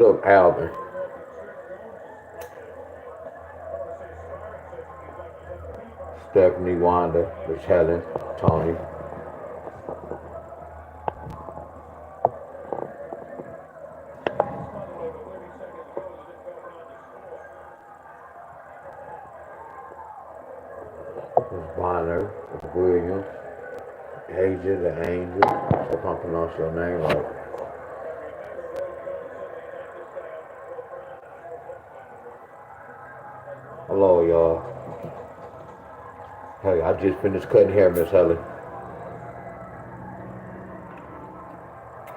What up, Alvin? Stephanie, Wanda, Miss Helen, Tony. Miss Bonner, Miss Williams, Asia the Angel. I hope I pronounce your name right. Hello, y'all. Hey, I just finished cutting hair, Miss Helen.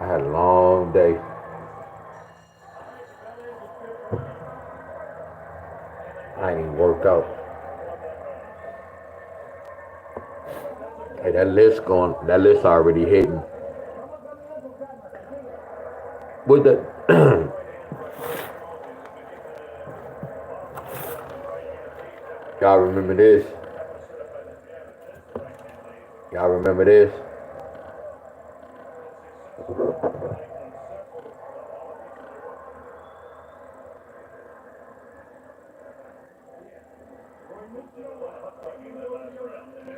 I had a long day. I ain't even worked out. Hey, that list already hitting. With the y'all remember this? Y'all remember this?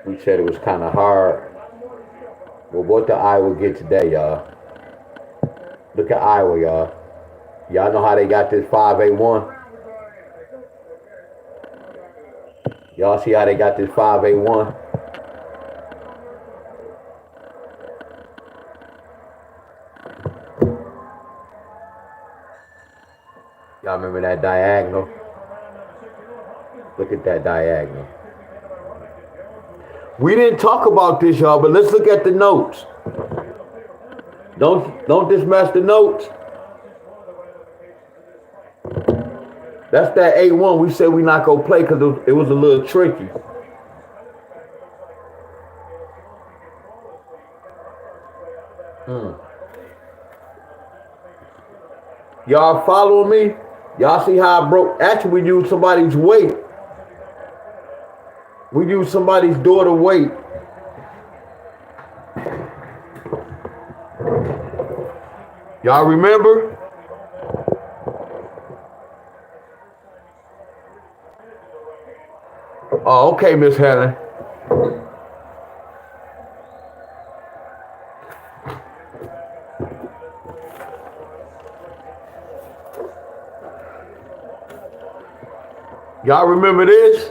We said it was kind of hard. Well, what the Iowa get today, y'all? Look at Iowa, y'all. Y'all know how they got this 5A1? Y'all see how they got this 5A1? Y'all remember that diagonal? Look at that diagonal. We didn't talk about this, y'all, but let's look at the notes. Don't dismiss the notes. That's that A1 we said we not gonna play because it was a little tricky. Y'all following me? Y'all see how I broke? Actually, we used somebody's weight. We used somebody's daughter weight. Y'all remember? Oh, okay, Miss Helen. Y'all remember this?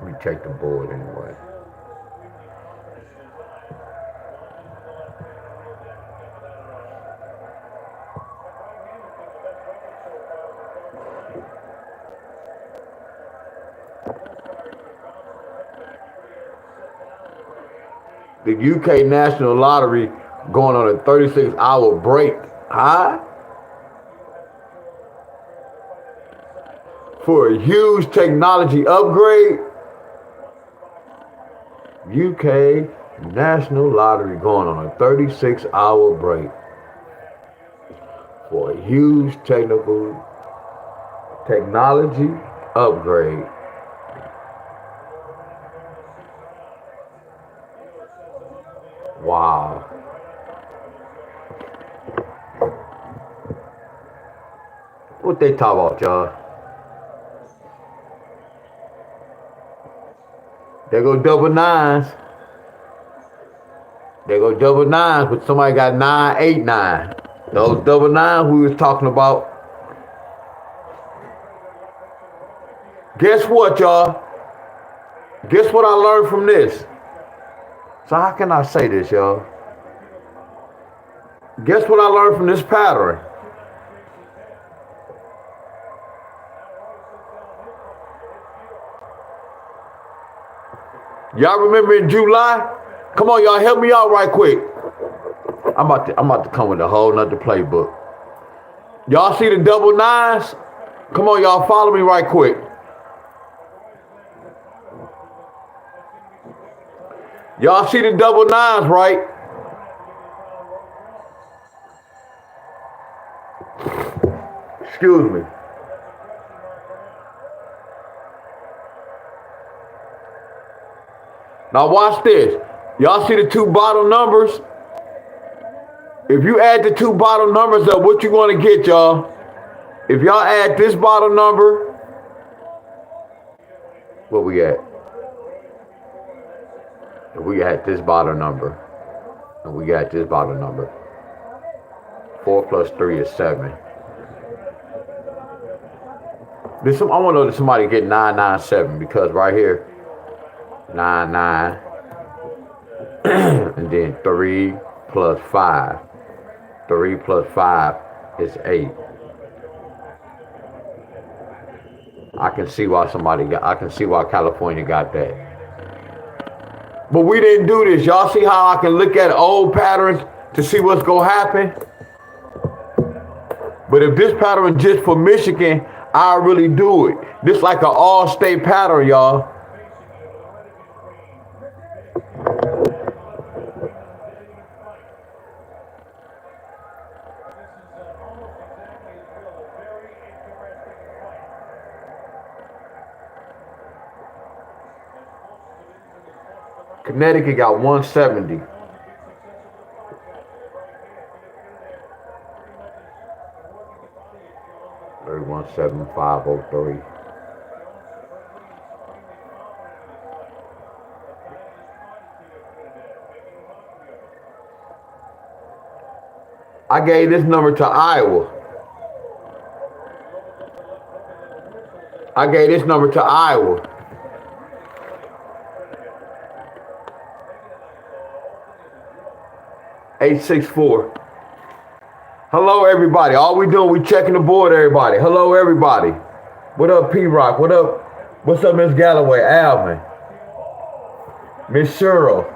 Let me check the board anyway. The UK National Lottery going on a 36-hour break. Huh? For a huge technology upgrade. UK National Lottery going on a 36-hour break. For a huge technology upgrade. Wow. What they talk about, y'all? There go double nines. There go double nines, but somebody got 989. Those double nines we was talking about. Guess what, y'all? Guess what I learned from this? So how can I say this, y'all? Guess what I learned from this pattern? Y'all remember in July? Come on, y'all, help me out right quick. I'm about to come with a whole nother playbook. Y'all see the double nines? Come on, y'all, follow me right quick. Y'all see the double nines, right? Excuse me. Now watch this. Y'all see the two bottom numbers? If you add the two bottom numbers up, what you going to get, y'all? If y'all add this bottom number, what we at? If we add this bottom number, and we got this bottom number, 4 plus 3 is 7. I want to know that somebody get 997 because right here, 99, and then 3 plus 5. 3 plus 5 is 8. I can see why California got that. But we didn't do this. Y'all see how I can look at old patterns to see what's going to happen? But if this pattern is just for Michigan, I'll really do it. This like an all-state pattern, y'all. Connecticut got 170. $31,753. I gave this number to Iowa. 864. Hello, everybody. All we doing, we checking the board, everybody. Hello, everybody. What up, P-Rock? What up? What's up, Miss Galloway? Alvin. Miss Cheryl.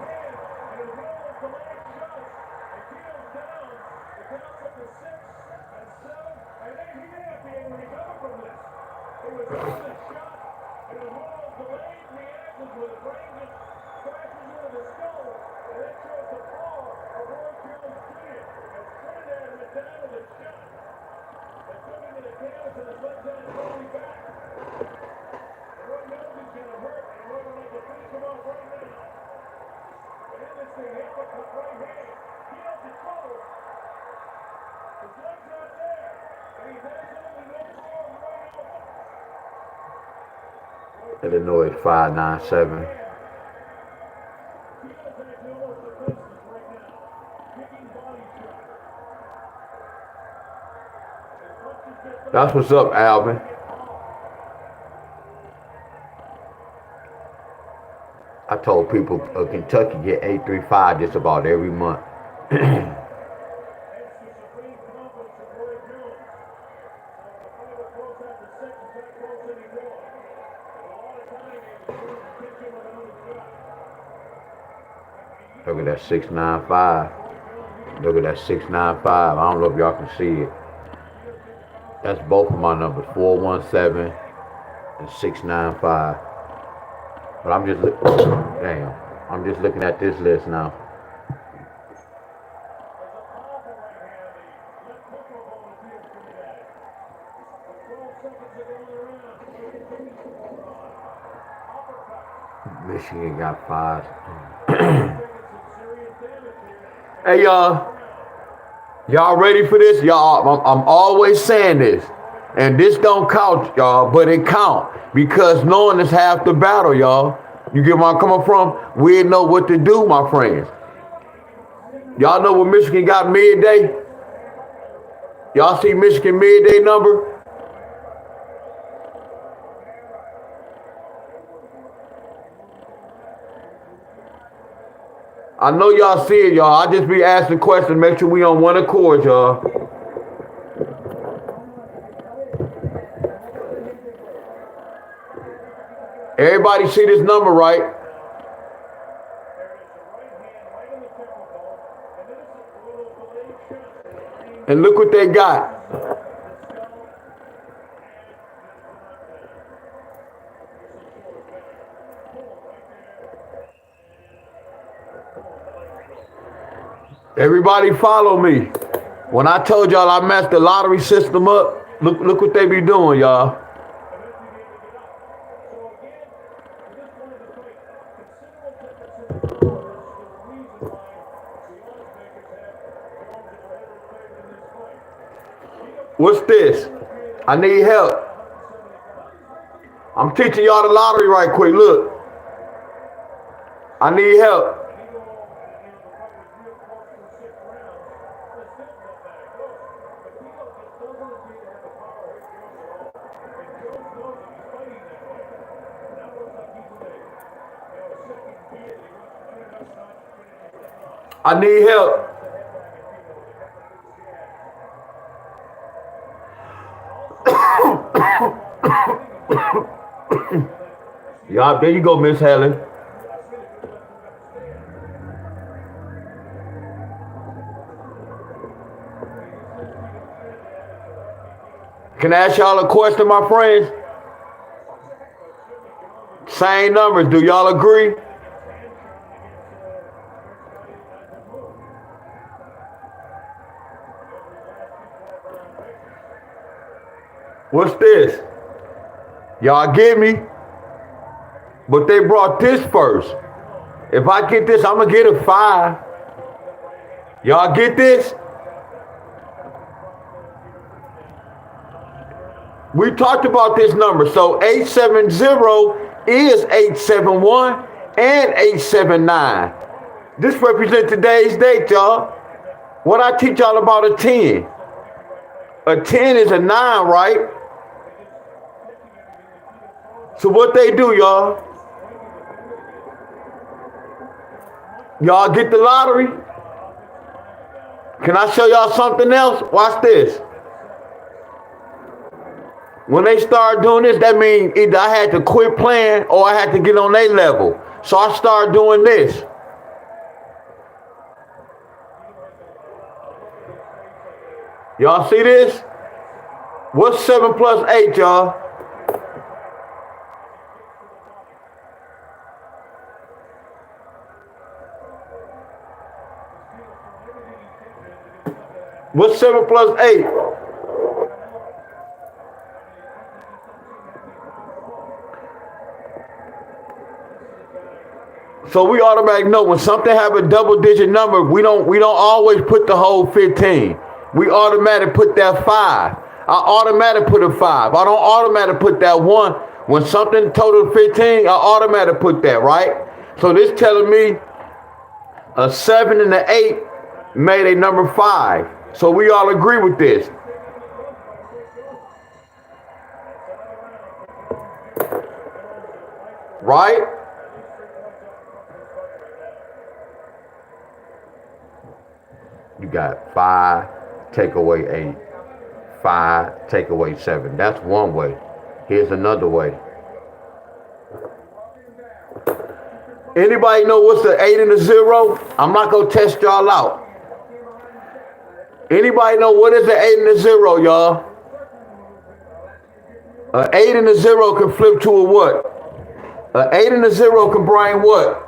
Illinois 597. That's what's up, Alvin. I told people Kentucky get 835 just about every month. Look at that 695. Look at that 695. I don't know if y'all can see it. That's both of my numbers, 417 and 695. But I'm just looking at this list now. Michigan got 5. Hey, y'all ready for this? Y'all, I'm always saying this, and this don't count, y'all, but it count because knowing is half the battle, y'all. You get where I'm coming from? We know what to do, my friends. Y'all know what Michigan got midday? Y'all see Michigan midday number? I know y'all see it, y'all. I just be asking questions. Make sure we on one accord, y'all. Everybody see this number, right? And look what they got. Everybody follow me. When I told y'all I messed the lottery system up, look what they be doing, y'all. What's this? I need help. I'm teaching y'all the lottery right quick. Look. I need help. I need help. Y'all, there you go, Miss Helen. Can I ask y'all a question, my friends? Same numbers. Do y'all agree? What's this? Y'all get me? But they brought this first. If I get this, I'm going to get a 5. Y'all get this? We talked about this number. So 870 is 871 and 879. This represents today's date, y'all. What I teach y'all about a 10. A 10 is a 9, right? So what they do, y'all? Y'all get the lottery? Can I show y'all something else? Watch this. When they start doing this, that means either I had to quit playing or I had to get on their level. So I started doing this. Y'all see this? What's 7 plus 8, y'all? What's 7 plus 8? So we automatically know when something have a double-digit number, we don't always put the whole 15. We automatically put that 5. I automatically put a 5. I don't automatically put that 1. When something total 15, I automatically put that, right? So this telling me a 7 and an 8 made a number 5. So we all agree with this. Right? You got 5, take away 8. 5, take away 7. That's one way. Here's another way. Anybody know what's the 8 and the 0? I'm not going to test y'all out. Anybody know what is the 8 and the 0, y'all? An 8 and a 0 can flip to a what? An 8 and a 0 can bring what?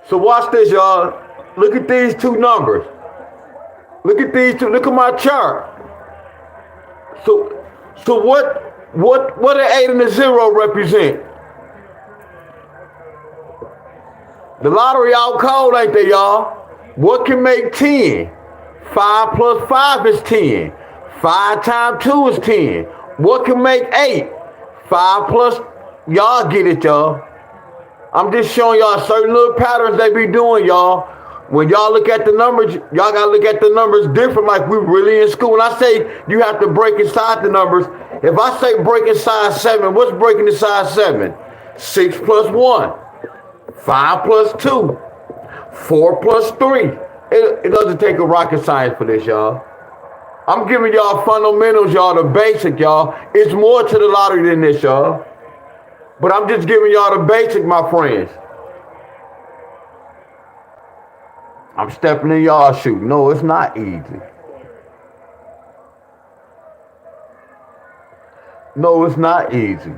So watch this, y'all. Look at these two numbers. Look at these two. Look at my chart. So what an 8 and a 0 represent? The lottery out cold, ain't they, y'all? What can make 10? 5 plus 5 is 10. 5 times 2 is 10. What can make 8? 5 plus, y'all get it, y'all. I'm just showing y'all certain little patterns they be doing, y'all. When y'all look at the numbers, y'all got to look at the numbers different like we really in school. When I say you have to break inside the numbers, if I say break inside 7, what's breaking inside 7? 6 plus 1. 5 plus 2. 4 plus 3. It doesn't take a rocket science for this, y'all. I'm giving y'all fundamentals, y'all, the basic, y'all. It's more to the lottery than this, y'all. But I'm just giving y'all the basic, my friends. I'm stepping in y'all shoes. No, it's not easy. No, it's not easy.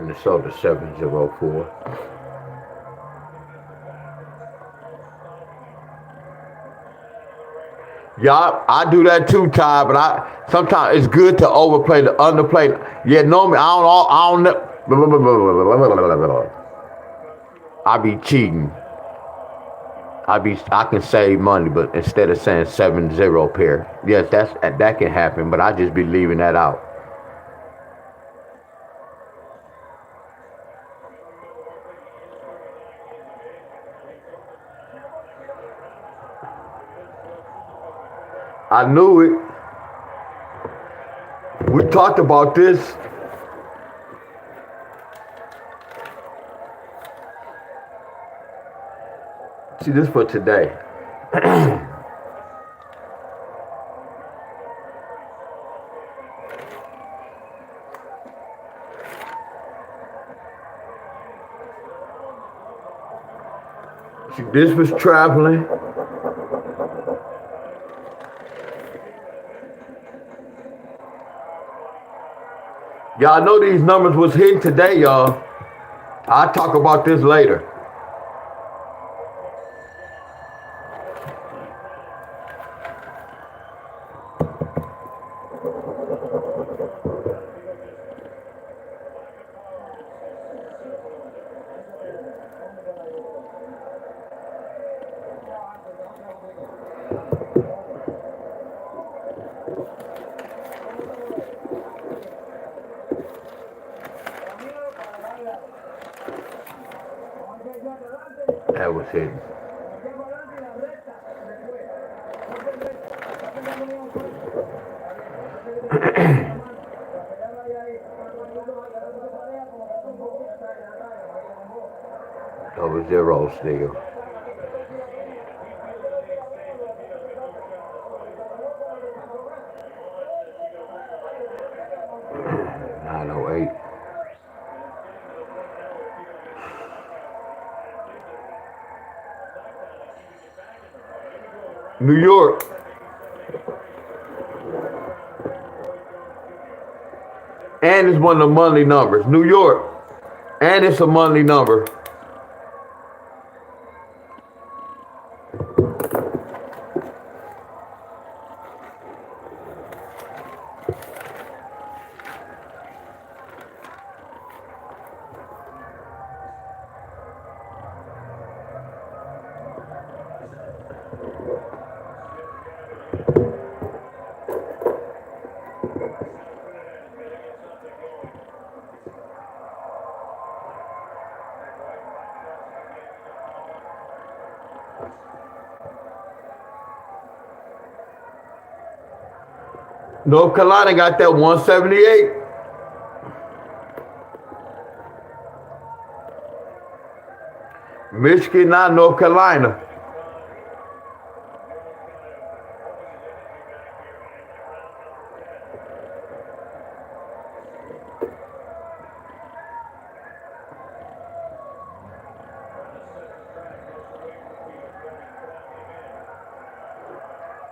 Minnesota 704. Yeah, I do that too, Ty. But sometimes it's good to overplay the underplay. Yeah, normally I don't. I be cheating. I can save money, but instead of saying 7-0 pair, yes, that can happen. But I just be leaving that out. I knew it. We talked about this. See, this for today. See, this was traveling. Y'all know these numbers was hitting today, y'all. I'll talk about this later. That was hitting. Over 0 still. New York. And it's one of the monthly numbers. New York. And it's a monthly number. North Carolina got that 178. Michigan, not North Carolina.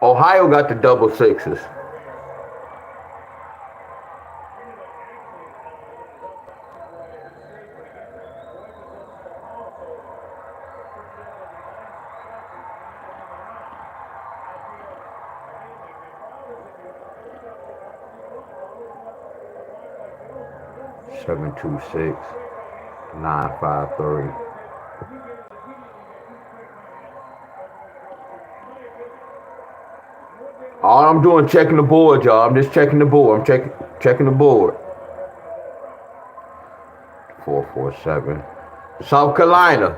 Ohio got the double sixes. Seven 2 6 9 5 3. All I'm doing checking the board, y'all. I'm just checking the board. I'm checking the board. 447. South Carolina.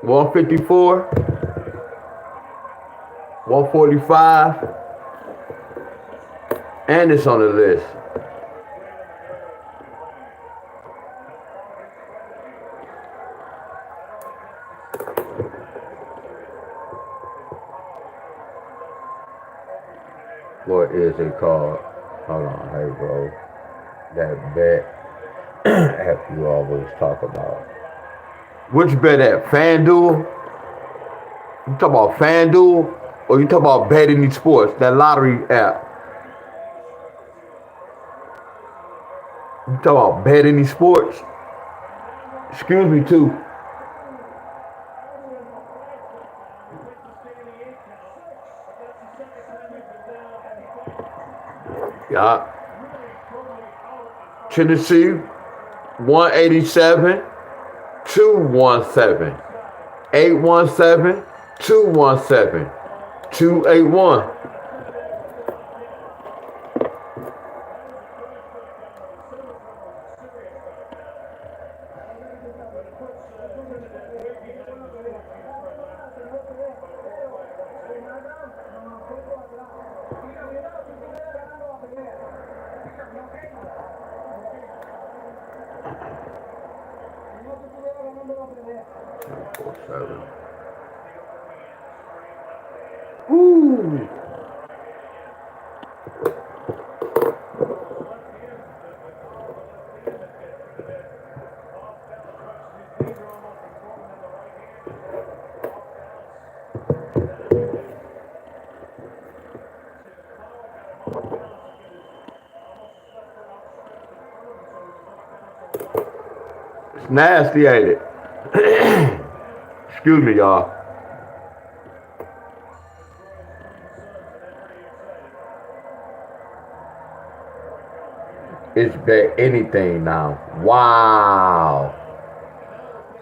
154. 145. And it's on the list. What is it called? Hold on, here we go. That bet app you always talk about. Which bet app? FanDuel? You talk about FanDuel? Or you talk about betting these sports? That lottery app. You talk about bet any sports? Excuse me too. Yeah. Tennessee 187 217 817 217 281. Woo! It's nasty, ain't it? Excuse me, y'all. It's bet anything now. Wow.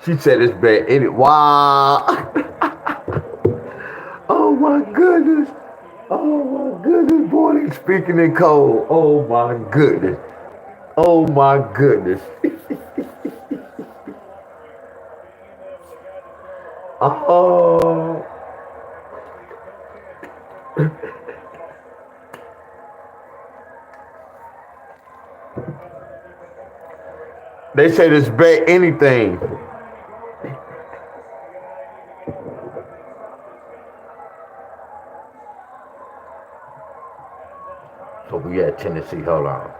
She said it's bet any. Wow. Oh my goodness. Oh my goodness, boy, he's speaking in code. Oh my goodness. Oh my goodness. Oh. They say this bet anything. So we at Tennessee. Hold on.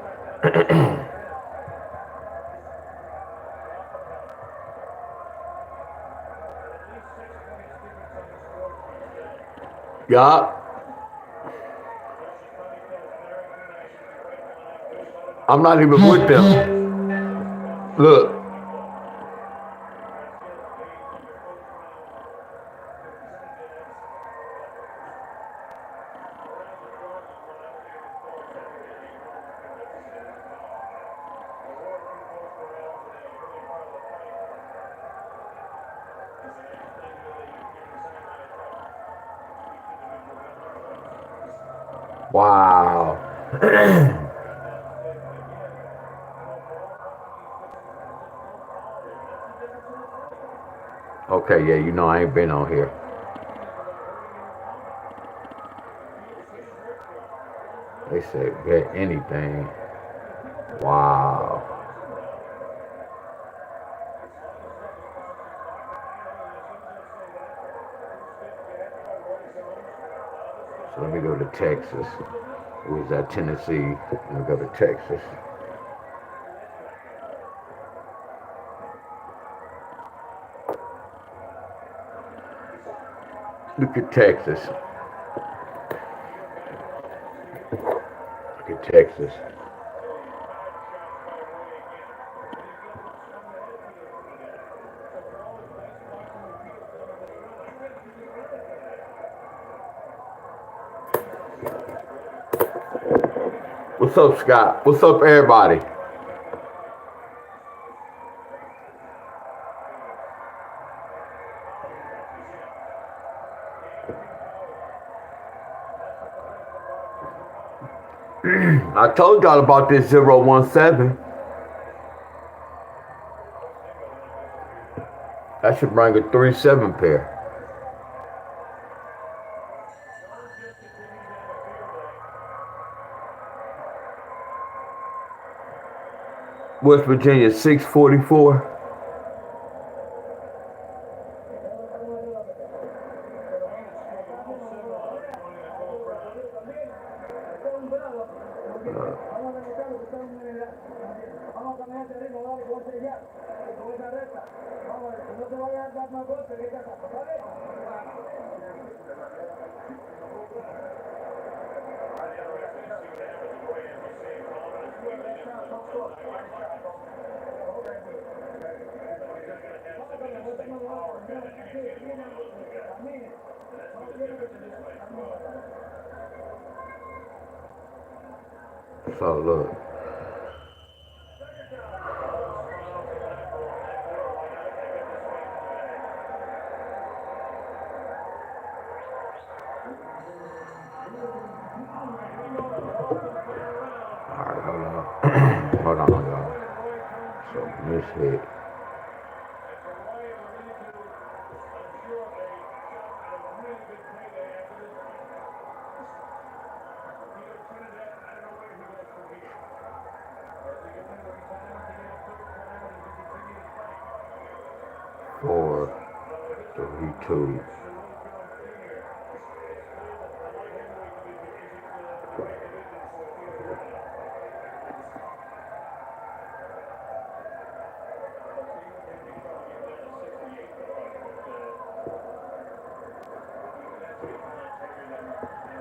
Yeah. I'm not even with them. Look. Wow. Okay, yeah, you know I ain't been on here. They say bet anything. Wow. So let me go to Texas. It was at Tennessee. Let me go to Texas. Look at Texas. Look at Texas. What's up, Scott? What's up, everybody? I told y'all about this 017. That should bring a 3-7 pair. West Virginia 644. So look. Alright, hold on. Hold on, y'all. So this hit. Four, 32.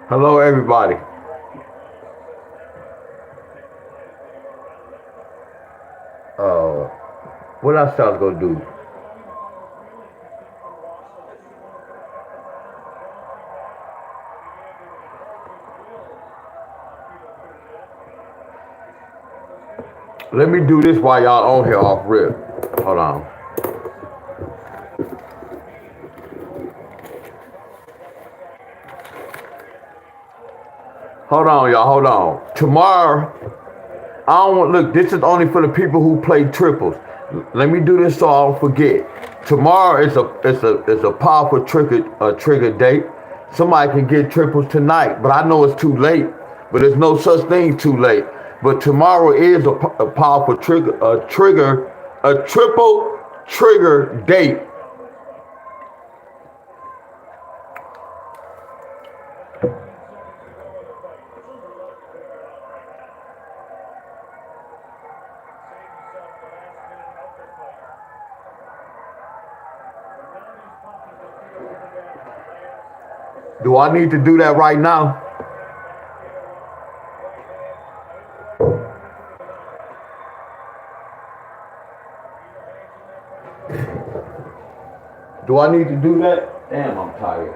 Hello, everybody. What else I was gonna do? Let me do this while y'all on here off rip. Hold on. Hold on, y'all. Hold on. Tomorrow, I don't want. Look, this is only for the people who play triples. Let me do this so I don't forget. Tomorrow is a powerful trigger date. Somebody can get triples tonight, but I know it's too late. But there's no such thing too late. But tomorrow is a powerful a triple trigger date. Do I need to do that right now? Do I need to do that? Damn, I'm tired.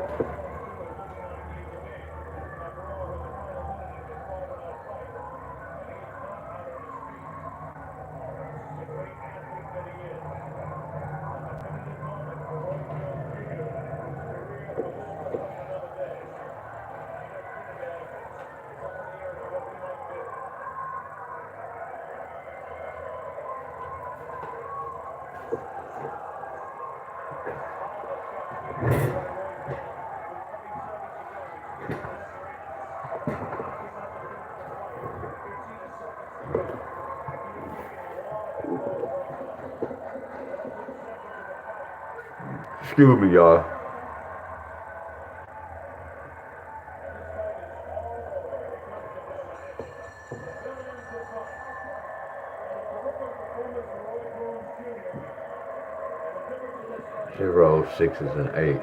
Excuse me, y'all. Zero, sixes, and 8.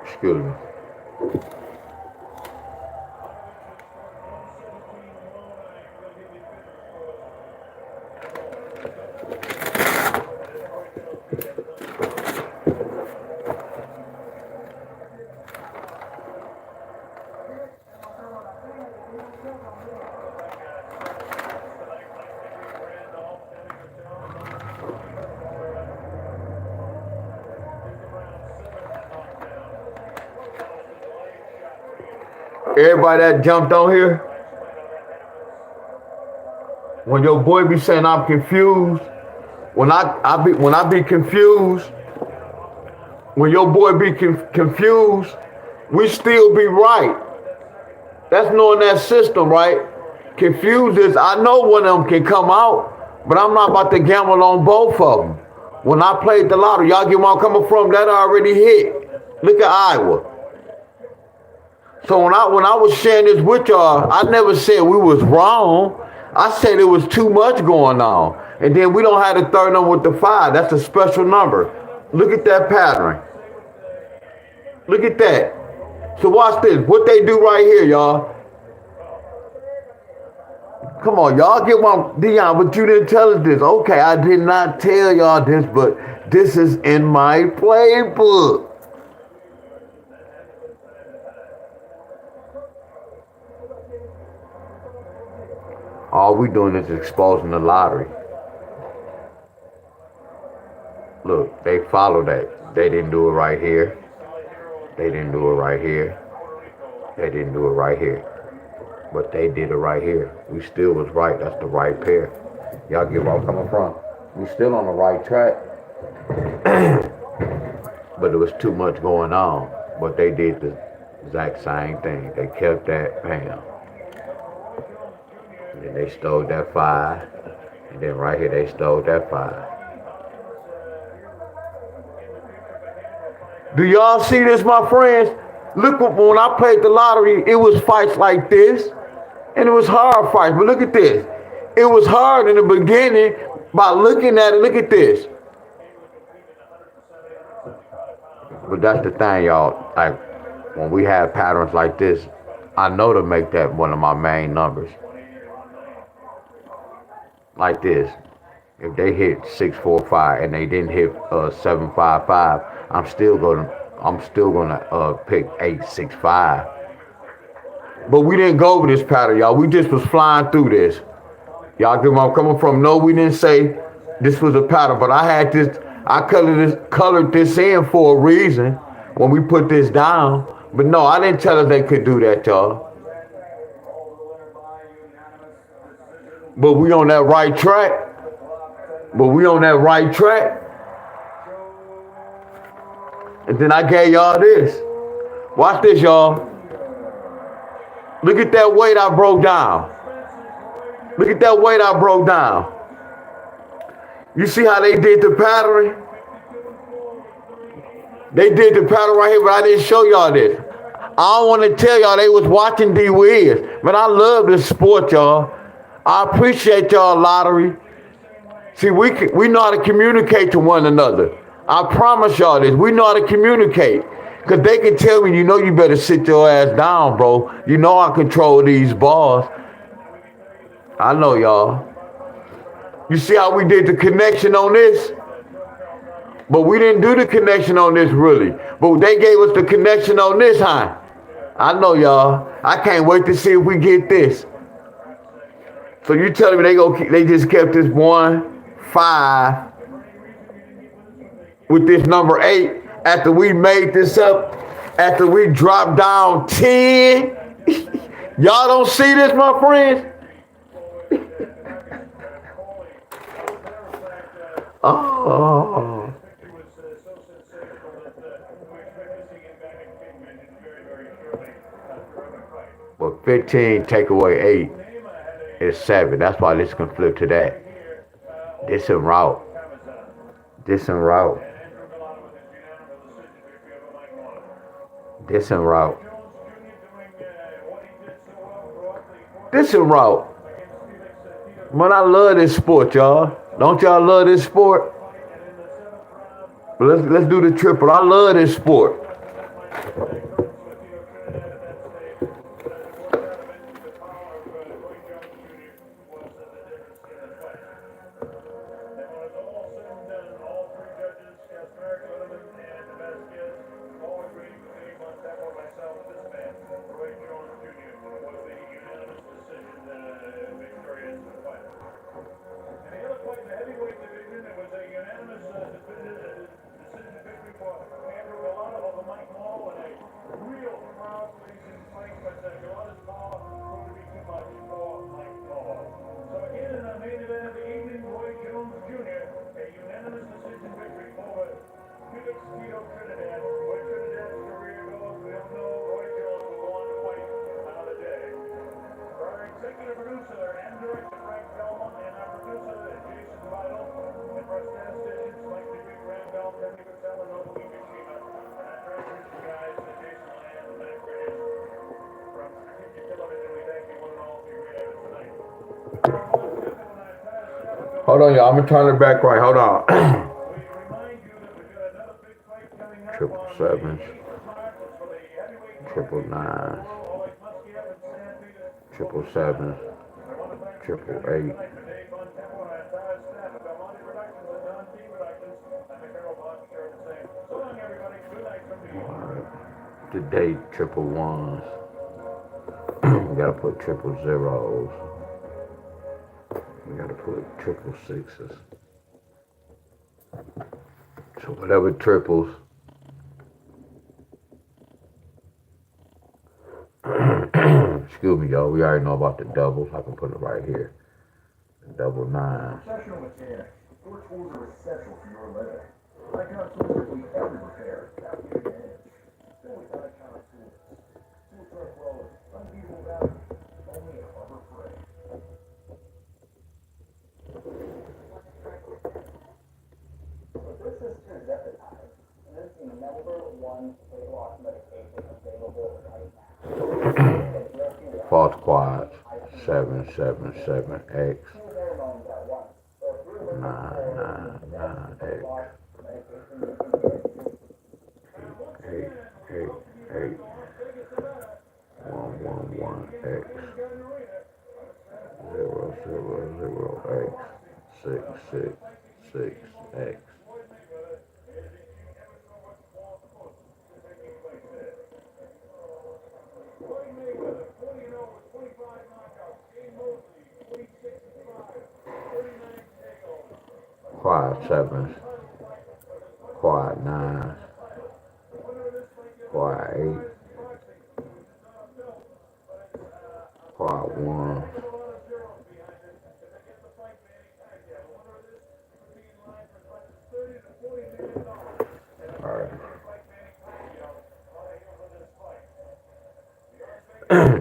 Excuse me. Everybody that jumped on here, when your boy be saying I'm confused, when I be confused, when your boy be confused, we still be right. That's knowing that system, right? Confused is, I know one of them can come out, but I'm not about to gamble on both of them. When I played the lottery, y'all get where I'm coming from, that already hit. Look at Iowa. So when I was sharing this with y'all, I never said we was wrong. I said it was too much going on. And then we don't have the third number with the 5. That's a special number. Look at that pattern. Look at that. So watch this. What they do right here, y'all. Come on, y'all get one, Deon, but you didn't tell us this. Okay, I did not tell y'all this, but this is in my playbook. All we doing is exposing the lottery. Look, they follow that. They didn't do it right here. They didn't do it right here. They didn't do it right here. But they did it right here. We still was right. That's the right pair. Y'all get where I'm coming from? We still on the right track. But there was too much going on. But they did the exact same thing. They kept that bam. And then they stole that 5. And then right here they stole that 5. Do y'all see this, my friends? Look, when I played the lottery, it was fights like this. And it was hard fights. But look at this. It was hard in the beginning by looking at it. Look at this. But that's the thing, y'all. Like, when we have patterns like this, I know to make that one of my main numbers. Like this. If they hit 645 and they didn't hit 755, I'm still gonna pick 865. But we didn't go over this pattern, y'all. We just was flying through this. Y'all get where I'm coming from? No, we didn't say this was a pattern, but I had this. I colored this in for a reason when we put this down. But no, I didn't tell us they could do that, y'all. But we on that right track. And then I gave y'all this. Watch this, y'all. Look at that weight I broke down. You see how they did the pattern? They did the pattern right here, but I didn't show y'all this. I don't want to tell y'all they was watching D Wiz. But I love this sport, y'all. I appreciate y'all, lottery. See, we know how to communicate to one another. I promise y'all this. We know how to communicate. Because they can tell me, you better sit your ass down, bro. You know I control these balls. I know, y'all. You see how we did the connection on this? But we didn't do the connection on this, really. But they gave us the connection on this, huh? I know, y'all. I can't wait to see if we get this. So you telling me they just kept this 1, 5 with this number 8 after we made this up, after we dropped down 10? Y'all don't see this, my friends? Oh. Well, 15 take away 8 is 7. That's why this can flip to that. This en route. This en route. This en route. This en route. Man, I love this sport, y'all. Don't y'all love this sport? Let's do the triple. I love this sport. Hold on, y'all. I'm going to turn it back right. Hold on. 777s, 999s, 777s, triple eight. Today, triple ones. We gotta put triple zeros. We gotta put triple sixes. So whatever triples. Excuse me, y'all. We already know about the doubles. I can put it right here. Double nine. Professional mechanics. Your tools are essential for your living. I can absolutely every repair. Still without a count of tools. Tool truck road. Unbeatable value. Only a Harbor Freight. This is tirzepatide. And this is the number one weight loss medication available right now. False quads. 777X. 999X. 888. 111X. 000X. 666X. Quad sevens, quad nines, quad eight, quad one. Alright.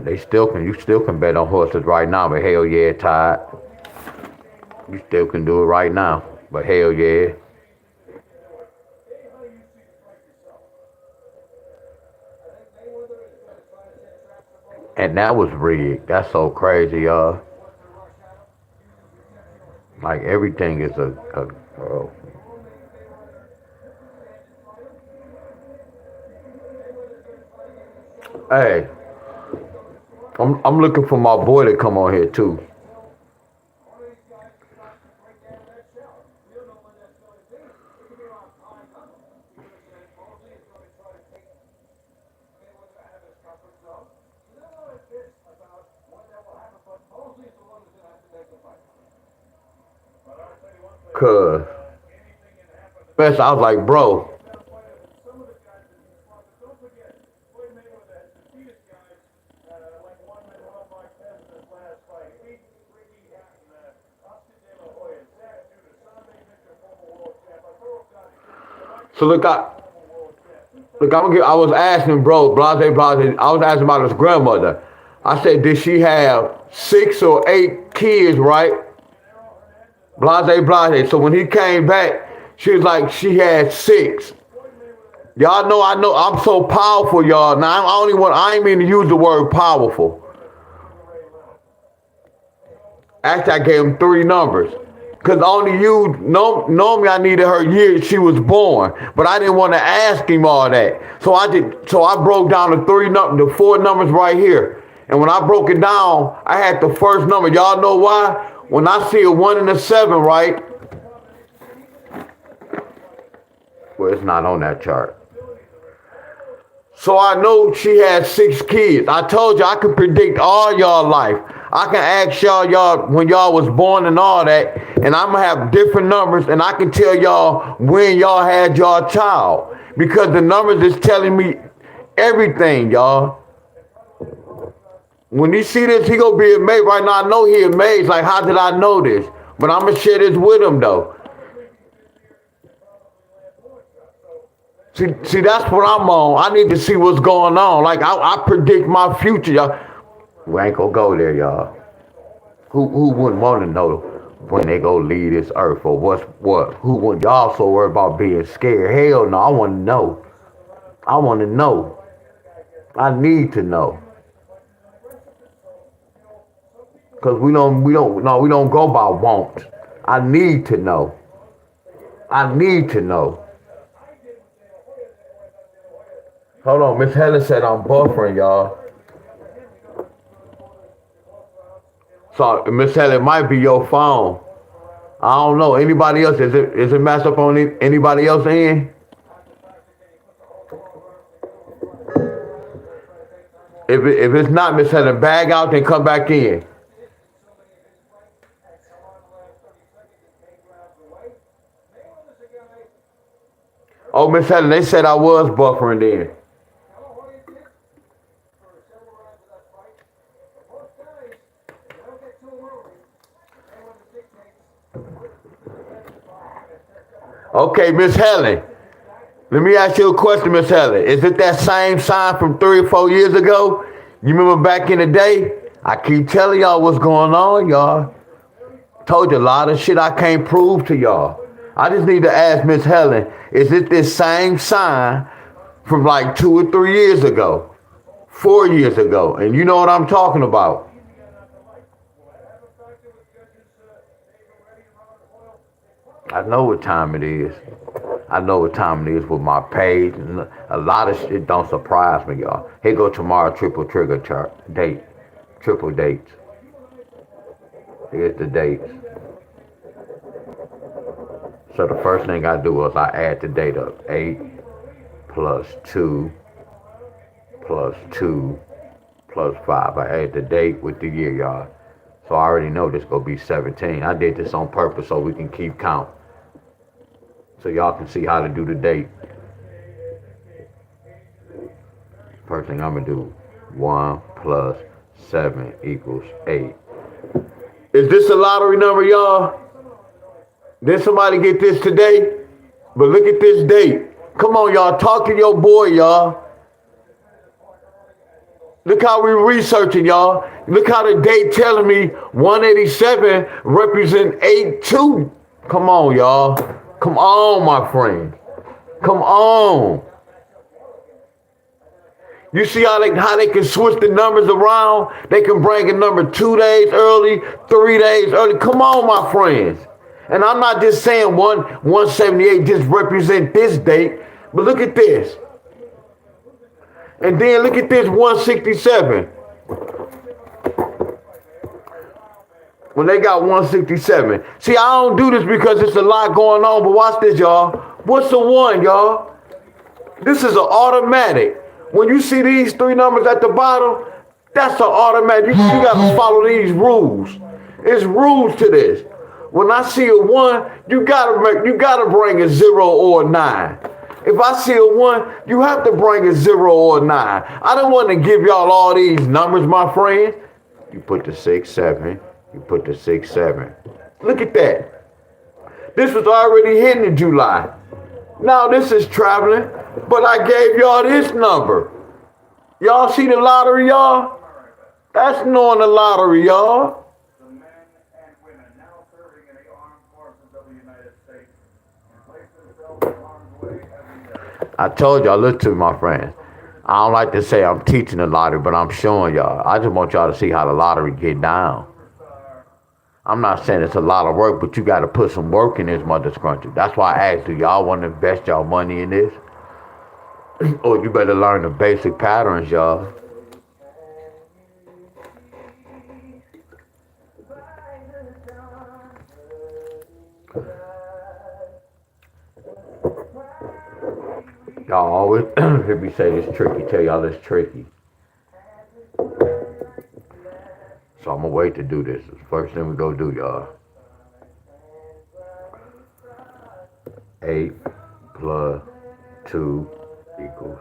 You still can bet on horses right now, but hell yeah, Todd. You still can do it right now, but hell yeah. And that was rigged. That's so crazy, y'all. Like everything is a Hey, I'm looking for my boy to come on here too. Cause, first I was like, bro. So look, I was asking bro, blase. I was asking about his grandmother. I said, did she have 6 or 8 kids, right? Blase. So when he came back, she was like, she had 6. Y'all know, I'm so powerful, y'all. Now, I ain't mean to use the word powerful. Actually, I gave him 3 numbers. Because only you, normally I needed her year she was born. But I didn't want to ask him all that. So I broke down the 4 numbers right here. And when I broke it down, I had the first number. Y'all know why? When I see a 1 and a 7, right? Well, it's not on that chart. So I know she had 6 kids. I told you I could predict all y'all life. I can ask y'all when y'all was born and all that, and I'm gonna have different numbers, and I can tell y'all when y'all had y'all child, because the numbers is telling me everything, y'all. When he see this, he gonna be amazed. Right now, I know he amazed. Like, how did I know this? But I'm gonna share this with him though. See, that's what I'm on. I need to see what's going on. Like, I predict my future, y'all. We ain't gonna go there, y'all. Who wouldn't want to know when they go leave this earth or what? Who wouldn't? Y'all so worried about being scared? Hell no, I want to know. I want to know. I need to know. Cause we don't go by want. I need to know. I need to know. Hold on, Miss Helen said I'm buffering, y'all. So Miss Helen, it might be your phone. I don't know. Anybody else? Is it messed up on anybody else end? If it's not, Miss Helen, bag out and come back in. Oh, Miss Helen, they said I was buffering in. Okay, Miss Helen. Let me ask you a question, Miss Helen. Is it that same sign from 3 or 4 years ago? You remember back in the day? I keep telling y'all what's going on, y'all. Told you a lot of shit I can't prove to y'all. I just need to ask Miss Helen, is it this same sign from like 2 or 3 years ago? 4 years ago? And you know what I'm talking about. I know what time it is. I know what time it is with my page. And a lot of shit don't surprise me, y'all. Here go tomorrow, triple trigger chart date. Triple dates. Here's the dates. So the first thing I do is I add the date up. 8 plus 2 plus 2 plus 5. I add the date with the year, y'all. So I already know this gonna be 17. I did this on purpose so we can keep count. So y'all can see how to do the date. First thing I'm gonna do, 1 plus 7 equals 8. Is this a lottery number, y'all? Did somebody get this today? But look at this date. Come on, y'all. Talk to your boy, y'all. Look how we researching, y'all. Look how the date telling me 187 represent 82. Come on, y'all. Come on, my friend. Come on. You see how they can switch the numbers around? They can bring a number 2 days early, 3 days early. Come on, my friends. And I'm not just saying 178 just represent this date, but look at this. And then look at this 167. When they got 167. See, I don't do this because it's a lot going on, but watch this, y'all. What's the 1, y'all? This is an automatic. When you see these 3 numbers at the bottom, that's an automatic. You got to follow these rules. There's rules to this. When I see a 1, you gotta bring a 0 or a 9. If I see a 1, you have to bring a 0 or a 9. I don't want to give y'all all these numbers, my friend. You put the 6, 7. You put the 6, 7. Look at that. This was already hitting in July. Now this is traveling, but I gave y'all this number. Y'all see the lottery, y'all? That's knowing the lottery, y'all. The men and women now serving in the armed forces of the United States place themselves in harm's way every day. I told y'all, listen to me, my friends. I don't like to say I'm teaching the lottery, but I'm showing y'all. I just want y'all to see how the lottery get down. I'm not saying it's a lot of work, but you got to put some work in this mother scrunchie. That's why I asked you, y'all want to invest y'all money in this? Or you better learn the basic patterns, y'all. Y'all always hear me say this tricky, tell y'all it's tricky. So I'm gonna wait to do this. It's the first thing we go do, y'all. 8 plus 2 equals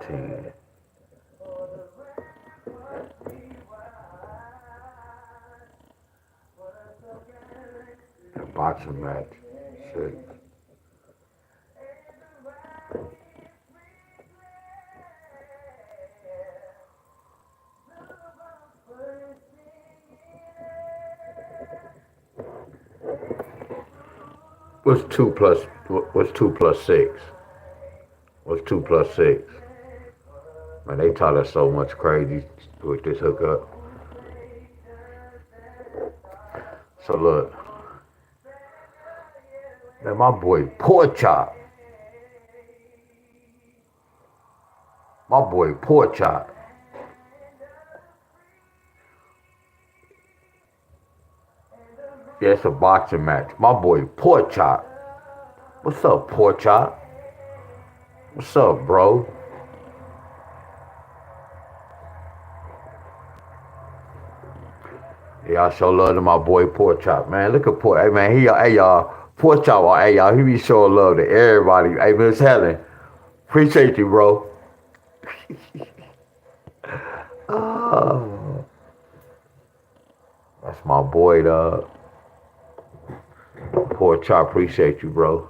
10. And boxing match 6. What's 2 plus 6? What's 2 plus 6? Man, they taught us so much crazy with this hookup. So look. Man, my boy Pork Chop. My boy Pork Chop. Yeah, it's a boxing match. My boy Pork Chop. What's up, Pork Chop? What's up, bro? Yeah, I show love to my boy Pork Chop, man. Look at Pork. Hey, man, hey, y'all. Pork Chop, hey, y'all, he be showing love to everybody. Hey, Miss Helen, appreciate you, bro. Oh, that's my boy, dog. Pork Chop, appreciate you, bro.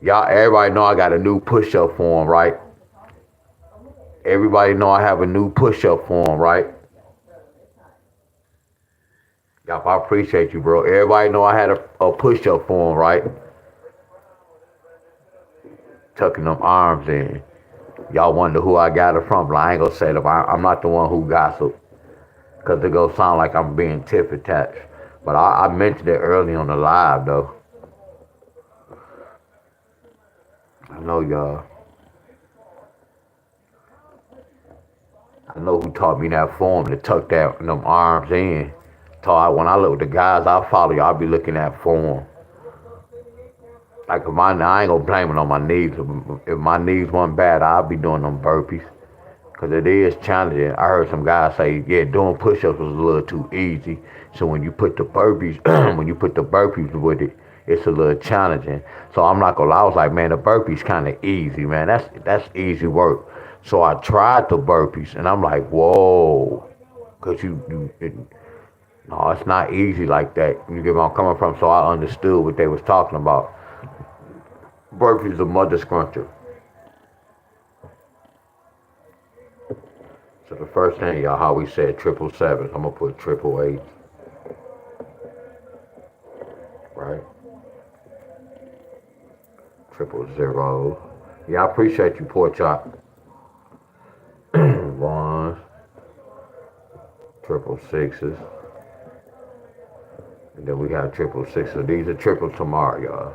Y'all, everybody know I got a new push-up form, right? Everybody know I have a new push-up form, right? Y'all, I appreciate you, bro. Everybody know I had a push-up form, right? Tucking them arms in. Y'all wonder who I got it from. I ain't gonna say them. I'm not the one who gossip. Because it gonna sound like I'm being tip attached. But I mentioned it early on the live, though. I know y'all. I know who taught me that form to tuck them arms in. When I look at the guys I follow, y'all be looking at form. Like if I ain't gonna blame it on my knees. If my knees weren't bad, I'd be doing them burpees. Cause it is challenging. I heard some guys say, yeah, doing push-ups was a little too easy. So when you put the burpees, with it, it's a little challenging. So I'm not gonna lie, I was like, man, the burpees kind of easy, man. That's easy work. So I tried the burpees, and I'm like, whoa, cause no, it's not easy like that. You get where I'm coming from. So I understood what they was talking about. Burpees are mother scruncher. So the first thing, y'all, how we said 777s, I'm gonna put 888, right? 000. Yeah, I appreciate you, Pork Chop. Ones, 666s, and then we have 666s. These are triples tomorrow, y'all.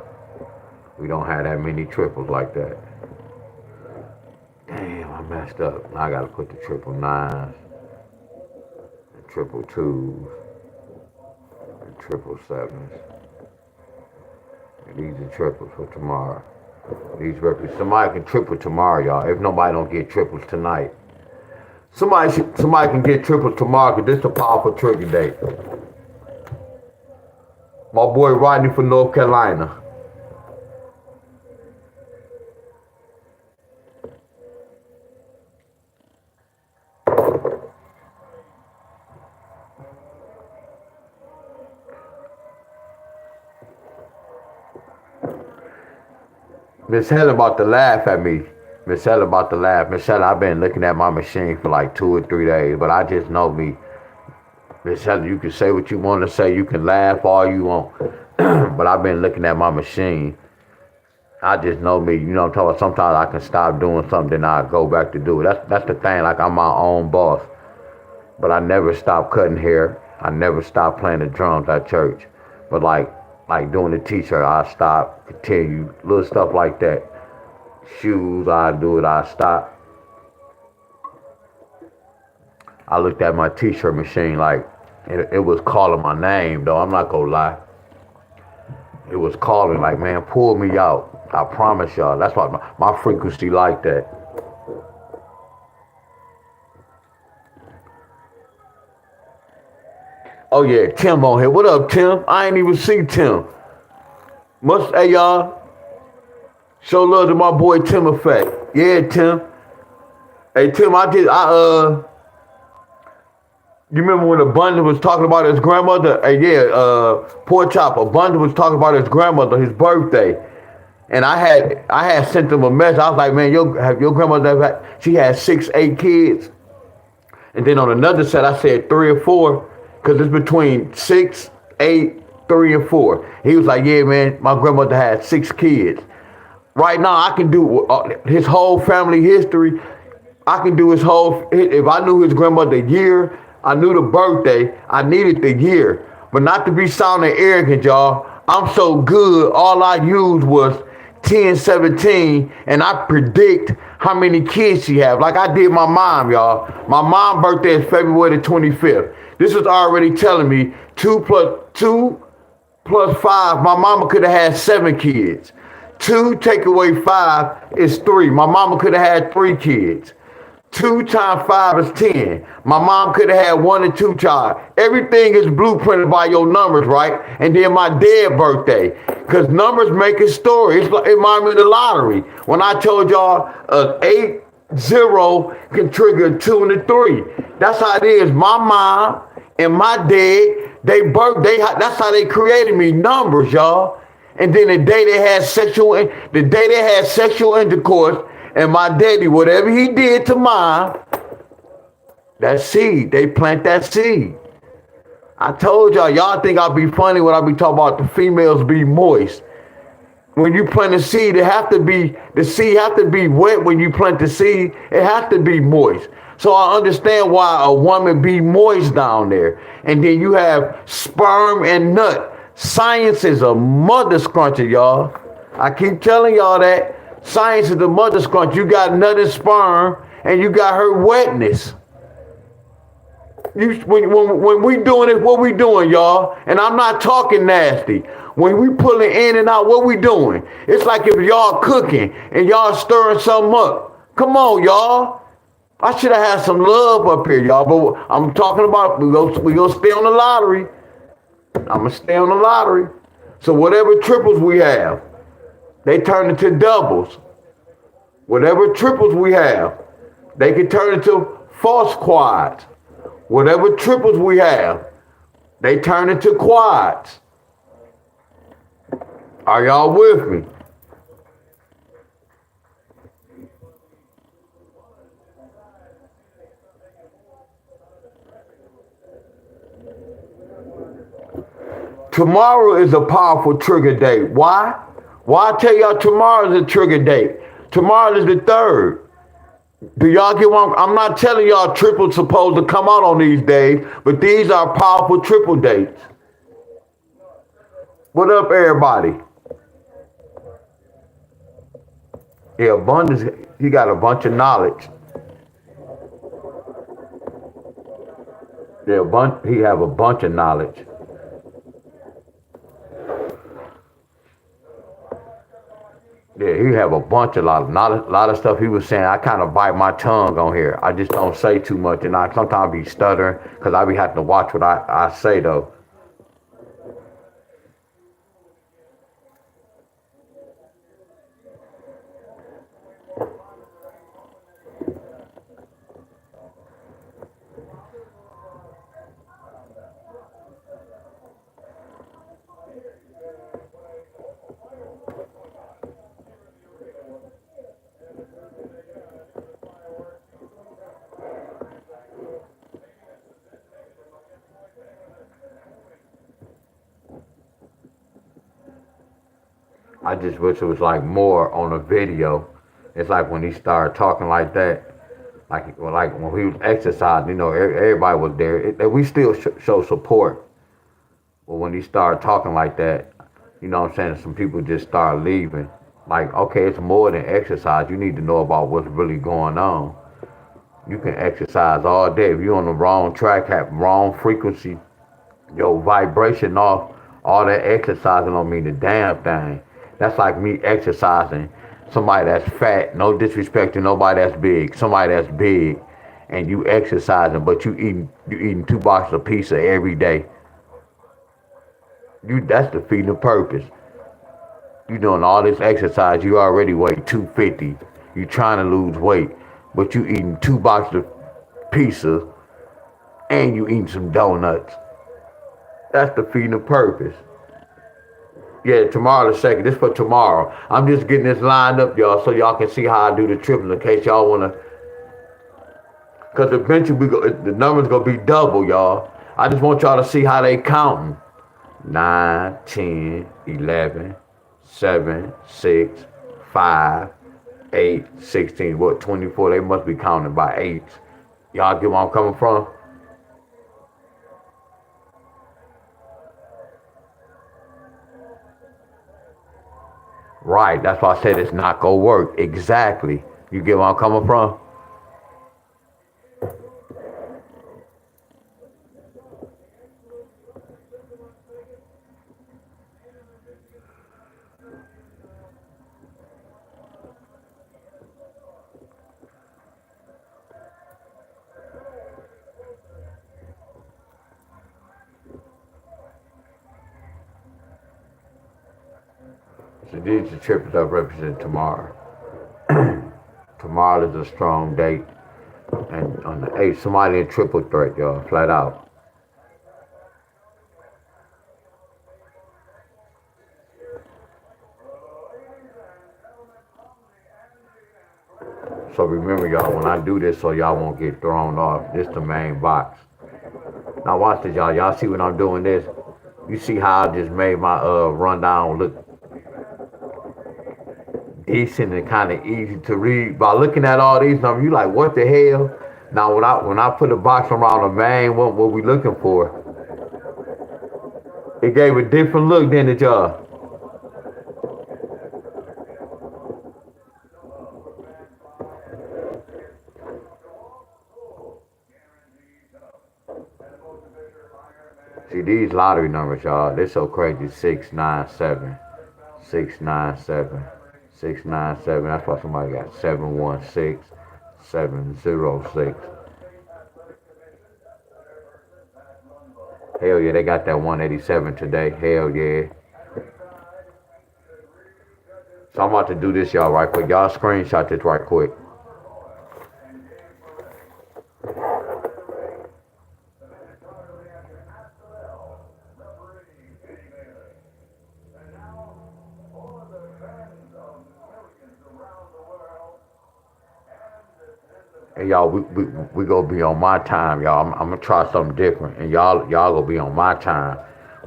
We don't have that many triples like that. Damn, I messed up. Now I gotta put the 999s, and 222s, and 777s. And these are triples for tomorrow. These records. Somebody can triple tomorrow, y'all. If nobody don't get triples tonight. Somebody can get triples tomorrow because this is a powerful trigger date. My boy Rodney from North Carolina. Miss Helen about to laugh at me. Miss Helen about to laugh. Miss Helen, I've been looking at my machine for like 2 or 3 days, but I just know me. Miss Helen, you can say what you want to say. You can laugh all you want. But I've been looking at my machine. I just know me. You know what I'm talking about? Sometimes I can stop doing something, then I go back to do it. That's the thing. Like, I'm my own boss. But I never stop cutting hair. I never stop playing the drums at church. But like doing the t-shirt, I stop, continue, little stuff like that. Shoes, I do it, I stop. I looked at my t-shirt machine like, it was calling my name, though. I'm not gonna lie. It was calling like, man, pull me out. I promise y'all. That's why my frequency like that. Oh yeah, Tim on here. What up, Tim? I ain't even see Tim. Hey y'all, show love to my boy Tim Effect. Yeah, Tim. Hey Tim, you remember when Abundant was talking about his grandmother? Hey, yeah, Pork Chop. Abundant was talking about his grandmother, his birthday. And I had sent him a message. I was like, man, have your grandmother she had 6, 8 kids. And then on another set, I said 3 or 4, because it's between 6, 8, 3, and 4. He was like, yeah, man, my grandmother had 6 kids. Right now, I can do his whole family history. I can do if I knew his grandmother year, I knew the birthday, I needed the year. But not to be sounding arrogant, y'all. I'm so good, all I used was 10, 17, and I predict how many kids she have. Like I did my mom, y'all. My mom's birthday is February the 25th. This is already telling me 2 plus 5. My mama could have had 7 kids. 2 take away 5 is 3. My mama could have had 3 kids. 2 times 5 is 10. My mom could have had 1 and 2 child. Everything is blueprinted by your numbers, right? And then my dad's birthday. Because numbers make a story. It reminds me of the lottery. When I told y'all 8-0 can trigger a 2 and a 3. That's how it is. My mom and my dad, that's how they created me. Numbers, y'all. And then the day they had sexual intercourse, and my daddy, whatever he did to mine, that seed, they plant that seed. I told y'all think I'll be funny when I be talking about the females be moist. When you plant a seed, the seed have to be wet when you plant the seed. It has to be moist. So I understand why a woman be moist down there. And then you have sperm and nut. Science is a mother scruncher, y'all. I keep telling y'all that. Science is the mother scrunch. You got nut and sperm, and you got her wetness. When we doing it, what we doing, y'all? And I'm not talking nasty. When we pulling in and out, what we doing? It's like if y'all cooking and y'all stirring something up. Come on, y'all. I should have had some love up here, y'all. But I'm talking about we gonna stay on the lottery. I'm gonna stay on the lottery. So whatever triples we have, they turn into doubles. Whatever triples we have, they can turn into false quads. Whatever triples we have, they turn into quads. Are y'all with me? Tomorrow is a powerful trigger date. Why? Why I tell y'all tomorrow is a trigger date? Tomorrow is the 3rd. Do y'all get one? I'm not telling y'all triples supposed to come out on these days, but these are powerful triple dates. What up, everybody? Yeah, abundance. He got a bunch of knowledge. Yeah, he have a bunch of knowledge. Yeah, he have a bunch of lot of stuff he was saying. I kind of bite my tongue on here. I just don't say too much, and I sometimes be stuttering because I be having to watch what I say though. I just wish it was like more on a video. It's like when he started talking like that, like when he was exercising, everybody was there. We still show support. But when he started talking like that, what I'm saying, some people just start leaving. Like, okay, it's more than exercise. You need to know about what's really going on. You can exercise all day. If you're on the wrong track, have wrong frequency, your vibration off, all that exercising don't mean a damn thing. That's like me exercising somebody that's fat, no disrespect to nobody that's big, somebody that's big, and you exercising, but you eating 2 boxes of pizza every day. That's defeating the purpose. You doing all this exercise, you already weigh 250. You trying to lose weight, but you eating 2 boxes of pizza and you eating some donuts. That's defeating the purpose. Yeah, tomorrow the 2nd. This for tomorrow. I'm just getting this lined up, y'all, so y'all can see how I do the triple in case y'all want to. Because eventually the number's going to be double, y'all. I just want y'all to see how they counting. 9, 10, 11, 7, 6, 5, 8, 16. What, 24? They must be counting by 8. Y'all get where I'm coming from? Right. That's why I said it's not gonna work. Exactly. You get where I'm coming from? So these are triplets that represent tomorrow. Tomorrow is a strong date. And on the 8th, somebody in triple threat, y'all, flat out. So remember, y'all, when I do this so y'all won't get thrown off, this the main box. Now watch this, y'all. Y'all see when I'm doing this? You see how I just made my rundown look decent and kind of easy to read? By looking at all these numbers, you like, what the hell? Now when I put a box around the main, what we looking for, it gave a different look, didn't it, y'all? See these lottery numbers, y'all. They're so crazy. 697, 697, 697. That's why somebody got 716, 706. Hell yeah, they got that 187 today. Hell yeah. So I'm about to do this, y'all, right quick. Y'all screenshot this right quick. And y'all, we gonna be on my time, y'all. I'm gonna try something different, and y'all gonna be on my time.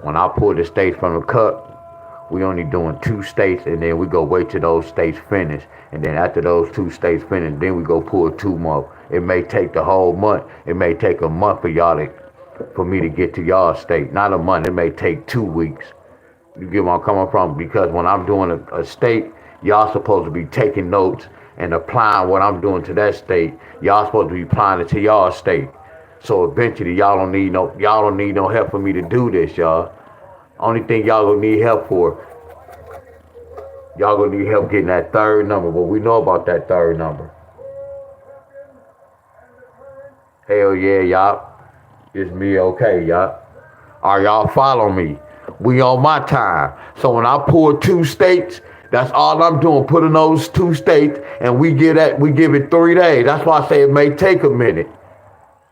When I pull the states from the cup, we only doing 2 states, and then we go wait till those states finish, and then after those 2 states finish, then we go pull 2 more. It may take the whole month. It may take a month for me to get to y'all state. Not a month. It may take 2 weeks. You get where I'm coming from? Because when I'm doing a state, y'all supposed to be taking notes and applying what I'm doing to that state. Y'all supposed to be applying it to y'all state. So eventually y'all don't need no help for me to do this, y'all. Only thing y'all gonna need help for, y'all gonna need help getting that third number. What we know about that third number. Hell yeah, y'all. It's me, okay, y'all. Are y'all follow me? We on my time. So when I pull 2 states, that's all I'm doing, putting those 2 states, and we give it 3 days. That's why I say it may take a minute.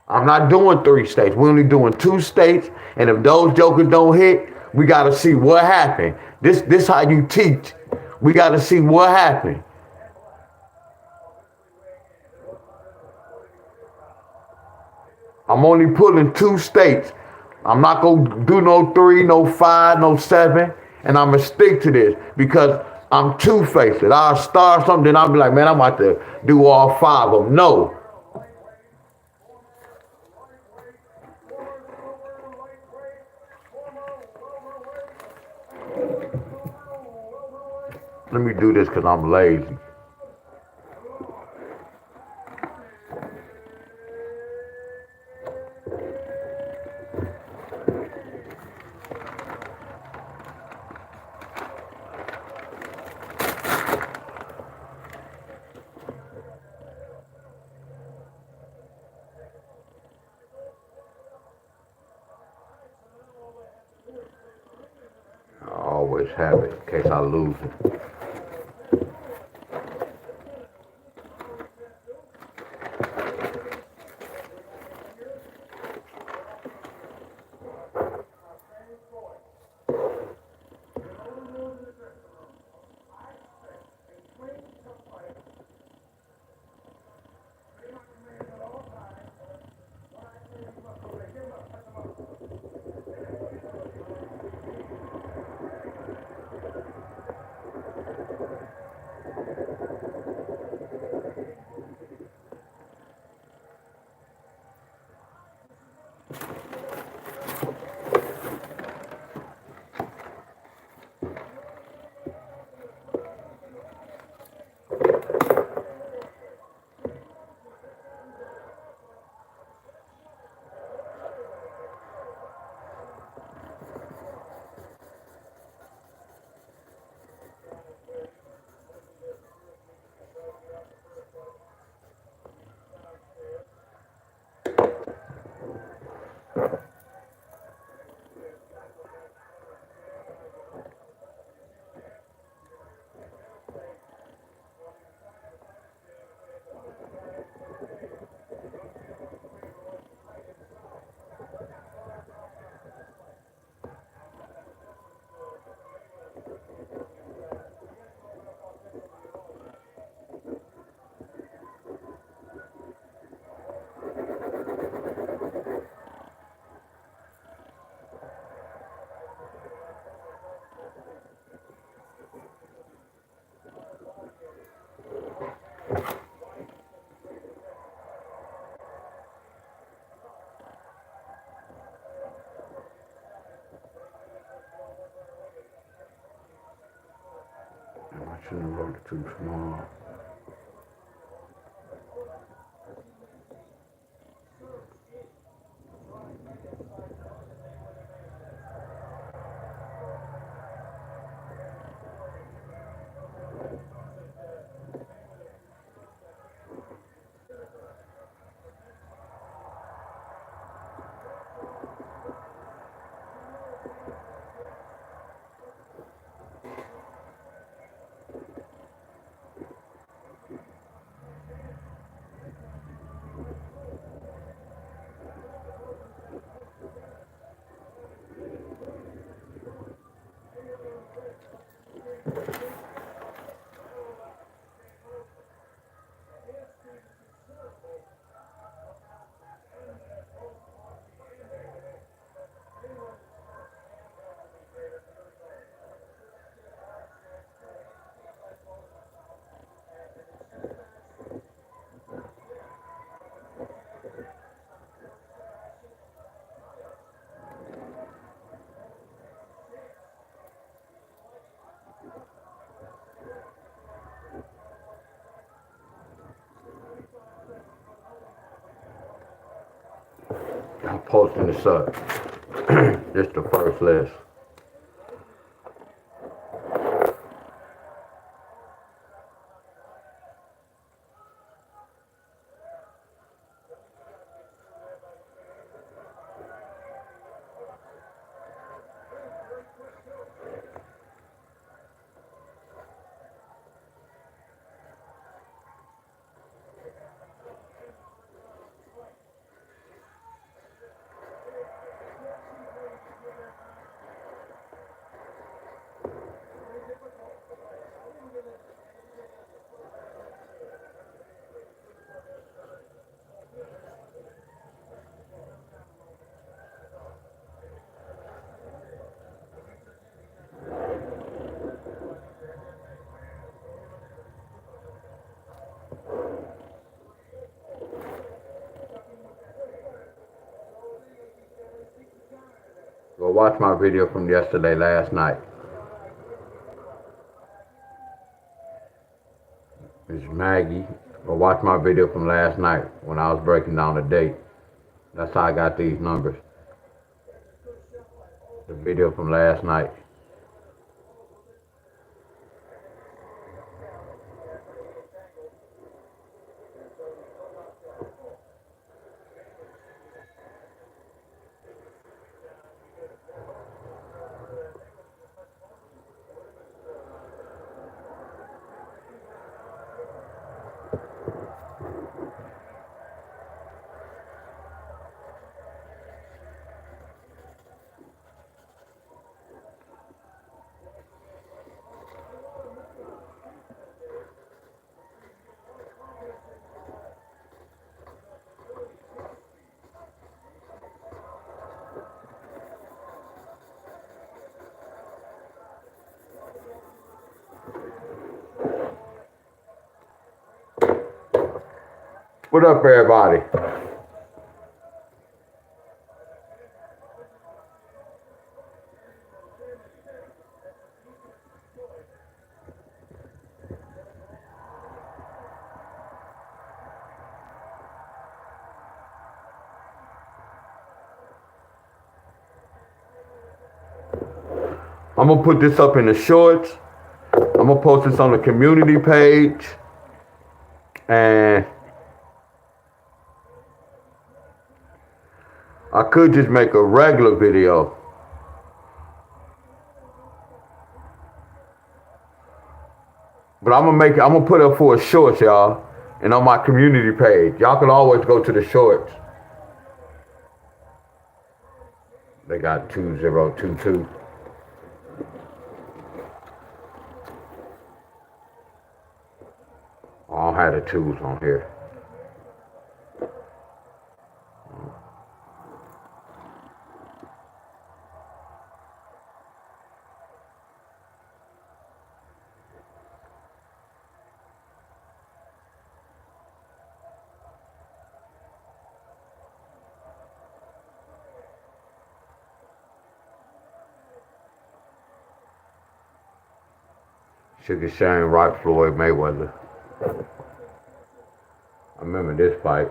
I'm not doing 3 states. We're only doing 2 states, and if those jokers don't hit, we gotta see what happened. This how you teach. We gotta see what happened. I'm only pulling 2 states. I'm not gonna do no 3, no 5, no 7, and I'm gonna stick to this because I'm two-faced. I'll start something, then I'll be like, man, I'm about to do all 5 of them. No. Let me do this because I'm lazy. I always have it in case I lose it. shouldn't have wrote it too small. I'm posting this up. This the first list. Go watch my video from yesterday, last night. It's Maggie. Go watch my video from last night when I was breaking down the date. That's how I got these numbers. The video from last night. What up, everybody? I'm gonna put this up in the shorts. I'm gonna post this on the community page. And I could just make a regular video. But I'm gonna put up for a shorts, y'all. And on my community page. Y'all can always go to the shorts. They got 2022. I don't have the twos on here. Sugar Shane Rock Floyd Mayweather. I remember this fight.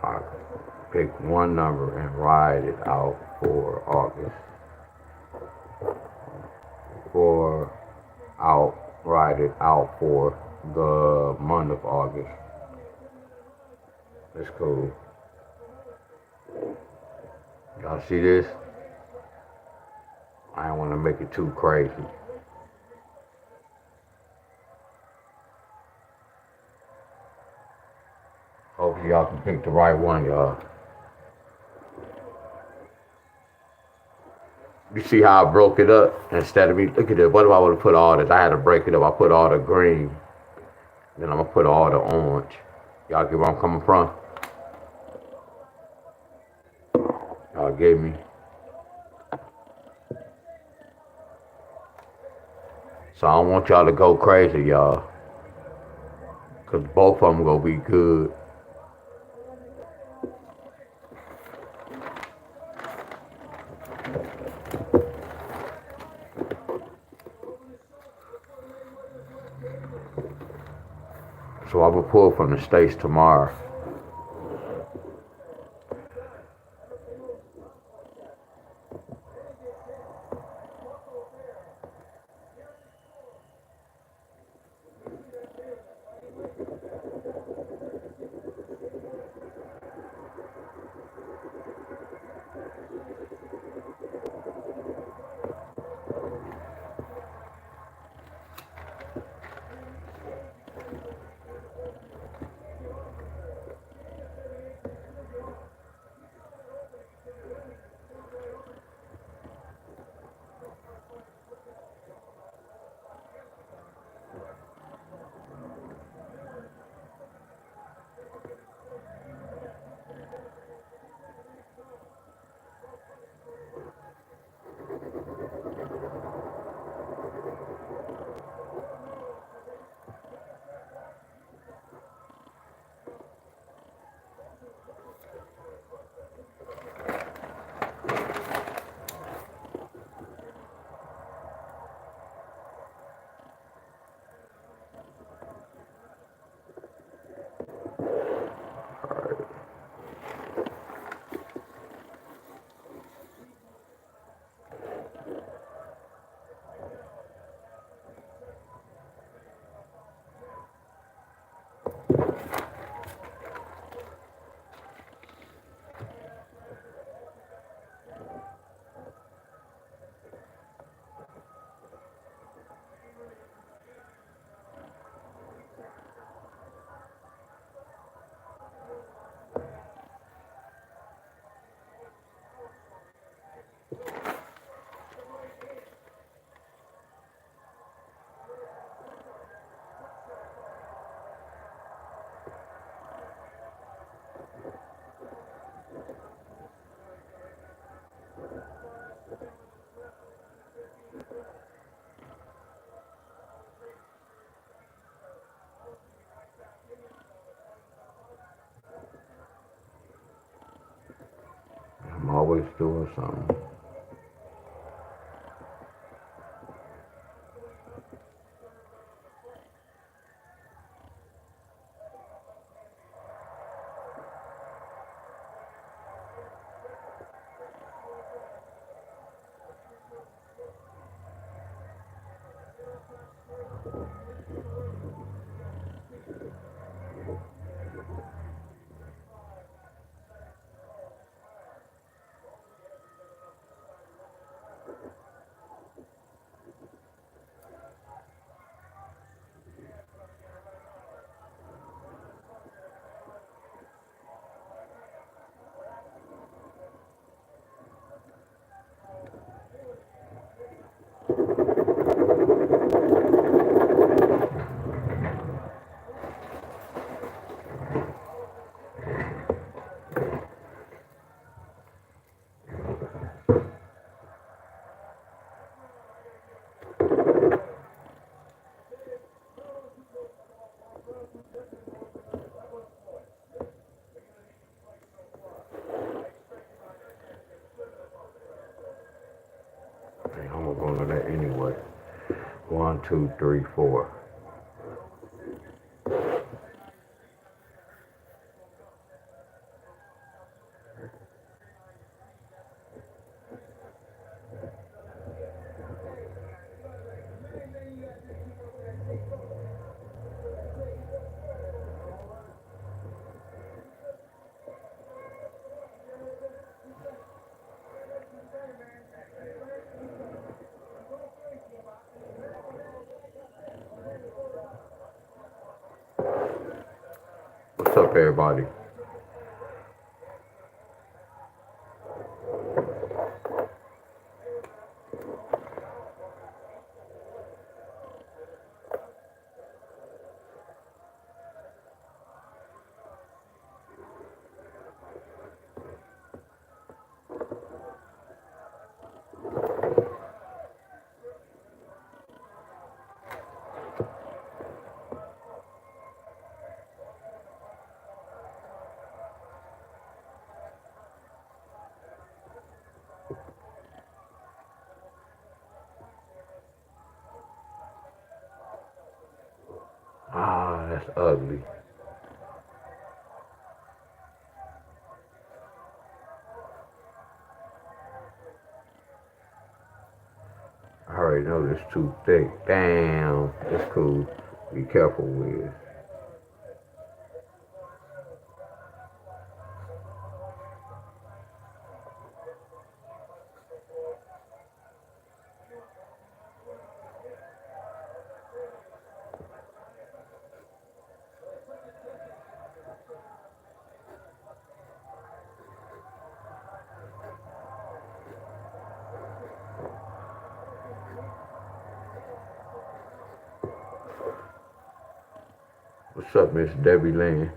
I pick one number and ride it out for August. Ride it out for the month of August. It's cool. Y'all see this? I don't want to make it too crazy. Hopefully y'all can pick the right one, y'all. You see how I broke it up? Instead of me, look at it. What if I would have put all this? I had to break it up. I put all the green. Then I'm going to put all the orange. Y'all get where I'm coming from? Y'all get me? So I don't want y'all to go crazy, y'all. Because both of them going to be good. So I will pull from the States tomorrow. I'm always doing something. I'm going to go that anyway. 1, 2, 3, 4. What's up, everybody? Ah, that's ugly. I already know this too thick. Damn, that's cool. Be careful with. What's up, Miss Debbie Lynn?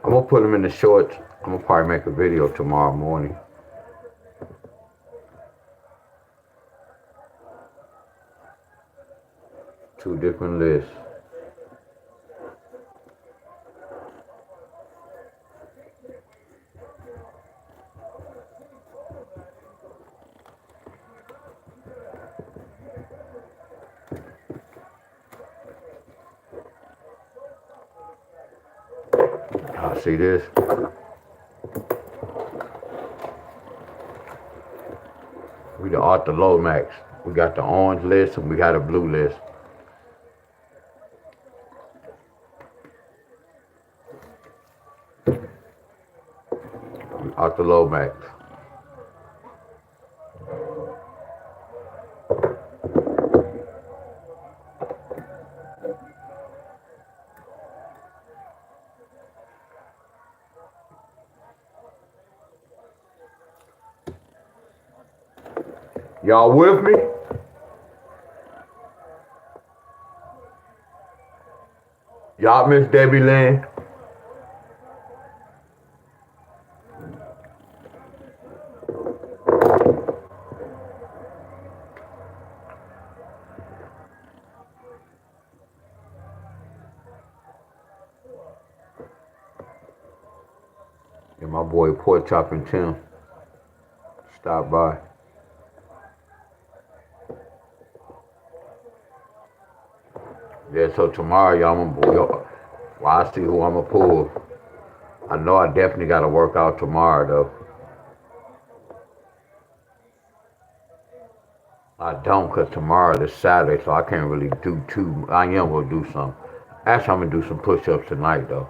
I'm gonna put them in the shorts. I'm gonna probably make a video tomorrow morning. 2 different lists. Y'all see this? We the Arthur Lomax. We got the orange list and we got a blue list. Arthur Lomax. Y'all with me? Y'all miss Debbie Lynn? And my boy Pork Chopping Tim stopped by. Yeah, so tomorrow, y'all, well, I see who I'm gonna pull. I know I definitely gotta work out tomorrow, though. I don't, cause tomorrow is Saturday, so I can't really do too. I am gonna do some. Actually, I'm gonna do some push-ups tonight, though.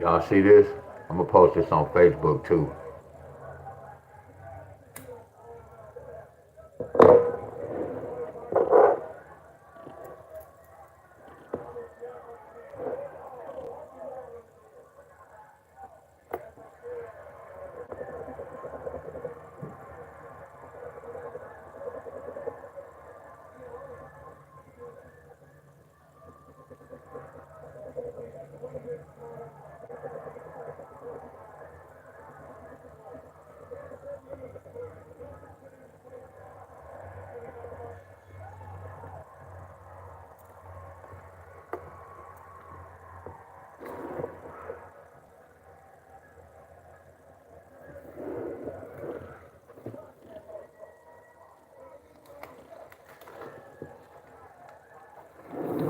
Y'all see this? I'm gonna post this on Facebook too.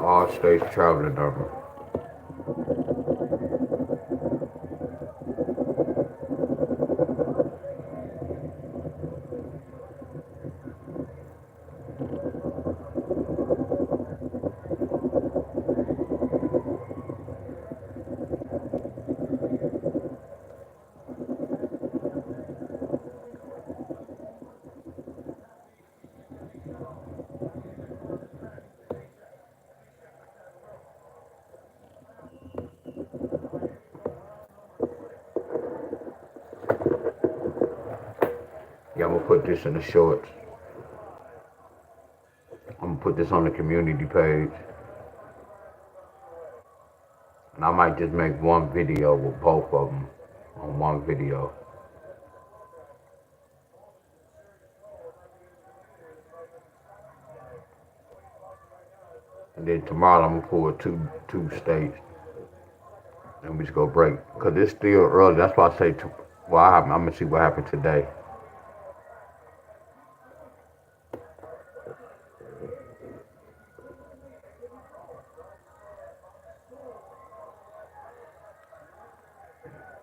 All states traveling number. Yeah, I'm gonna put this in the shorts. I'm gonna put this on the community page. And I might just make one video with both of them on one video. And then tomorrow I'm gonna pull two states. And we just go break. Cause it's still early. That's why I say, I'm gonna see what happened today.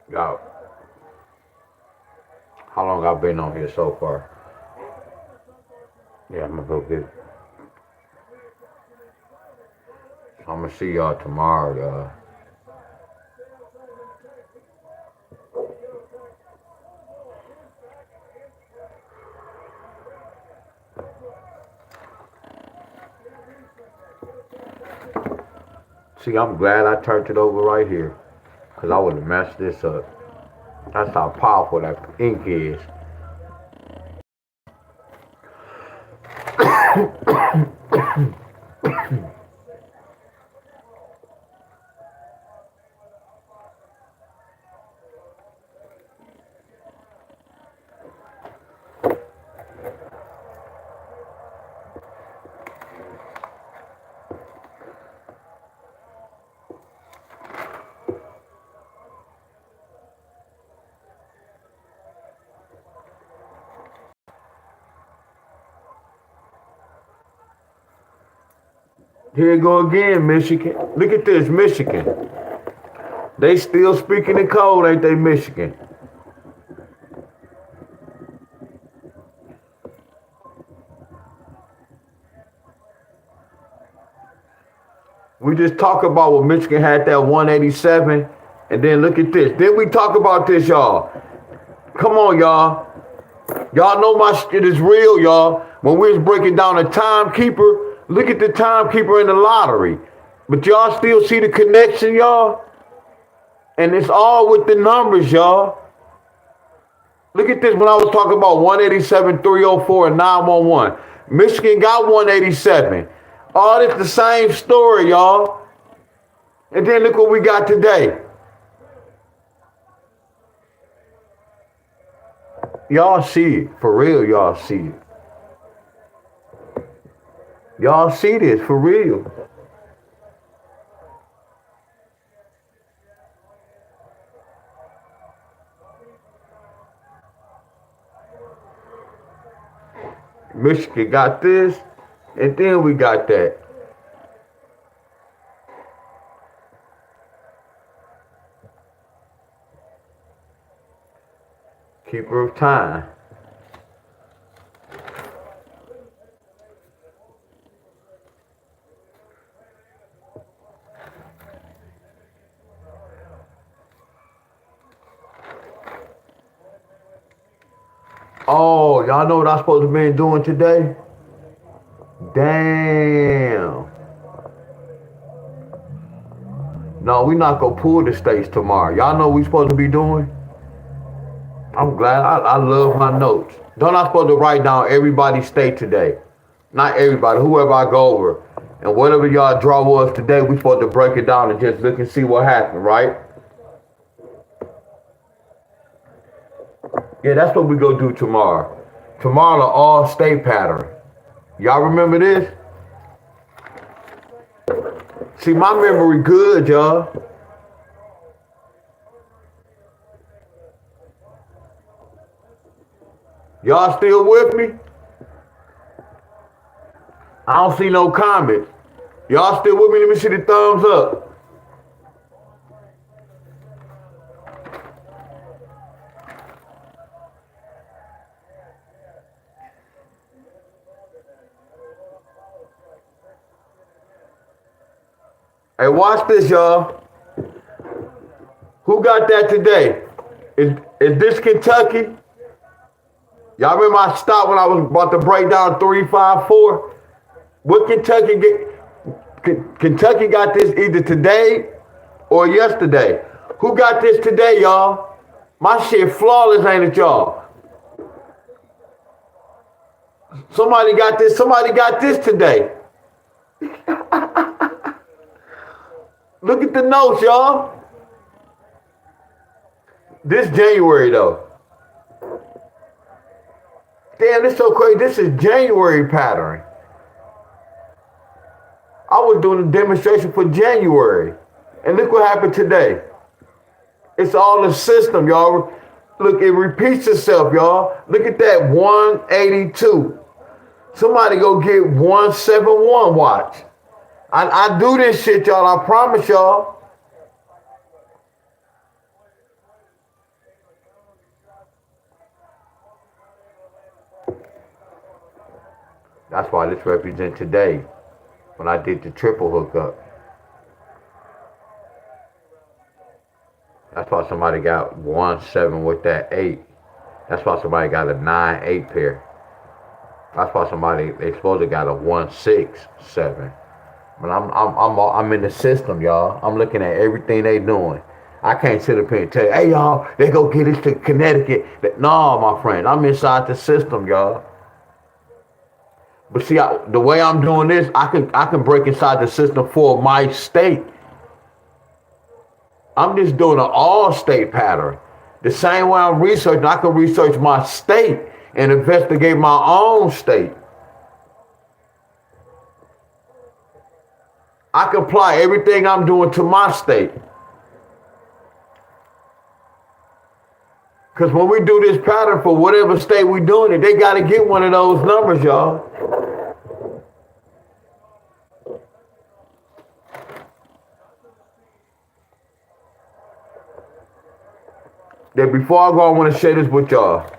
Y'all, how long I've been on here so far? Yeah, I'm gonna go get it. So I'm gonna see y'all tomorrow, y'all. See, I'm glad I turned it over right here. Cause I would have messed this up. That's how powerful that ink is. Here you go again, Michigan. Look at this, Michigan. They still speaking in code, ain't they, Michigan? We just talk about what Michigan had that 187, and then look at this. Then we talk about this, y'all. Come on, y'all. Y'all know my shit is real, y'all. When we was breaking down the timekeeper, look at the timekeeper in the lottery. But y'all still see the connection, y'all? And it's all with the numbers, y'all. Look at this when I was talking about 187, 304, and 911. Michigan got 187. All this the same story, y'all. And then look what we got today. Y'all see it. For real, y'all see it. Y'all see this, for real. Michigan got this, and then we got that. Keeper of time. Oh, y'all know what I'm supposed to be doing today? Damn. No, we not gonna pull the states tomorrow. Y'all know what we supposed to be doing? I'm glad. I love my notes. Don't I supposed to write down everybody's state today? Not everybody, whoever I go over. And whatever y'all draw was today, we supposed to break it down and just look and see what happened, right? Yeah, that's what we go do tomorrow. Tomorrow, the all-state pattern. Y'all remember this? See, my memory good, y'all. Y'all still with me? I don't see no comments. Y'all still with me? Let me see the thumbs up. Hey, watch this, y'all. Who got that today? Is this Kentucky? Y'all remember I stopped when I was about to break down 354? What Kentucky get? Kentucky got this either today or yesterday. Who got this today, y'all? My shit flawless, ain't it, y'all? Somebody got this. Somebody got this today. Look at the notes, y'all. This January, though. Damn, this is so crazy. This is January pattern. I was doing a demonstration for January. And look what happened today. It's all a system, y'all. Look, it repeats itself, y'all. Look at that 182. Somebody go get 171, watch. I do this shit, y'all. I promise y'all. That's why this represents today when I did the triple hookup. That's why somebody got 1-7 with that 8. That's why somebody got a 9-8 pair. That's why somebody they supposed to got a 1-6-7. But I'm in the system, y'all. I'm looking at everything they doing. I can't sit up here and tell you, hey y'all, they go get us to Connecticut. No, my friend, I'm inside the system, y'all. But see, the way I'm doing this, I can break inside the system for my state. I'm just doing an all-state pattern. The same way I'm researching, I can research my state and investigate my own state. I can apply everything I'm doing to my state. Because when we do this pattern for whatever state we're doing it, they got to get one of those numbers, y'all. Then before I go, I want to share this with y'all.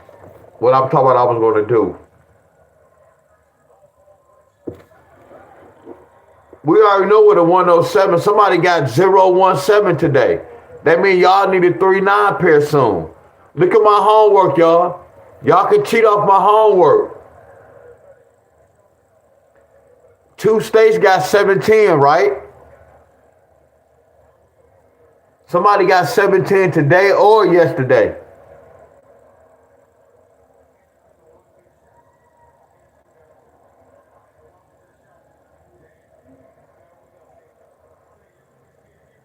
What I'm talking about I was going to do. We already know what a 107. Somebody got 017 today. That means y'all need a 3-9 pair soon. Look at my homework, y'all. Y'all can cheat off my homework. 2 states got 17, right? Somebody got 17 today or yesterday.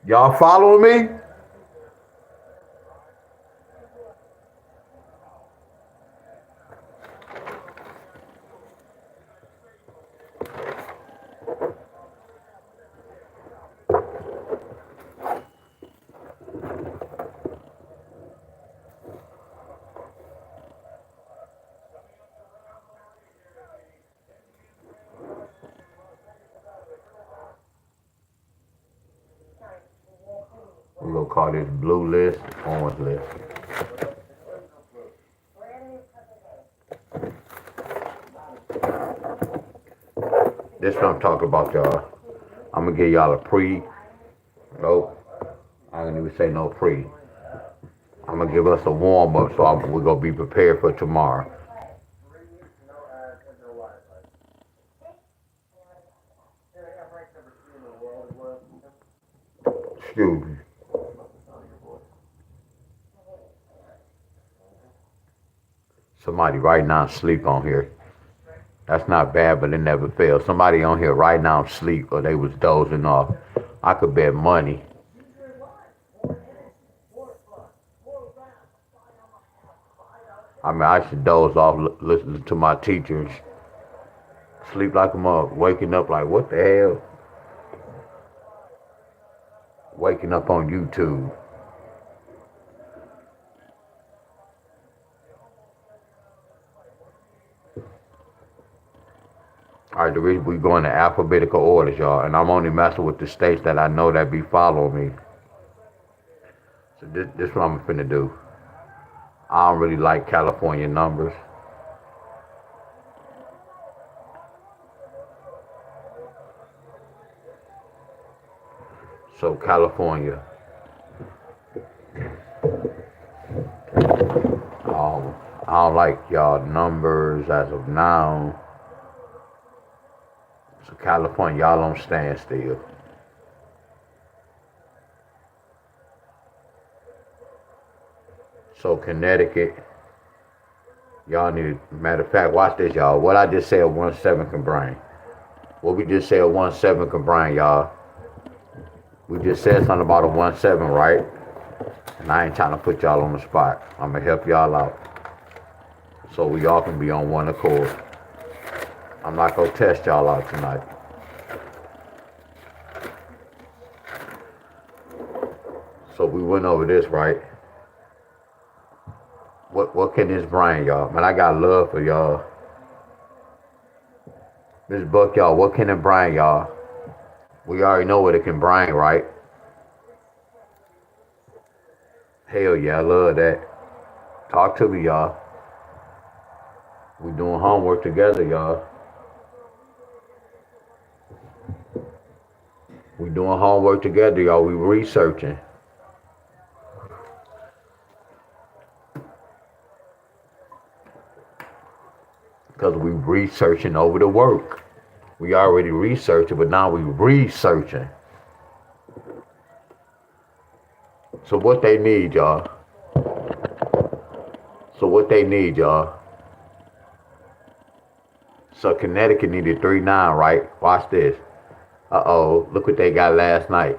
Y'all following me? We're going to call this blue list, orange list. This is what I'm talking about, y'all. I'm going to give y'all a pre. Nope. I didn't even say no pre. I'm going to give us a warm-up so we're going to be prepared for tomorrow. Excuse me. Somebody right now sleep on here. That's not bad, but it never fails. Somebody on here right now sleep or they was dozing off. I could bet money. I mean, I should doze off listening to my teachers. Sleep like a mug. Waking up like, what the hell? Waking up on YouTube. All right, the reason we going to alphabetical orders, y'all, and I'm only messing with the states that I know that be following me. So this is what I'm finna do. I don't really like California numbers. So California. I don't like y'all numbers as of now. So California, y'all don't stand still. So Connecticut, y'all need, matter of fact, watch this, y'all. What I just said 17 can bring. What we just said 17 can bring, y'all. We just said something about a 17, right? And I ain't trying to put y'all on the spot. I'm gonna help y'all out. So we all can be on one accord. I'm not gonna test y'all out tonight. So we went over this, right? What can this bring, y'all? Man, I got love for y'all. This book, y'all, what can it bring, y'all? We already know what it can bring, right? Hell yeah, I love that. Talk to me, y'all. We doing homework together, y'all. We doing homework together, y'all. We researching. Because we researching over the work. We already researching, but now we researching. So what they need, y'all. So Connecticut needed 3-9, right? Watch this. Uh-oh, look what they got last night.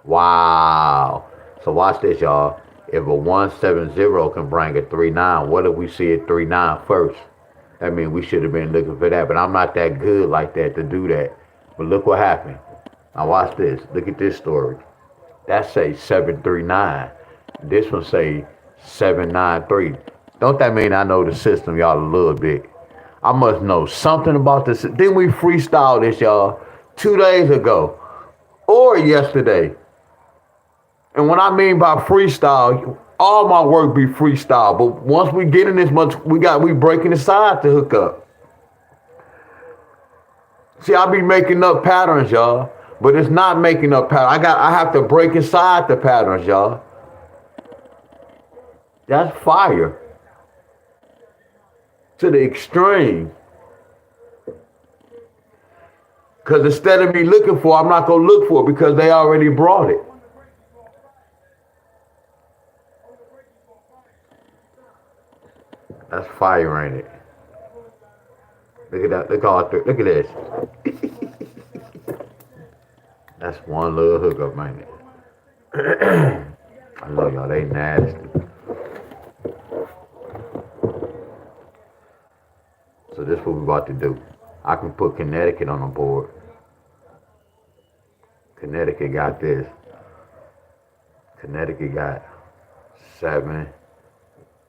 Wow. So watch this, y'all. If a 170 can bring a 3-9, what if we see a 3-9 first? That means we should have been looking for that, but I'm not that good like that to do that. But look what happened. Now watch this. Look at this story. That say 739. This one say 793. Don't that mean I know the system, y'all, a little bit? I must know something about this. Didn't we freestyle this, y'all, 2 days ago or yesterday? And what I mean by freestyle, all my work be freestyle. But once we get in this much, we breaking aside to hook up. See, I be making up patterns, y'all. But it's not making up patterns. I have to break inside the patterns, y'all. That's fire. To the extreme. Because instead of me looking for it, I'm not going to look for it because they already brought it. That's fire, ain't it? Look at that. Look at this. That's one little hookup, ain't it? I love y'all. They nasty. So this is what we about to do. I can put Connecticut on the board. Connecticut got this. Connecticut got 7,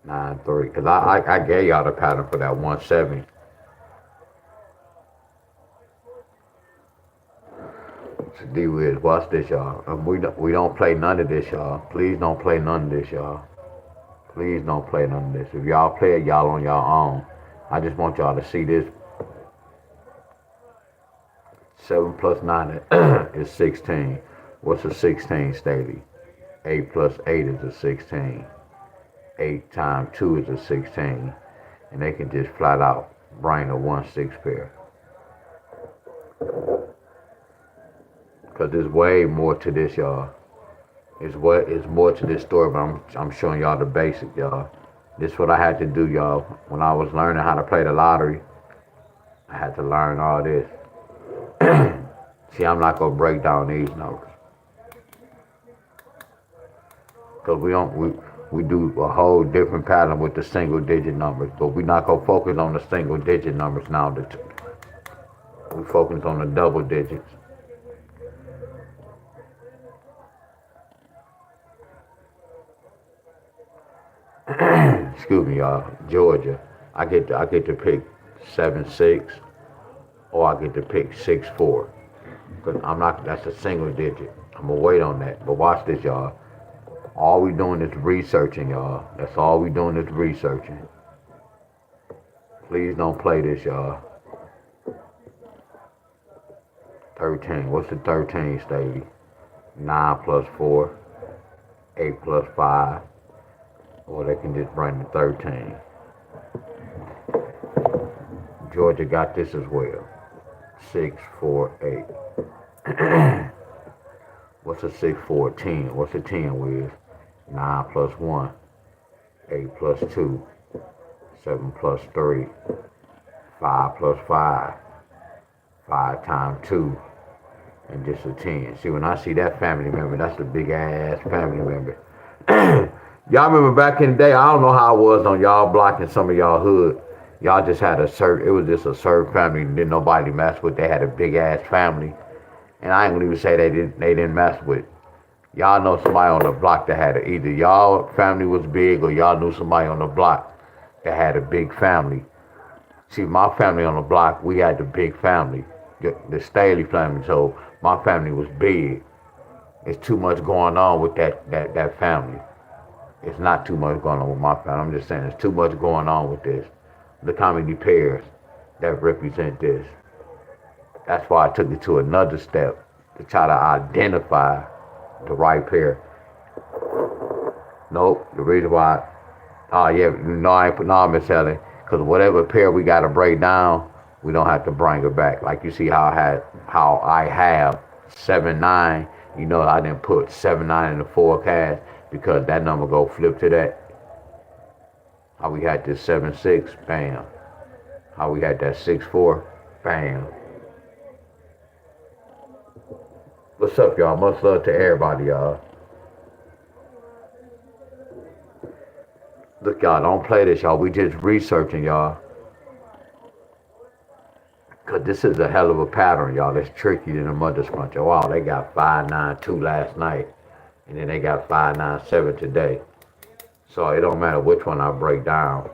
9, 3. Because I gave y'all the pattern for that 170. So D-Wiz, watch this, y'all. We don't play none of this, y'all. Please don't play none of this, y'all. Please don't play none of this. If y'all play it, y'all on your own. I just want y'all to see this. 7 plus 9 is 16. What's a 16, Staley? 8 plus 8 is a 16. 8 times 2 is a 16. And they can just flat out bring a 1-6 pair. Because there's way more to this, y'all. It's more to this story, but I'm showing y'all the basic, y'all. This is what I had to do, y'all. When I was learning how to play the lottery, I had to learn all this. See, I'm not gonna break down these numbers. Because we do a whole different pattern with the single digit numbers, but we're not gonna focus on the single digit numbers now. We focus on the double digits. Excuse me, y'all. Georgia. I get to pick 7-6, or I get to pick 6-4. Cause that's a single digit. I'm gonna wait on that. But watch this, y'all. All we doing is researching, y'all. That's all we doing is researching. Please don't play this, y'all. 13. What's the 13, Stevie? 9 plus 4. 8 plus 5. Or they can just bring the 13. Georgia got this as well. 6, 4, 8. What's a 6, 4, 10? What's a 10 with? 9 plus 1. 8 plus 2. 7 plus 3. 5 plus 5. 5 times 2. And just a 10. See, when I see that family member, that's a big ass family member. Y'all remember back in the day, I don't know how it was on y'all block and some of y'all hood. Y'all just had it was just a certain family didn't nobody mess with. They had a big ass family. And I ain't gonna even say they didn't mess with. Y'all know somebody on the block that had it. Either y'all family was big or y'all knew somebody on the block that had a big family. See, my family on the block, we had the big family, the Staley family, so my family was big. It's too much going on with that family. It's not too much going on with my family. I'm just saying there's too much going on with this. Look how many pairs that represent this. That's why I took it to another step to try to identify the right pair. Nope, the reason why, I'm telling, because whatever pair we got to break down, we don't have to bring it back. Like you see how I have 7-9. You know I didn't put 7-9 in the forecast because that number go flip to that. How we had this 7-6, bam. How we had that 6-4, bam. What's up, y'all? Much love to everybody, y'all. Look, y'all, don't play this, y'all. We just researching, y'all. Because this is a hell of a pattern, y'all. It's tricky than a mother scruncher. Wow, they got 5-9-2 last night. And then they got 5-9-7 today. So it don't matter which one I break down.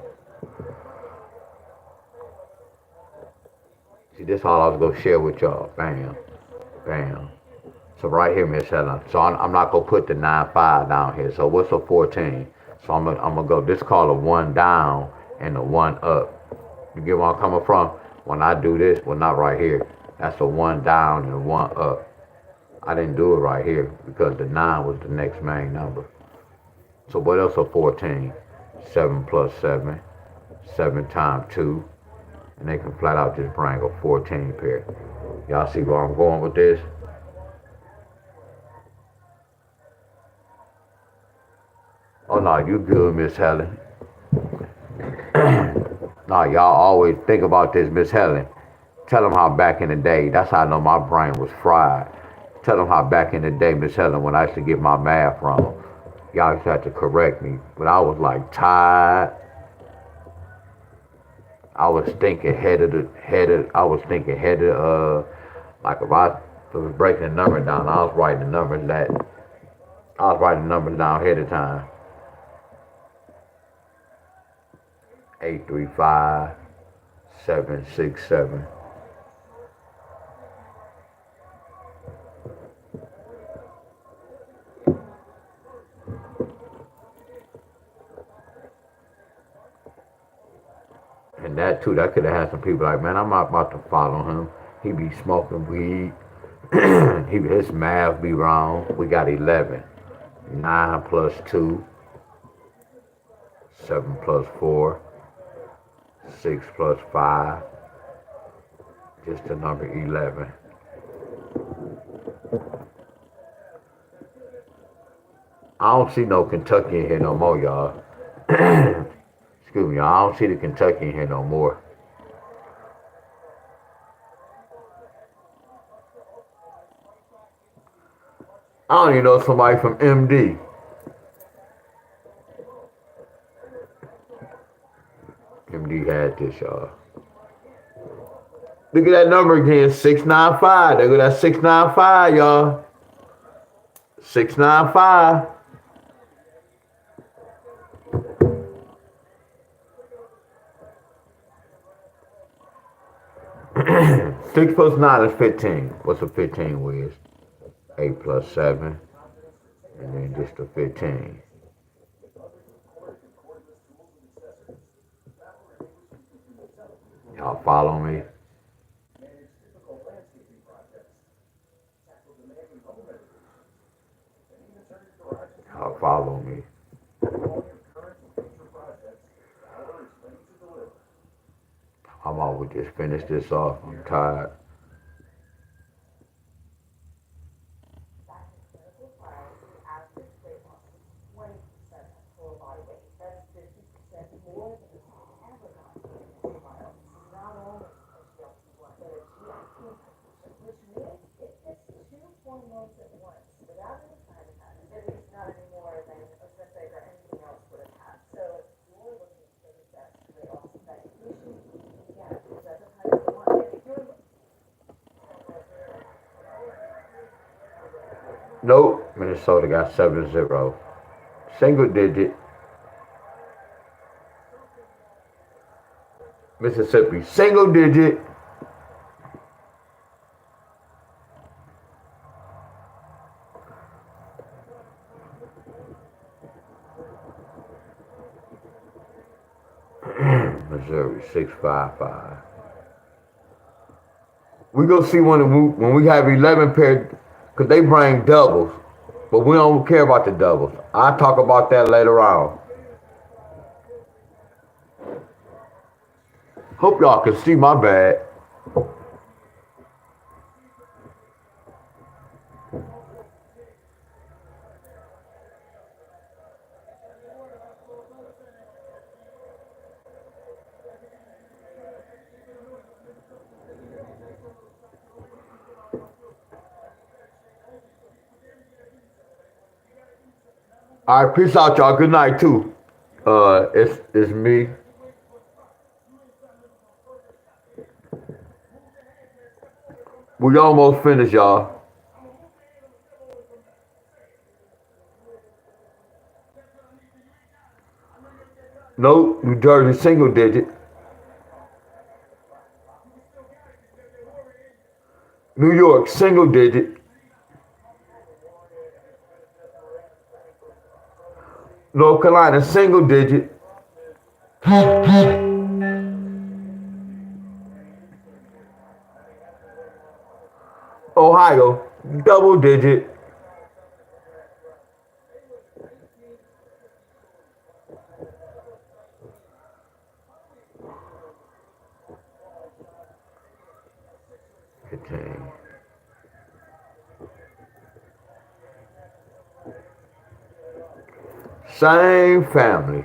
See, this all I was going to share with y'all. Bam. Bam. So right here, Miss Helen. So I'm not going to put the 9-5 down here. So what's a 14? So I'm gonna go. This called a one down and a one up. You get where I'm coming from? When I do this, well, not right here. That's a one down and a one up. I didn't do it right here because the 9 was the next main number. So what else are 14? 7 plus 7. 7 times 2. And they can flat out just bring a 14 pair. Y'all see where I'm going with this? Oh no, you good, Miss Helen. No, y'all always think about this, Miss Helen. Tell them how back in the day, that's how I know my brain was fried. Tell them how back in the day, Miss Helen, when I used to get my math wrong, y'all used to have to correct me. But I was like tired. I was thinking I was thinking like if I was breaking the number down, I was writing the numbers down ahead of time. 835 767. And that too, that could have had some people like, man, I'm not about to follow him. He be smoking weed. His math be wrong. We got 11. 9 plus 2. 7 plus 4. 6 plus 5. Just the number 11. I don't see no Kentucky in here no more, y'all. Excuse me, I don't see the Kentucky in here no more. I don't even know somebody from MD. MD had this, y'all. Look at that number again, 695. There go that 695, y'all. 695. 6 plus 9 is 15. What's a 15 with? 8 plus 7. And then just a 15. Y'all follow me? Y'all follow me? I'm always just finish this off. I'm tired. Nope, Minnesota got 7-0. Single digit. Mississippi, single digit. Missouri, 655. We go see when we have 11 pairs, because they bring doubles, but we don't care about the doubles. I'll talk about that later on. Hope y'all can see my bad. All right, peace out, y'all. Good night too. It's me. We almost finished, y'all. Nope, New Jersey single digit. New York single digit. North Carolina, single digit. Ohio, double digit. Same family.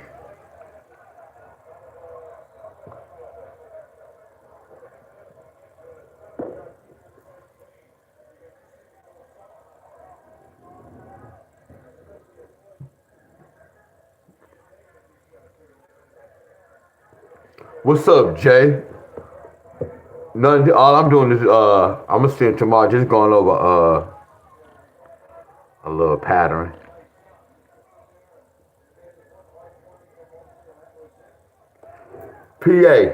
What's up, Jay? Nothing. All I'm doing is I'm gonna send tomorrow. Just going over a little pattern. PA.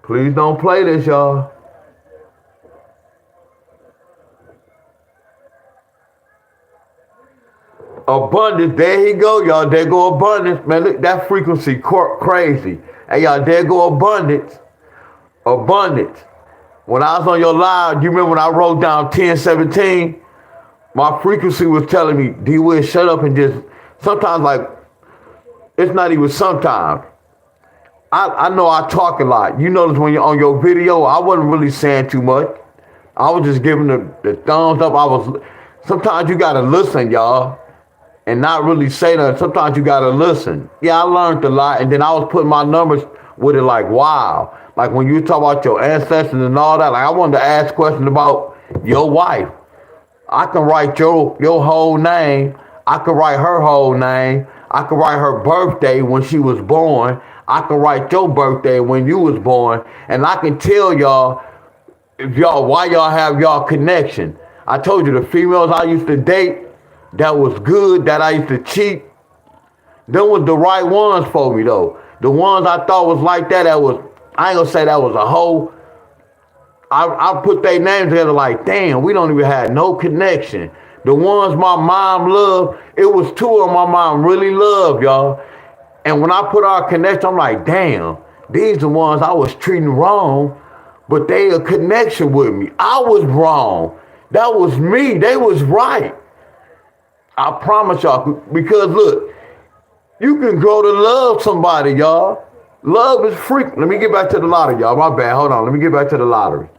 Please don't play this, y'all. Abundance. There he go, y'all. There go abundance. Man, look, that frequency crazy. Hey, y'all, there go abundance. Abundance. When I was on your live, you remember when I wrote down 1017? My frequency was telling me, D-Will, shut up and just, sometimes like, it's not even sometimes. I know I talk a lot. You notice when you're on your video, I wasn't really saying too much. I was just giving the thumbs up. Sometimes you gotta listen, y'all, and not really say that. Sometimes you gotta listen. Yeah, I learned a lot, and then I was putting my numbers with it like, wow. Like when you talk about your ancestors and all that, like I wanted to ask questions about your wife. I can write your whole name. I can write her whole name. I can write her birthday when she was born. I can write your birthday when you was born. And I can tell y'all why y'all have y'all connection. I told you the females I used to date that was good, that I used to cheat, them was the right ones for me though. The ones I thought was like that was, I ain't gonna say that was a hoe. I put their names together like, damn, we don't even have no connection. The ones my mom loved, it was two of them my mom really loved, y'all. And when I put our connection, I'm like, damn, these the ones I was treating wrong, but they a connection with me. I was wrong. That was me. They was right. I promise y'all, because look, you can grow to love somebody, y'all. Love is free. Let me get back to the lottery, y'all. My bad. Hold on. Let me get back to the lottery.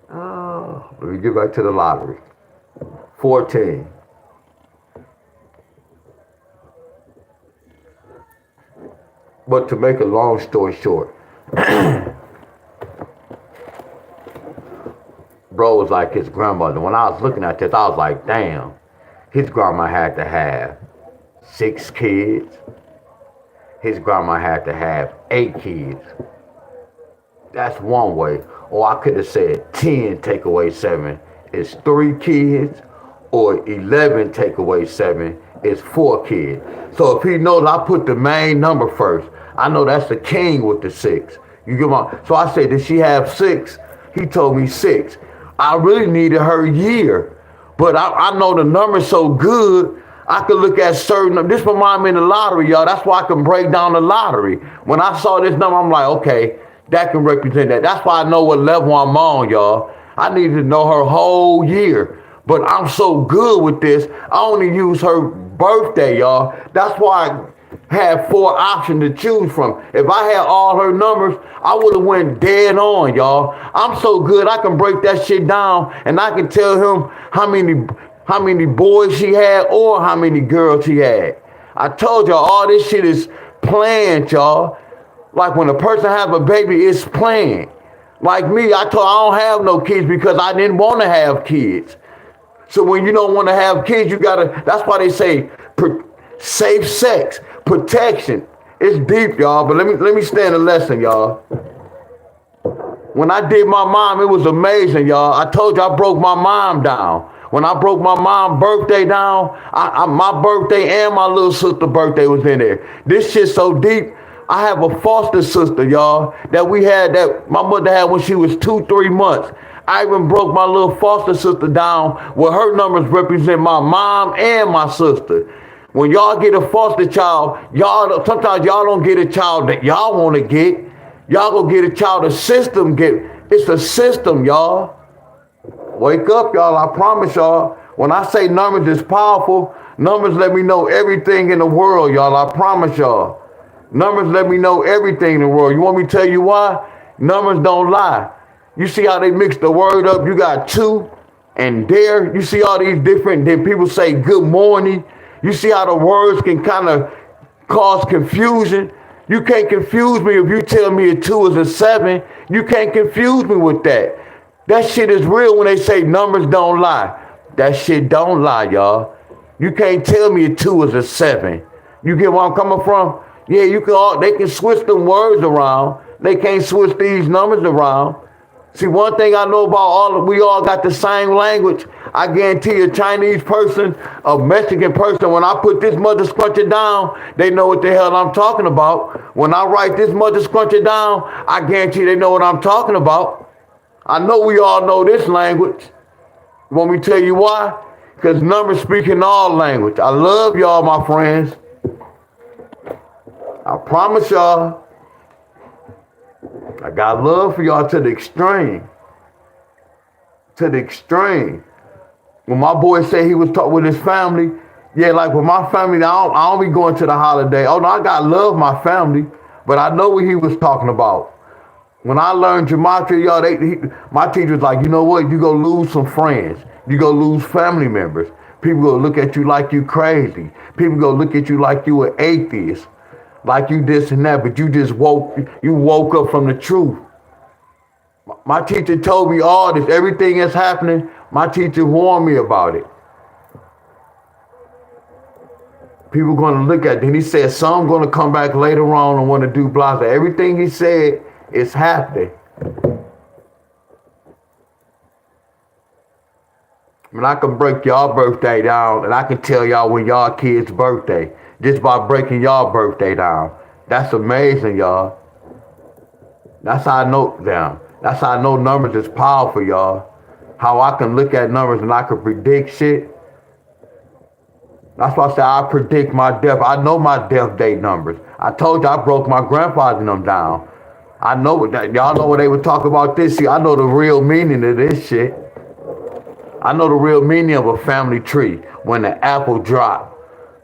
Let me get back to the lottery. 14. But to make a long story short, bro was like his grandmother. When I was looking at this, I was like, damn, his grandma had to have 6 kids. His grandma had to have 8 kids. That's one way. Or I could have said 10 take away 7 is 3 kids, or 11 take away 7 is 4 kids. So if he knows I put the main number first, I know that's the king with the 6. You get my? So I said, did she have 6? He told me 6. I really needed her year, but I know the number's so good. I could look at certain, this remind me in the lottery, y'all. That's why I can break down the lottery. When I saw this number, I'm like, okay, that can represent that. That's why I know what level I'm on, y'all. I needed to know her whole year. But I'm so good with this, I only use her birthday, y'all. That's why I had 4 options to choose from. If I had all her numbers, I would have went dead on, y'all. I'm so good, I can break that shit down, and I can tell him how many boys she had or how many girls she had. I told y'all, all this shit is planned, y'all. Like when a person have a baby, it's planned. Like me, I don't have no kids because I didn't want to have kids. So when you don't want to have kids, you gotta, that's why they say safe sex, protection. It's deep, y'all, but let me stand a lesson, y'all. When I did my mom, it was amazing, y'all. I told you I broke my mom down. When I broke my mom's birthday down, my birthday and my little sister's birthday was in there. This shit's so deep. I have a foster sister, y'all, that my mother had when she was 2-3 months. I even broke my little foster sister down where her numbers represent my mom and my sister. When y'all get a foster child, y'all sometimes y'all don't get a child that y'all want to get. Y'all go get a child the system get. It's a system, y'all. Wake up, y'all. I promise y'all. When I say numbers is powerful, numbers let me know everything in the world, y'all. I promise y'all. Numbers let me know everything in the world. You want me to tell you why? Numbers don't lie. You see how they mix the word up? You got two and there. You see all these different, then people say good morning. You see how the words can kind of cause confusion. You can't confuse me if you tell me a 2 is a 7. You can't confuse me with that. That shit is real when they say numbers don't lie. That shit don't lie, y'all. You can't tell me a 2 is a 7. You get where I'm coming from? Yeah, you can all, they can switch them words around. They can't switch these numbers around. See, one thing I know about we all got the same language. I guarantee a Chinese person, a Mexican person, when I put this mother scruncher down, they know what the hell I'm talking about. When I write this mother scruncher down, I guarantee they know what I'm talking about. I know we all know this language. Want me to tell you why? Because numbers speak in all language. I love y'all, my friends. I promise y'all, I got love for y'all to the extreme. To the extreme. When my boy said he was talking with his family, yeah, like with my family, I don't be going to the holiday. Oh no, I got love my family, but I know what he was talking about. When I learned gematria, y'all, my teacher was like, you know what? You go lose some friends. You go lose family members. People go look at you like you crazy. People go look at you like you an atheist, like you this and that. But you just woke up from the truth. My teacher told me all this, everything that's happening. My teacher warned me about it. People going to look at it. Then he said, some going to come back later on and want to do blah. So everything he said is happening. I mean, I can break y'all birthday down, and I can tell y'all when y'all kids' birthday just by breaking y'all birthday down. That's amazing, y'all. That's how I know them. That's how I know numbers is powerful, y'all. How I can look at numbers and I can predict shit. That's why I say I predict my death. I know my death date numbers. I told you I broke my grandfather and them down. I know what that. Y'all know when they would talk about this. See, I know the real meaning of this shit. I know the real meaning of a family tree when the apple dropped.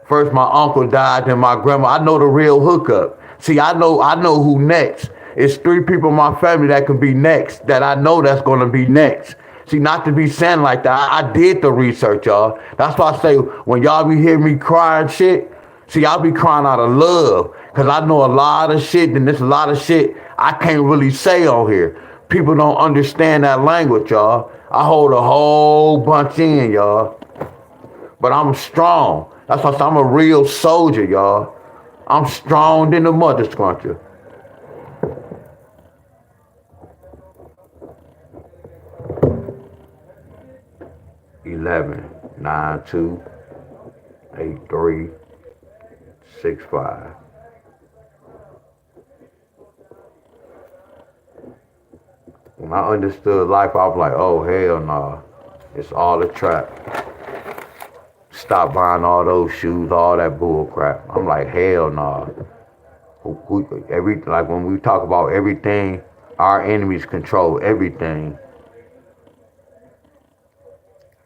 First my uncle died, then my grandma. I know the real hookup. See, I know who next. It's 3 people in my family that can be next, that I know that's gonna be next. See, not to be saying like that. I did the research, y'all. That's why I say when y'all be hearing me crying shit, see, I'll be crying out of love. Cause I know a lot of shit, and there's a lot of shit I can't really say on here. People don't understand that language, y'all. I hold a whole bunch in, y'all. But I'm strong. That's why I'm a real soldier, y'all. I'm strong than the mother scruncher. (11, 9, 2, 8, 3, 6, 5). When I understood life, I was like, oh, hell no. It's all a trap. Stop buying all those shoes, all that bull crap. I'm like, hell no. Like when we talk about everything, our enemies control everything.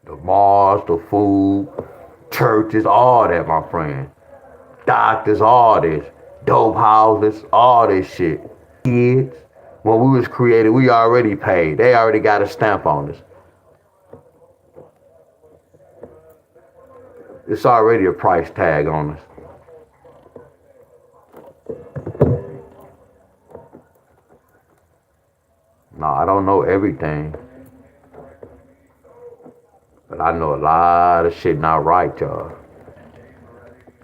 The malls, the food, churches, all that, my friend. Doctors, all this. Dope houses, all this shit. Kids, when we was created, we already paid. They already got a stamp on us. It's already a price tag on us. No, I don't know everything. But I know a lot of shit not right, y'all.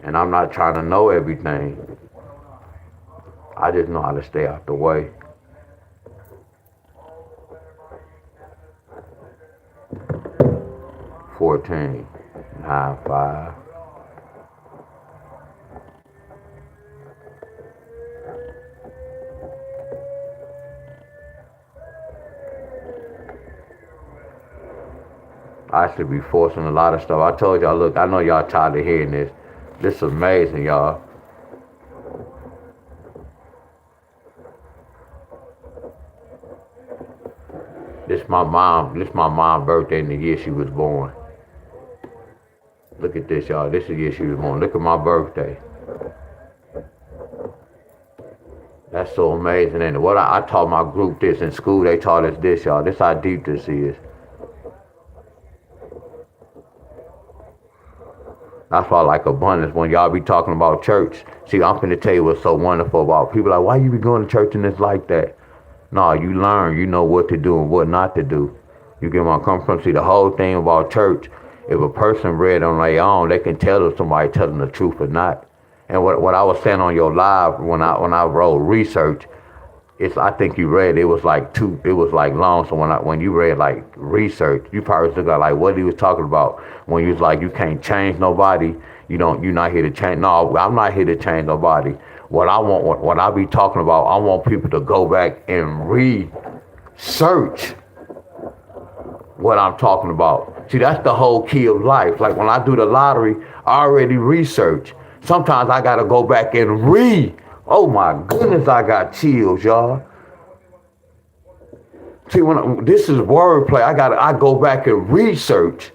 And I'm not trying to know everything. I just know how to stay out the way. (14, 9, 5). I should be forcing a lot of stuff. I told y'all, look, I know y'all tired of hearing this. This is amazing, y'all. This my mom. This my mom's birthday in the year she was born. Look at this, y'all. This is the year she was born. Look at my birthday. That's so amazing. And what I taught my group this in school. They taught us this, y'all. This how deep this is. That's why I like abundance when y'all be talking about church. See, I'm finna tell you what's so wonderful about people like, why you be going to church and it's like that? No, you learn. You know what to do and what not to do. You get where I'm coming from? See, the whole thing about church, if a person read on their own, they can tell if somebody telling the truth or not. And what I was saying on your live when I wrote research, it's I think you read it was like it was like long. So when you read like research, you probably took out like what he was talking about when you was like you can't change nobody. You're not here to change. No, I'm not here to change nobody. What I be talking about, I want people to go back and research what I'm talking about. See, that's the whole key of life. Like when I do the lottery, I already research. Sometimes I gotta go back and oh my goodness, I got chills, y'all. See, this is wordplay, I go back and research.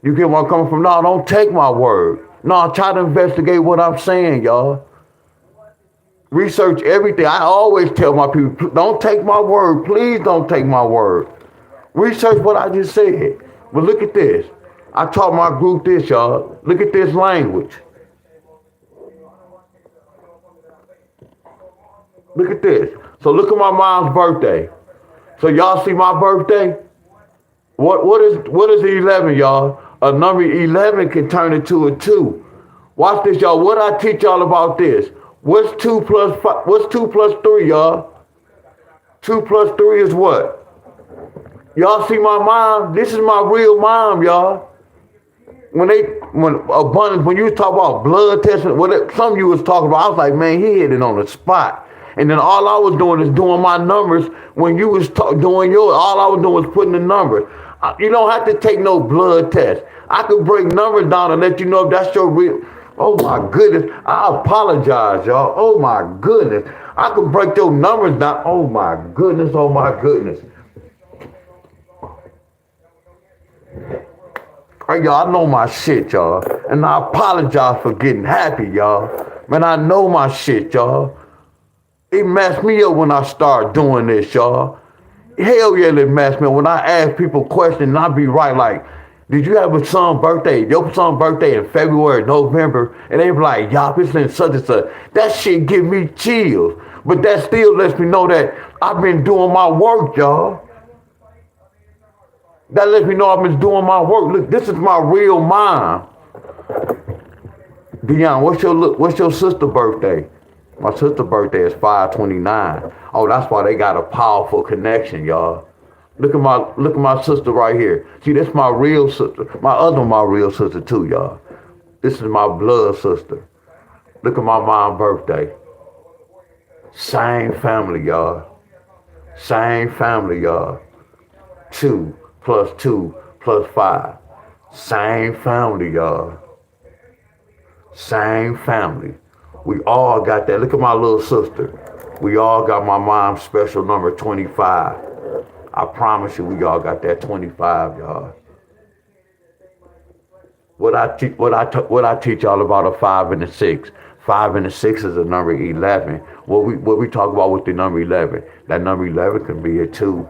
You get where I'm coming from? No, don't take my word. No, try to investigate what I'm saying, y'all. Research everything. I always tell my people, don't take my word. Please don't take my word. Research what I just said. But look at this. I taught my group this, y'all. Look at this language. Look at this. So look at my mom's birthday. So y'all see my birthday? What is 11, y'all? A number 11 can turn into a 2. Watch this, y'all. What I teach y'all about this? What's 2 plus 5? What's 2 plus 3, y'all? 2 plus 3 is what? Y'all see my mom? This is my real mom, y'all. When abundance, when you talk about blood testing, some of you was talking about, I was like, man, he hit it on the spot. And then all I was doing is doing my numbers. When you was doing yours, all I was doing was putting the numbers. You don't have to take no blood test. I could break numbers down and let you know if that's your real. Oh my goodness. I apologize, y'all. Oh my goodness. I could break your numbers down. Oh my goodness. Oh my goodness. Hey, y'all, I know my shit, y'all. And I apologize for getting happy, y'all. Man, I know my shit, y'all. It messed me up when I started doing this, y'all. Hell yeah, it messed me up. When I ask people questions, and I be right like, did you have a son's birthday? Your son's birthday in February, November? And they be like, y'all, it's in such and such. That shit give me chills. But that still lets me know that I've been doing my work, y'all. That lets me know I've been doing my work. Look, this is my real mom. Deon, what's your sister's birthday? My sister's birthday is 5/29. Oh, that's why they got a powerful connection, y'all. Look at my sister right here. See, this is my real sister. My real sister too, y'all. This is my blood sister. Look at my mom's birthday. Same family, y'all. Same family, y'all. 2 plus 2 plus 5. Same family, y'all. Same family. We all got that. Look at my little sister. We all got my mom's special number 25. I promise you, we all got that 25, y'all. What I teach y'all about a 5 and a 6. 5 and a 6 is a number 11. What we talk about with the number 11? That number 11 can be a 2.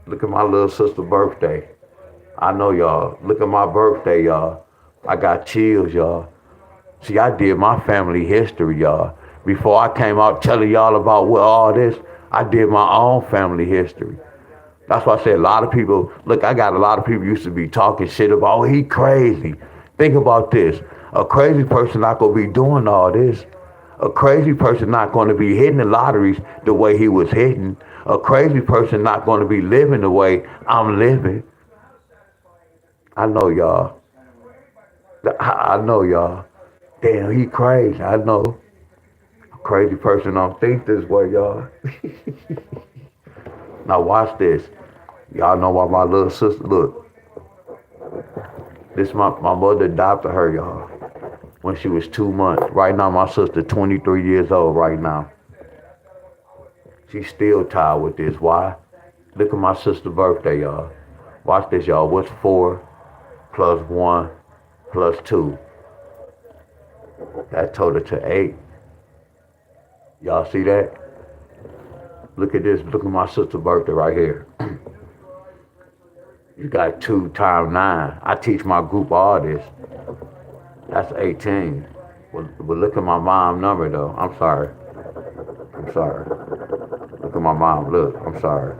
Look at my little sister's birthday. I know y'all. Look at my birthday, y'all. I got chills, y'all. See, I did my family history, y'all. Before I came out telling y'all about all this, I did my own family history. That's why I said a lot of people, look, I got a lot of people used to be talking shit about, oh, he crazy. Think about this. A crazy person not going to be doing all this. A crazy person not going to be hitting the lotteries the way he was hitting. A crazy person not going to be living the way I'm living. I know y'all. I know y'all. Damn, he crazy. I know. A crazy person don't think this way, y'all. Now watch this. Y'all know why my little sister, look. This my mother adopted her, y'all, when she was 2 months. Right now, my sister 23 years old right now. She's still tied with this. Why? Look at my sister's birthday, y'all. Watch this, y'all. What's 4 plus 1 plus 2? That total to 8. Y'all see that? Look at this. Look at my sister's birthday right here. You got 2 times 9. I teach my group all this. That's 18. But look at my mom number, though. I'm sorry. Look at my mom. Look, I'm sorry.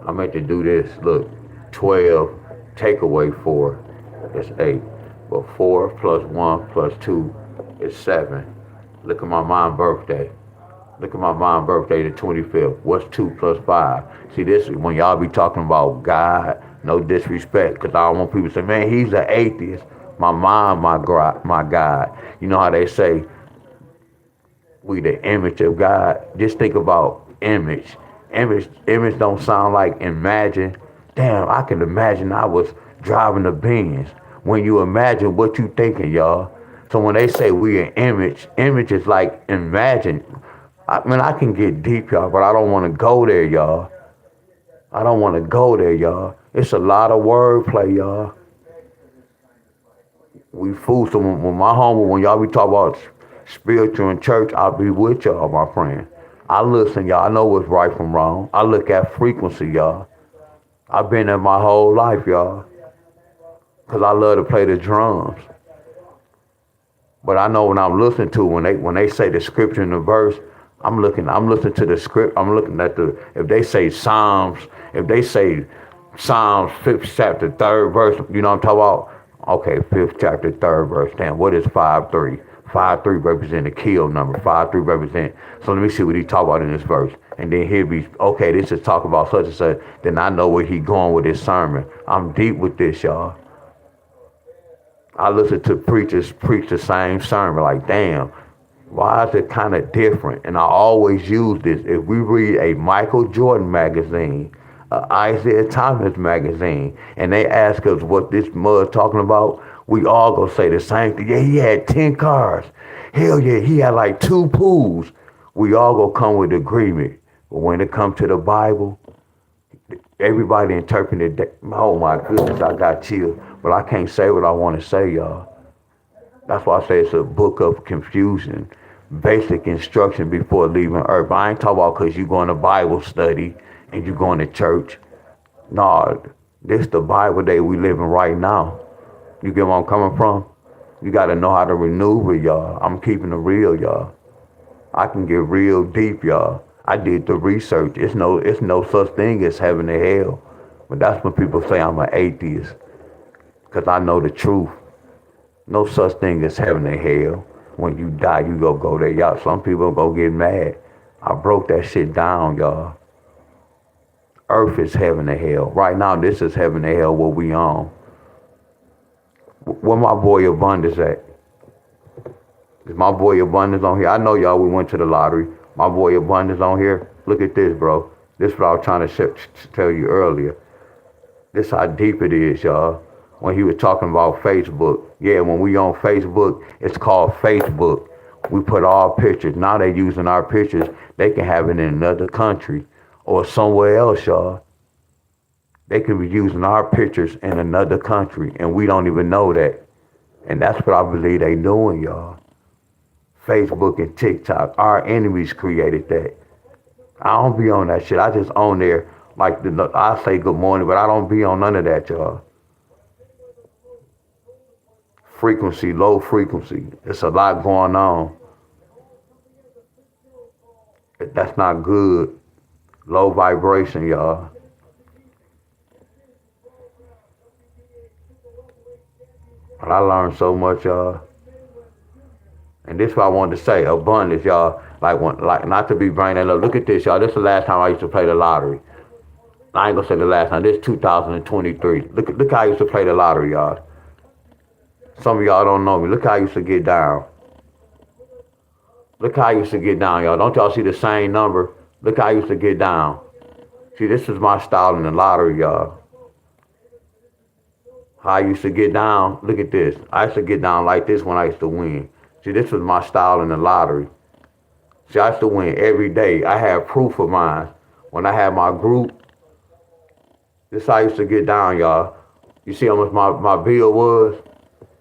I meant to do this. Look, 12, take away 4, it's 8. But 4 plus 1 plus 2 is 7. Look at my mom's birthday. Look at my mom's birthday, the 25th. What's 2 plus 5? See, this is when y'all be talking about God, no disrespect, because I don't want people to say, man, he's an atheist. My mom, my God. You know how they say, we the image of God. Just think about image. Image don't sound like imagine. Damn, I can imagine I was driving a Benz. When you imagine what you thinking, y'all. So when they say we an image is like imagine. I mean, I can get deep, y'all, but I don't want to go there, y'all. It's a lot of wordplay, y'all. We fools. So when my homie, when y'all be talking about spiritual and church, I'll be with y'all, my friend. I listen, y'all. I know what's right from wrong. I look at frequency, y'all. I've been there my whole life, y'all. Because I love to play the drums. But I know when I'm listening to, when they say the scripture in the verse, I'm listening to the script. I'm looking at if they say Psalms 5th chapter, 3rd verse, you know what I'm talking about? Okay, 5th chapter, 3rd verse. Damn, what is 5-3? 5-3 represent a kill number. 5-3 represent. So let me see what he talk about in this verse. And then he'll be, okay, this is talking about such and such. Then I know where he going with his sermon. I'm deep with this, y'all. I listen to preachers preach the same sermon. Like, damn, why is it kind of different? And I always use this. If we read a Michael Jordan magazine, Isaiah Thomas magazine, and they ask us what this mud talking about, we all gonna say the same thing. Yeah, he had 10 cars. Hell yeah, he had like 2 pools. We all gonna come with agreement. But when it comes to the Bible, everybody interpreted that. Oh my goodness, I got chills. But I can't say what I want to say, y'all. That's why I say it's a book of confusion. Basic instruction before leaving earth. I ain't talking about because you going to Bible study and you going to church. No, this the Bible day we living right now. You get where I'm coming from? You got to know how to maneuver, y'all. I'm keeping it real, y'all. I can get real deep, y'all. I did the research. It's no such thing as heaven and hell. But that's when people say I'm an atheist. Because I know the truth. No such thing as heaven and hell. When you die, you go there, y'all. Some people go get mad. I broke that shit down, y'all. Earth is heaven and hell. Right now, this is heaven and hell, what we on. Where my boy Abundance at? Is my boy Abundance on here? I know y'all, we went to the lottery. My boy Abundance on here. Look at this, bro. This is what I was trying to tell you earlier. This how deep it is, y'all. When he was talking about Facebook. Yeah, when we on Facebook, it's called Facebook. We put our pictures. Now they using our pictures. They can have it in another country or somewhere else, y'all. They can be using our pictures in another country, and we don't even know that. And that's what I believe they doing, y'all. Facebook and TikTok, our enemies created that. I don't be on that shit. I just on there like I say good morning, but I don't be on none of that, y'all. Frequency, low frequency. It's a lot going on. That's not good. Low vibration, y'all. But I learned so much, y'all. And this is what I wanted to say, abundance, y'all. Like not to be bringing that up. Look at this, y'all. This is the last time I used to play the lottery. I ain't gonna say the last time. This is 2023. Look how I used to play the lottery, y'all. Some of y'all don't know me. Look how I used to get down. Look how I used to get down, y'all. Don't y'all see the same number? Look how I used to get down. See, this is my style in the lottery, y'all. How I used to get down. Look at this. I used to get down like this when I used to win. See, this was my style in the lottery. See, I used to win every day. I had proof of mine. When I had my group, this how I used to get down, y'all. You see how much my bill was?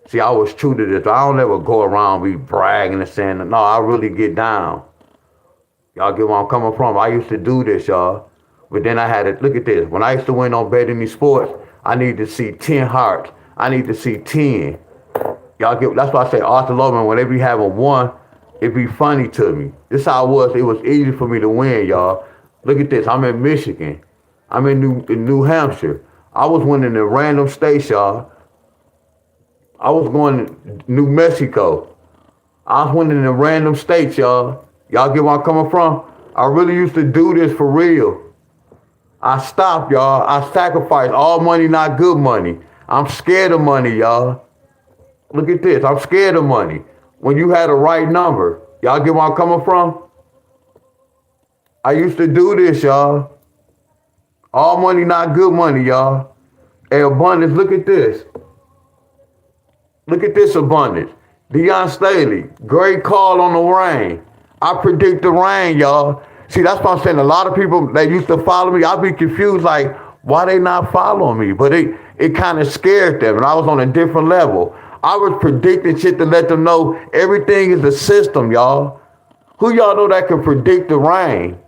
See, I was true to this. I don't ever go around be bragging and saying, no, I really get down. Y'all get where I'm coming from. I used to do this, y'all. But then I had to, look at this. When I used to win on betting these sports, I need to see 10 hearts. I need to see 10. Y'all get, that's why I say Arthur Logan, when they be having one, it be funny to me. This how it was. It was easy for me to win, y'all. Look at this. I'm in Michigan. I'm in New Hampshire. I was winning in random states, y'all. I was going to New Mexico. I was winning in random states, y'all. Y'all get where I'm coming from? I really used to do this for real. I stopped, y'all. I sacrificed. All money, not good money. I'm scared of money, y'all. Look at this. I'm scared of money. When you had the right number. Y'all get where I'm coming from? I used to do this, y'all. All money, not good money, y'all. Hey, abundance, look at this. Look at this abundance. Deon Staley, great call on the rain. I predict the rain, y'all. See, that's what I'm saying. A lot of people that used to follow me, I'd be confused, like, why they not following me? But it kind of scared them, and I was on a different level. I was predicting shit to let them know everything is a system, y'all. Who y'all know that can predict the rain?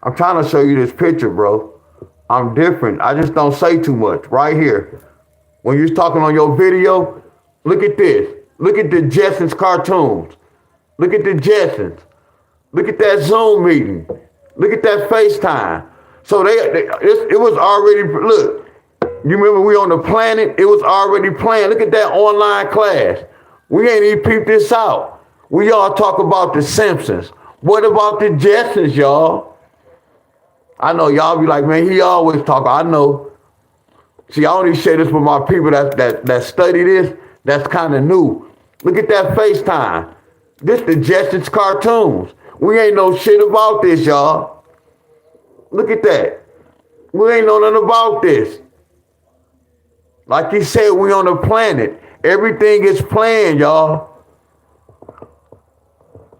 I'm trying to show you this picture, bro. I'm different. I just don't say too much. Right here. When you're talking on your video, look at this. Look at the Jetsons cartoons. Look at the Jetsons. Look at that Zoom meeting. Look at that FaceTime. So it was already, look, you remember we on the planet? It was already planned. Look at that online class. We ain't even peeped this out. We all talk about the Simpsons. What about the Jetsons, y'all? I know y'all be like, man, he always talk. I know. See, I only share this with my people that study this. That's kind of new. Look at that FaceTime. This the Jetsons cartoons. We ain't know shit about this, y'all. Look at that. We ain't know nothing about this. Like he said, we on the planet. Everything is planned, y'all.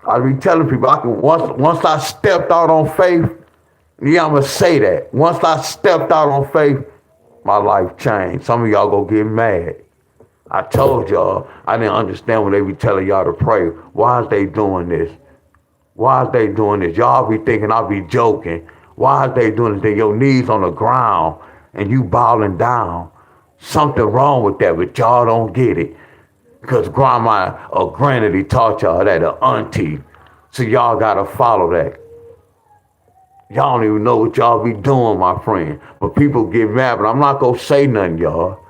I be telling people, once I stepped out on faith, yeah, I'm going to say that. Once I stepped out on faith, my life changed. Some of y'all go get mad. I told y'all, I didn't understand when they be telling y'all to pray. Why is they doing this? Why is they doing this? Y'all be thinking I be joking. Why is they doing this? Then your knees on the ground and you bowing down. Something wrong with that, but y'all don't get it. Because grandma or granny taught y'all that, or auntie. So y'all got to follow that. Y'all don't even know what y'all be doing, my friend. But people get mad, but I'm not going to say nothing, y'all.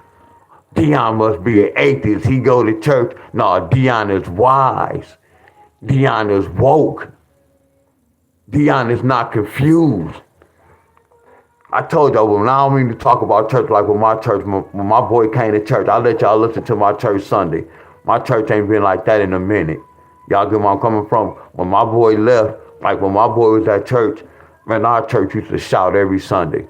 Deon must be an atheist. He go to church. No, Deon is wise. Deon is woke. Deon is not confused. I told y'all, when I don't mean to talk about church like with my church, when my boy came to church, I let y'all listen to my church Sunday. My church ain't been like that in a minute. Y'all get where I'm coming from? When my boy left, like when my boy was at church, man, our church used to shout every Sunday.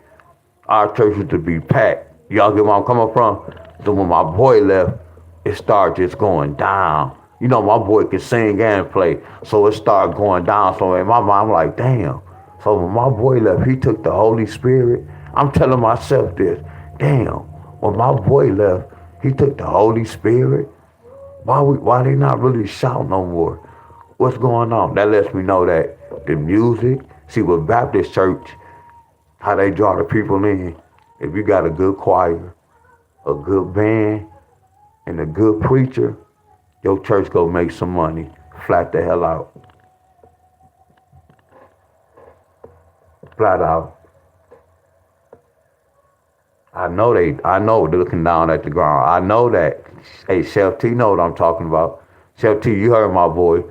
Our church used to be packed. Y'all get where I'm coming from? So when my boy left, it started just going down. You know, my boy can sing and play, so it started going down. So in my mind, I'm like, damn. So when my boy left, he took the Holy Spirit. I'm telling myself this, damn, when my boy left, he took the Holy Spirit. Why they not really shout no more? What's going on? That lets me know that the music, see with Baptist church, how they draw the people in. If you got a good choir, a good band, and a good preacher, your church go make some money. Flat the hell out. Flat out. I know they're looking down at the ground. I know that. Hey, Chef T know what I'm talking about. Chef T, you heard my boy.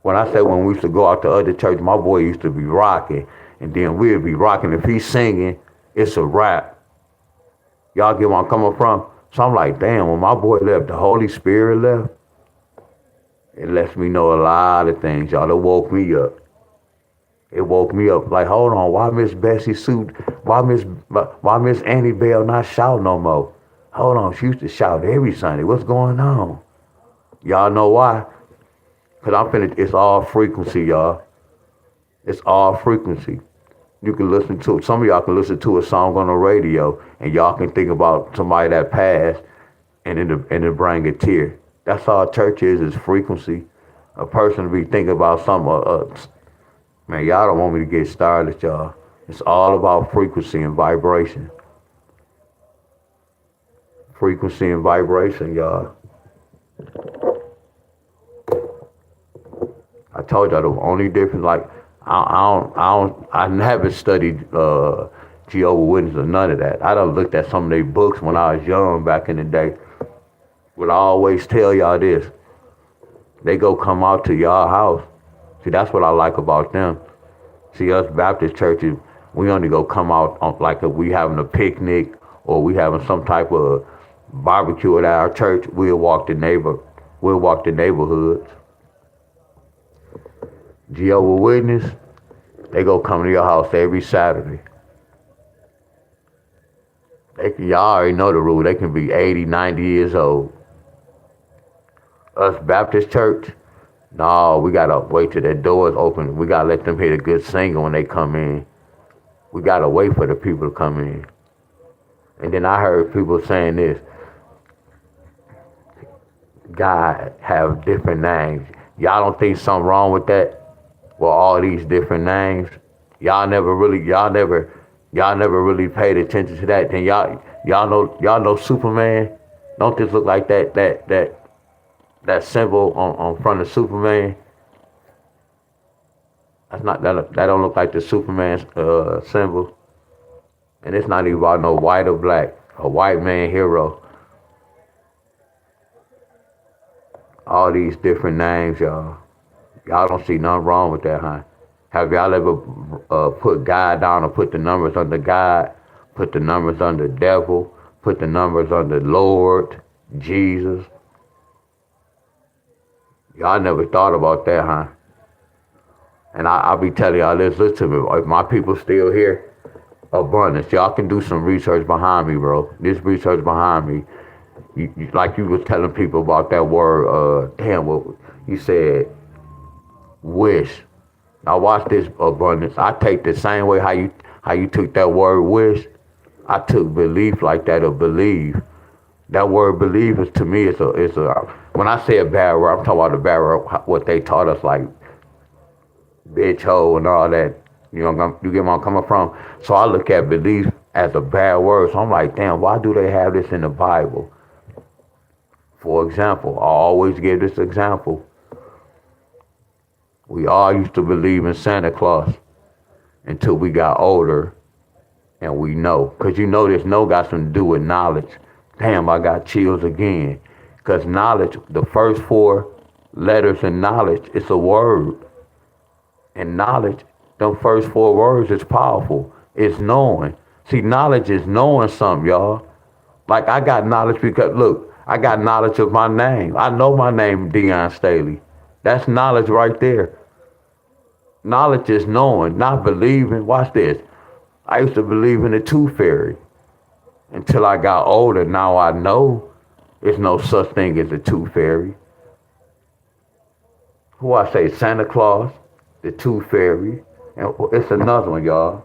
When I said when we used to go out to other church, my boy used to be rocking. And then we'd be rocking. If he's singing, it's a rap. Y'all get where I'm coming from? So I'm like, damn, when my boy left, the Holy Spirit left, it lets me know a lot of things, y'all. It woke me up. It woke me up like, hold on, why Miss Bessie Sue Why Miss Annie Bell not shout no more? Hold on, she used to shout every Sunday. What's going on? Y'all know why? Cause it's all frequency, y'all. It's all frequency. You can listen to, some of y'all can listen to a song on the radio and y'all can think about somebody that passed and it'll bring a tear. That's all church is frequency. A person be thinking about something, man, y'all don't want me to get started, y'all. It's all about frequency and vibration. Frequency and vibration, y'all. I told y'all the only difference, like, I haven't studied Jehovah's Witnesses or none of that. I done looked at some of their books when I was young back in the day. But I always tell y'all this. They go come out to y'all house. See, that's what I like about them. See, us Baptist churches, we only go come out on, like if we having a picnic or we having some type of barbecue at our church, we'll walk the neighborhoods. Jehovah's Witness, they go come to your house every Saturday. Y'all already know the rule. They can be 80, 90 years old. Us Baptist church, no, we gotta wait till their doors open. We gotta let them hear the good singing when they come in. We gotta wait for the people to come in. And then I heard people saying this, God have different names. Y'all don't think something wrong with that? Well, all these different names. Y'all never really paid attention to that. Then y'all know Superman? Don't this look like that symbol on front of Superman? That don't look like the Superman symbol. And it's not even about no white or black. A white man hero. All these different names, y'all. Y'all don't see nothing wrong with that, huh? Have y'all ever put God down or put the numbers under God, put the numbers under devil, put the numbers under Lord, Jesus? Y'all never thought about that, huh? And I'll be telling y'all this, listen to me. If my people still here, abundance. Y'all can do some research behind me, bro. This research behind me. Like you was telling people about that word, you said, wish. Now watch this, abundance. I take the same way how you took that word wish. I took belief like that, or believe. That word believe is, to me, it's a when I say a bad word, I'm talking about the bad word, what they taught us, like bitch hole and all that. You get where I'm coming from? So I look at belief as a bad word. So I'm like, damn, why do they have this in the Bible? For example, I always give this example. We all used to believe in Santa Claus until we got older and we know. Because this know got something to do with knowledge. Damn, I got chills again. Because knowledge, the first 4 letters in knowledge, it's a word. And knowledge, them first 4 words is powerful. It's knowing. See, knowledge is knowing something, y'all. Like, I got knowledge because, look, I got knowledge of my name. I know my name, Deon Staley. That's knowledge right there. Knowledge is knowing, not believing. Watch this. I used to believe in the tooth fairy until I got older. Now I know there's no such thing as a tooth fairy. Who I say, Santa Claus, the tooth fairy, and it's another one, y'all.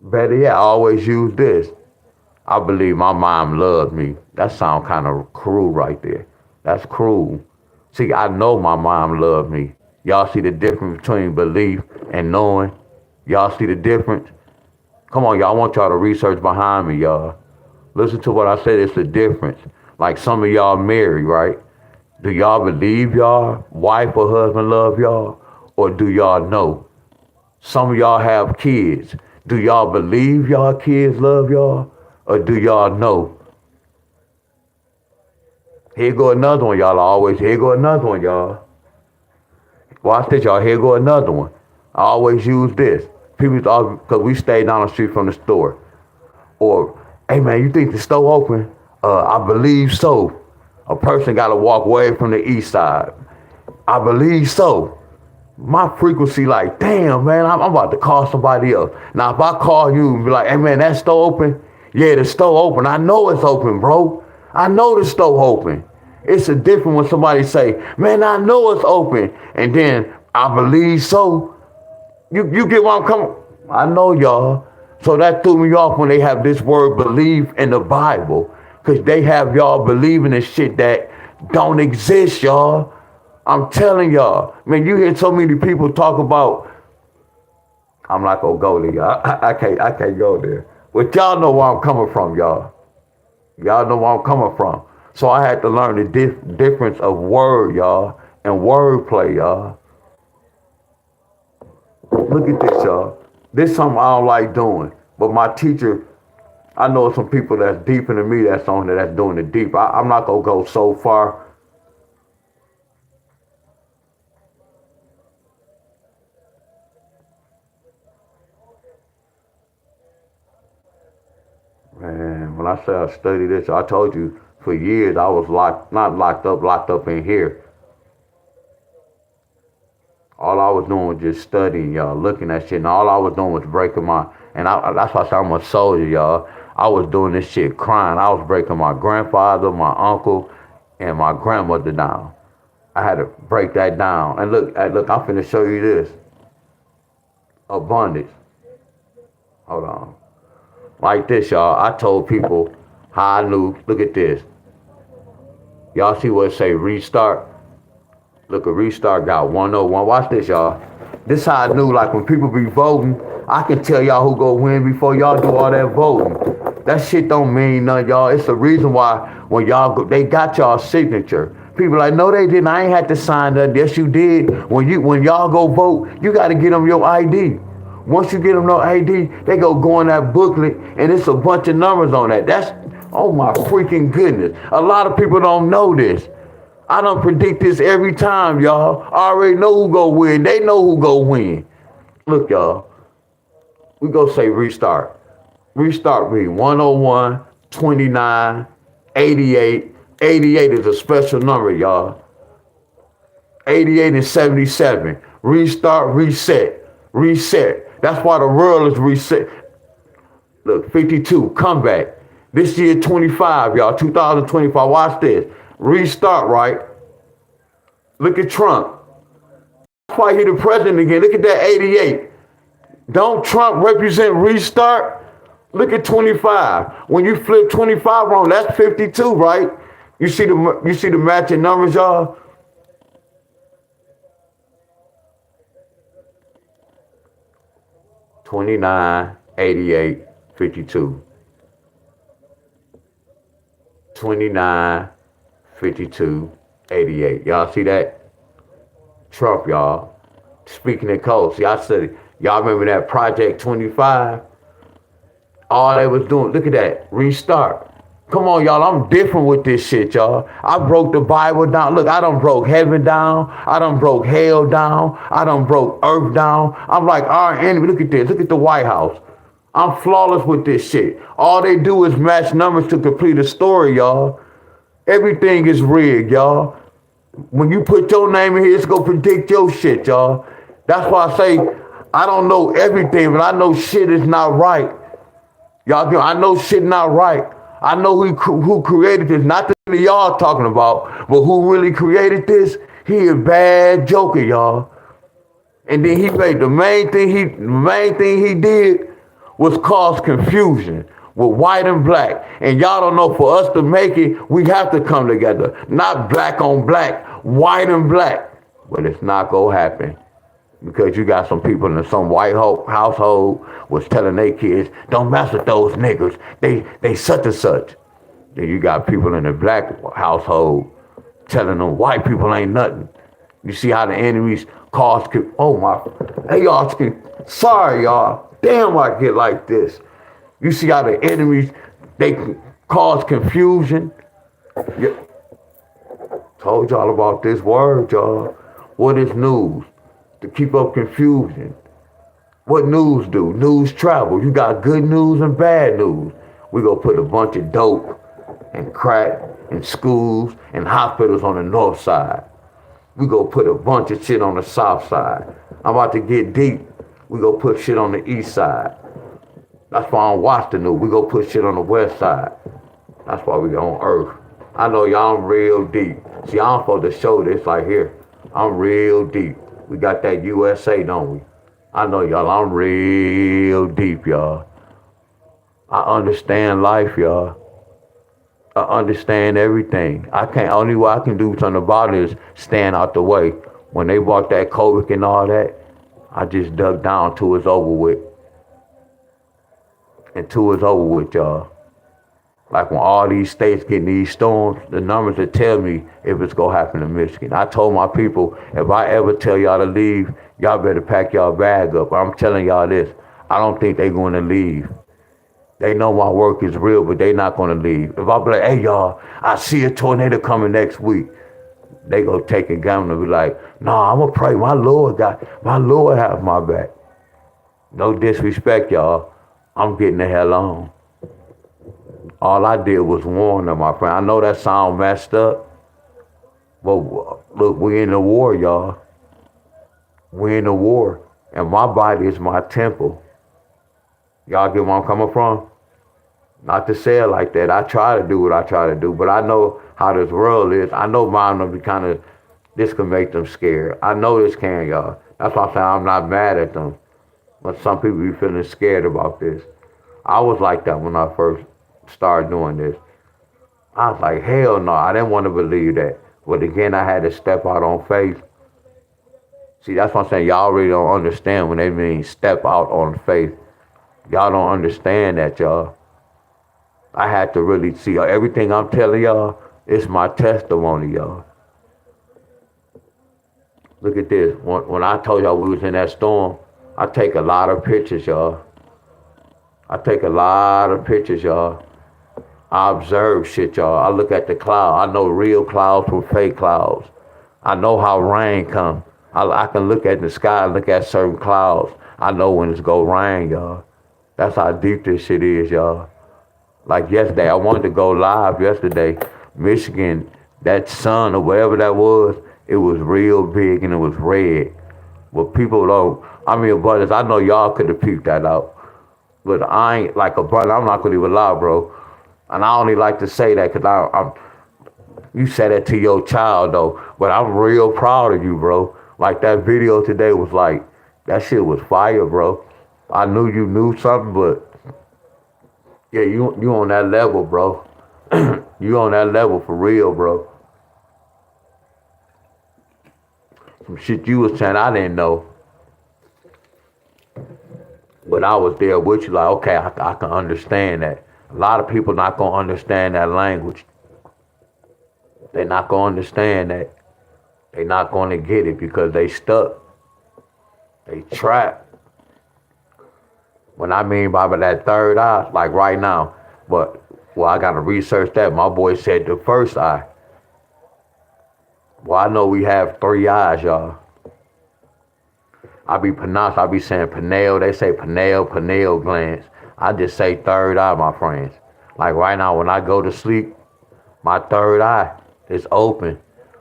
Better yet, I always use this. I believe my mom loved me. That sounds kind of cruel right there. That's cruel. See, I know my mom loved me. Y'all see the difference between belief and knowing? Y'all see the difference? Come on, y'all. I want y'all to research behind me, y'all. Listen to what I said. It's the difference. Like some of y'all married, right? Do y'all believe y'all wife or husband love y'all? Or do y'all know? Some of y'all have kids. Do y'all believe y'all kids love y'all? Or do y'all know? Here go another one, y'all. Here go another one, y'all. Watch this, y'all. Here go another one. I always use this. People, because we stay down the street from the store. Or, hey man, you think the store open? I believe so. A person got to walk away from the east side. I believe so. my frequency like, damn, man, I'm about to call somebody else. Now, if I call you and be like, hey, man, that store open? Yeah, the store open. I know it's open, bro. I know the store open. It's a different when somebody say, man, I know it's open. And then I believe so. You get where I'm coming? I know, y'all. So that threw me off when they have this word believe in the Bible. Because they have y'all believing in shit that don't exist, y'all. I'm telling y'all. Man, you hear so many people talk about, I'm not gonna go there, y'all. I can't go there. But y'all know where I'm coming from, y'all. Y'all know where I'm coming from. So I had to learn the difference of word, y'all, and wordplay, y'all. Look at this, y'all. This is something I don't like doing. But my teacher, I know some people that's deeper than me that's on there that's doing it deep. I'm not gonna go so far. Man, when I say I study this, I told you for years I was not locked up in here. All I was doing was just studying, y'all, looking at shit, and all I was doing was breaking that's why I say I'm a soldier, y'all. I was doing this shit crying. I was breaking my grandfather, my uncle, and my grandmother down. I had to break that down. And look, I'm finna show you this. Abundance. Hold on. Like this, y'all. I told people how I knew. Look at this. Y'all see what it say restart? Look, a restart got 101. Watch this, y'all. This how I knew, like when people be voting, I can tell y'all who go win before y'all do all that voting. That shit don't mean nothing, y'all. It's the reason why when y'all go, they got y'all signature. People like, no, they didn't. I ain't had to sign that. Yes, you did. When y'all go vote, you got to get them your ID. Once you get them no ID, they go in that booklet, and it's a bunch of numbers on that. That's, oh my freaking goodness. A lot of people don't know this. I don't predict this every time, y'all. I already know who go win. They know who go win. Look, y'all. We go say restart. Restart me. 101, 29, 88. 88 is a special number, y'all. 88 and 77. Restart, reset. Reset. That's why the world is reset. Look, 52, comeback. This year, 25, y'all. 2025. Watch this. Restart, right? Look at Trump. That's why he the president again. Look at that 88. Don't Trump represent restart? Look at 25. When you flip 25 wrong, that's 52, right? You see the matching numbers, y'all? $29, 88, 52. 29, 52, 88. Y'all see that? Trump, y'all. Speaking in codes. Y'all said, y'all remember that Project 25? All they was doing, look at that, restart. Come on, y'all, I'm different with this shit, y'all. I broke the Bible down. Look, I done broke heaven down. I done broke hell down. I done broke earth down. I'm like our enemy. Look at this. Look at the White House. I'm flawless with this shit. All they do is match numbers to complete a story, y'all. Everything is rigged, y'all. When you put your name in here, it's gonna predict your shit, y'all. That's why I say I don't know everything, but I know shit is not right. Y'all, I know shit not right. I know who created this, not the y'all talking about, but who really created this. He a bad joker, y'all. And then he made the main thing he did was cause confusion with white and black. And y'all don't know, for us to make it, we have to come together. Not black on black, white and black. But it's not gonna happen. Because you got some people in some white household was telling their kids, don't mess with those niggas. They such and such. Then you got people in the black household telling them white people ain't nothing. You see how the enemies cause, oh my, hey y'all, sorry y'all. Damn, I get like this. You see how the enemies, they cause confusion. Yeah. Told y'all about this word, y'all. What is news? To keep up confusion. What news do? News travel. You got good news and bad news. We gonna put a bunch of dope and crack in schools and hospitals on the north side. We go put a bunch of shit on the south side. I'm about to get deep. We go put shit on the east side. That's why I don't watch the news. We go put shit on the west side. That's why we on Earth. I know y'all, I'm real deep. See, I'm supposed to show this like here. I'm real deep. We got that USA, don't we? I know y'all, I'm real deep, y'all. I understand life, y'all. I understand everything. Only way I can do something about it is stand out the way. When they bought that COVID and all that, I just dug down till it's over with. Until it's over with, y'all. Like when all these states getting these storms, the numbers that tell me if it's gonna happen in Michigan. I told my people, if I ever tell y'all to leave, y'all better pack y'all bag up. I'm telling y'all this, I don't think they're gonna leave. They know my work is real, but they not gonna leave. If I be like, hey y'all, I see a tornado coming next week, they go take a gamble and be like, nah, I'm gonna pray. My Lord have my back. No disrespect, y'all. I'm getting the hell on. All I did was warn them, my friend. I know that sound messed up, but look, we in the war, y'all. We in the war, and my body is my temple. Y'all get where I'm coming from? Not to say it like that. I try to do what I try to do, but I know how this world is. I know mine will be this can make them scared. I know this can, y'all. That's why I'm saying I'm not mad at them, but some people be feeling scared about this. I was like that when I first started doing this. I was like, hell no, I didn't want to believe that. But again, I had to step out on faith. See, that's what I'm saying. Y'all really don't understand when they mean step out on faith. Y'all don't understand that, y'all. I had to really see everything I'm telling y'all. It's my testimony, y'all. Look at this. When I told y'all we was in that storm, I take a lot of pictures, y'all. I take a lot of pictures, y'all. I observe shit, y'all. I look at the cloud. I know real clouds from fake clouds. I know how rain come. I can look at the sky, look at certain clouds. I know when it's gonna rain, y'all. That's how deep this shit is, y'all. Like yesterday, I wanted to go live yesterday. Michigan, that sun or whatever that was, it was real big and it was red. But people don't, brothers, I know y'all could have peeped that out. But I ain't like a brother, I'm not gonna even lie, bro. And I only like to say that because you said that to your child though, but I'm real proud of you, bro. Like that video today was like, that shit was fire, bro. I knew you knew something, but yeah, you on that level, bro. You on that level for real, bro. Some shit you was saying I didn't know. But I was there with you like, okay, I can understand that. A lot of people not gonna understand that language. They not gonna understand that. They not gonna get it because they stuck. They trapped. When I mean by that third eye, like right now, but well, I gotta research that. My boy said the first eye. Well, I know we have three eyes, y'all. I be saying pineal. They say pineal glands. I just say third eye, my friends. Like right now, when I go to sleep, my third eye is open.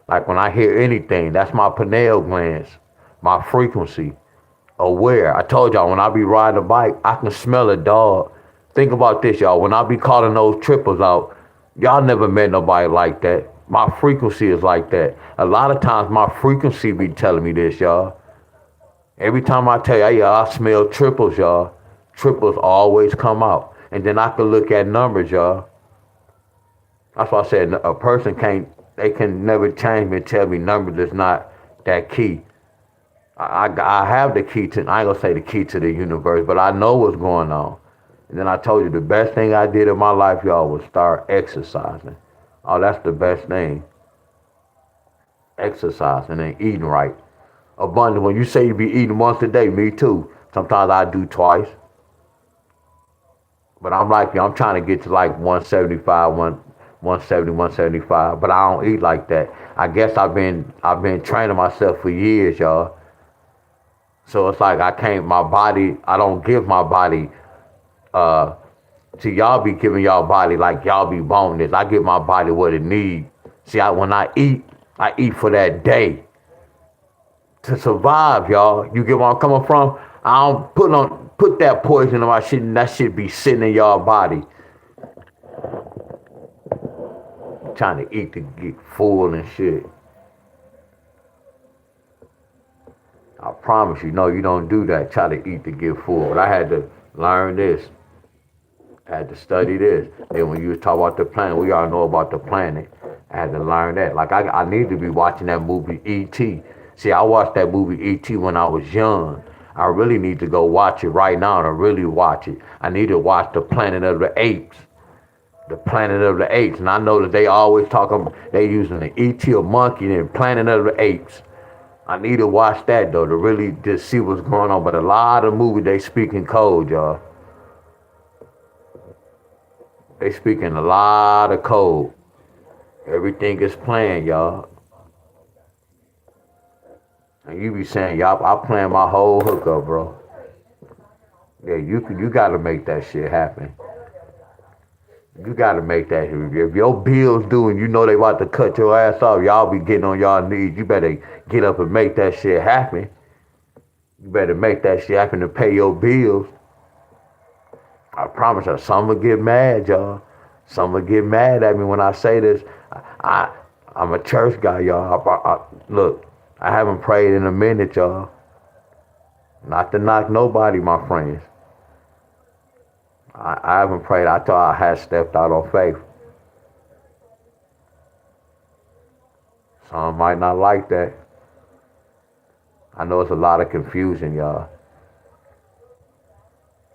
Like when I hear anything, that's my pineal glands, my frequency, aware. I told y'all, when I be riding a bike, I can smell a dog. Think about this, y'all. When I be calling those triples out, y'all never met nobody like that. My frequency is like that. A lot of times my frequency be telling me this, y'all. Every time I tell you, I smell triples, y'all. Triples always come out. And then I can look at numbers, y'all. That's why I said a person they can never change me and tell me numbers is not that key. I have the key to, I ain't gonna say the key to the universe, but I know what's going on. And then I told you the best thing I did in my life, y'all, was start exercising. Oh, that's the best thing. Exercising and eating right. Abundant. When you say you be eating once a day, me too. Sometimes I do twice. But I'm like you, I'm trying to get to like 175, 170, 175. But I don't eat like that. I guess I've been training myself for years, y'all. So it's like I don't give my body, see y'all be giving y'all body like y'all be boneless. I give my body what it needs. See, when I eat for that day. to survive, y'all. You get where I'm coming from? I don't put that poison in my shit and that shit be sitting in y'all body. Trying to eat to get full and shit. I promise you, no, you don't do that. Try to eat to get full. But I had to learn this. I had to study this. Then when you talk about the planet, we all know about the planet. I had to learn that. Like I need to be watching that movie E.T. See, I watched that movie E.T. when I was young. I really need to go watch it right now to really watch it. I need to watch the Planet of the Apes. The Planet of the Apes. And I know that they always talk about they using the E.T. or monkey and Planet of the Apes. I need to watch that though to really just see what's going on. But a lot of movies they speak in code, y'all. They speak in a lot of code. Everything is planned, y'all. And you be saying, y'all, I plan my whole hookup, bro. Yeah, you gotta make that shit happen. You gotta make that. If your bills due and you know they about to cut your ass off, y'all be getting on y'all knees. You better get up and make that shit happen. You better make that shit happen to pay your bills. I promise you, some will get mad, y'all. Some will get mad at me when I say this. I'm a church guy, y'all. Look, I haven't prayed in a minute, y'all. Not to knock nobody, my friends. I haven't prayed. I thought I had stepped out on faith. Some might not like that. I know it's a lot of confusion, y'all.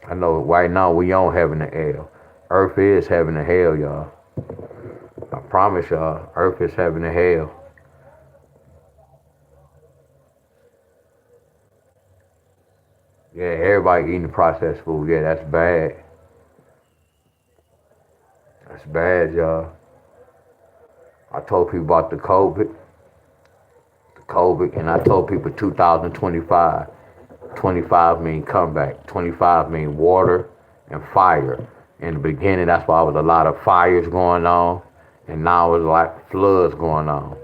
I know right now we on heaven and hell. Earth is heaven and hell, y'all. I promise y'all, earth is heaven and hell. Yeah, everybody eating processed food. Yeah, that's bad. That's bad, y'all. I told people about the COVID, and I told people 2025. 25 mean comeback. 25 mean water and fire. In the beginning, that's why there was a lot of fires going on, and now it's like floods going on.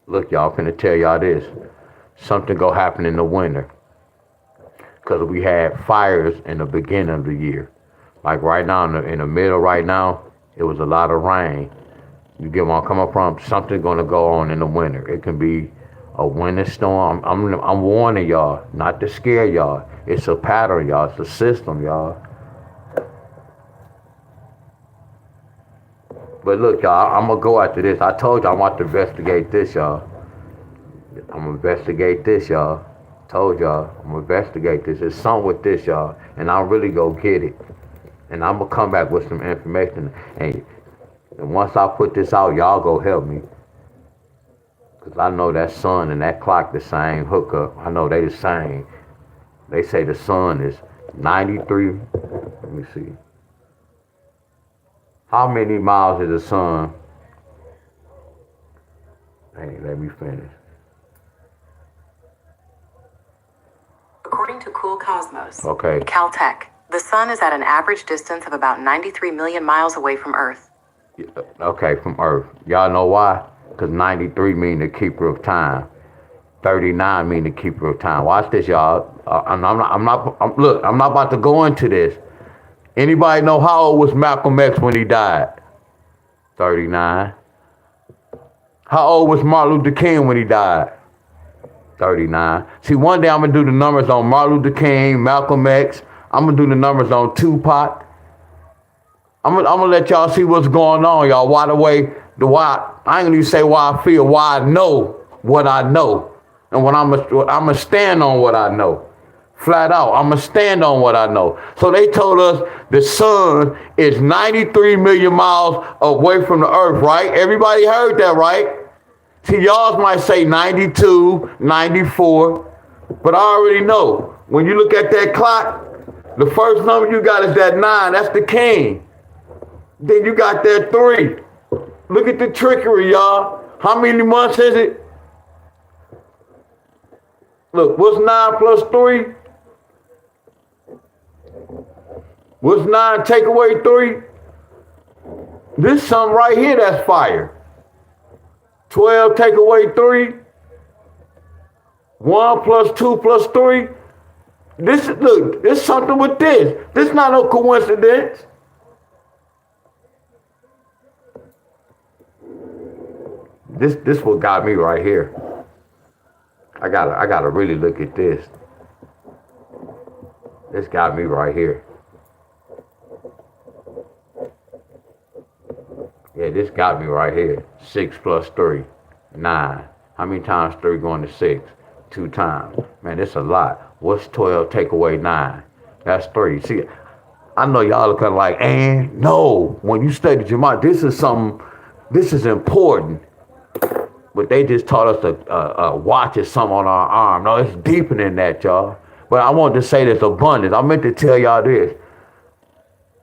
Look, y'all, finna tell y'all this. Something gonna happen in the winter. Because we had fires in the beginning of the year. Like right now, in the middle right now, it was a lot of rain. You get where I'm coming from? Something's gonna go on in the winter. It can be a winter storm. I'm warning y'all, not to scare y'all. It's a pattern, y'all. It's a system, y'all. But look, y'all, I'm gonna go after this. I told y'all I'm about to investigate this, y'all. I'm gonna investigate this, y'all. Told y'all, I'm gonna investigate this. There's something with this, y'all. And I'll really go get it. And I'm gonna come back with some information. And once I put this out, y'all go help me. Because I know that sun and that clock the same hookup. I know they the same. They say the sun is 93. Let me see. How many miles is the sun? Hey, let me finish. According to Cool Cosmos, Okay. Caltech, the sun is at an average distance of about 93 million miles away from Earth. Okay, from Earth. Y'all know why? Because 93 mean the keeper of time. 39 mean the keeper of time. Watch this, y'all. I'm not about to go into this. Anybody know how old was Malcolm X when he died? 39. How old was Martin Luther King when he died? 39. See, one day I'm going to do the numbers on Martin Luther King, Malcolm X. I'm going to do the numbers on Tupac. I'm gonna let y'all see what's going on, y'all. Why I ain't gonna even say why I feel, why I know what I know. And when I'm gonna stand on what I know. Flat out, I'm gonna stand on what I know. So they told us the sun is 93 million miles away from the earth, right? Everybody heard that, right? See, y'all might say 92, 94, but I already know. When you look at that clock, the first number you got is that 9, that's the king. Then you got that 3. Look at the trickery, y'all. How many months is it? Look, what's 9 plus 3? What's 9 take away 3? This something right here that's fire. 12 take away 3. 1 plus 2 plus 3. Look, there's something with this. This is not no coincidence. This what got me right here. I gotta really look at this. This got me right here. Yeah, this got me right here. 6 plus 3, 9. How many times 3 going to 6? 2 times. Man, it's a lot. What's 12 take away 9? That's 3. See, I know y'all looking like, and no, when you study your mind, this is important. But they just taught us to watch it some on our arm. No, it's deeper than that, y'all. But I wanted to say this abundance. I meant to tell y'all this.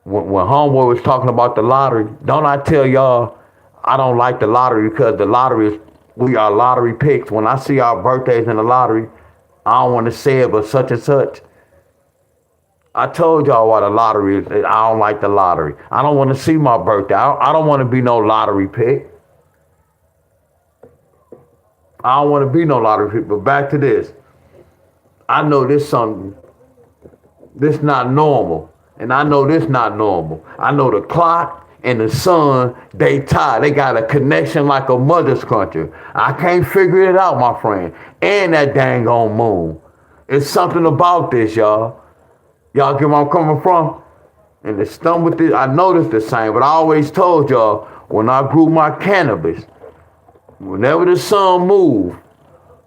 When Homeboy was talking about the lottery, don't I tell y'all I don't like the lottery because the lottery is, we are lottery picks. When I see our birthdays in the lottery, I don't want to say it, but such and such. I told y'all what the lottery is. I don't like the lottery. I don't want to see my birthday. I don't want to be no lottery pick. I don't want to be no lottery pick. But back to this. I know this something. This not normal. And I know this not normal. I know the clock and the sun, they tie. They got a connection like a mother's country. I can't figure it out, my friend. And that dang on moon. It's something about this, y'all. Y'all get where I'm coming from? And the stuff with this, I noticed the same, but I always told y'all, when I grew my cannabis, whenever the sun moved,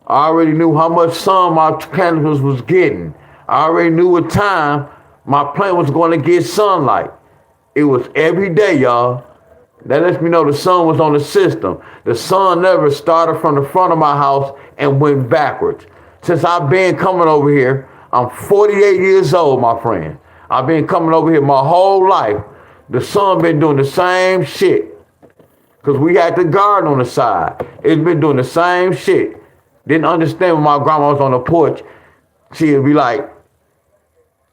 I already knew how much sun my cannabis was getting. I already knew what time my plant was going to get sunlight. It was every day, y'all. That lets me know the sun was on the system. The sun never started from the front of my house and went backwards. Since I've been coming over here, I'm 48 years old, my friend. I've been coming over here my whole life. The sun been doing the same shit. Because we had the garden on the side. It's been doing the same shit. Didn't understand when my grandma was on the porch. She'd be like,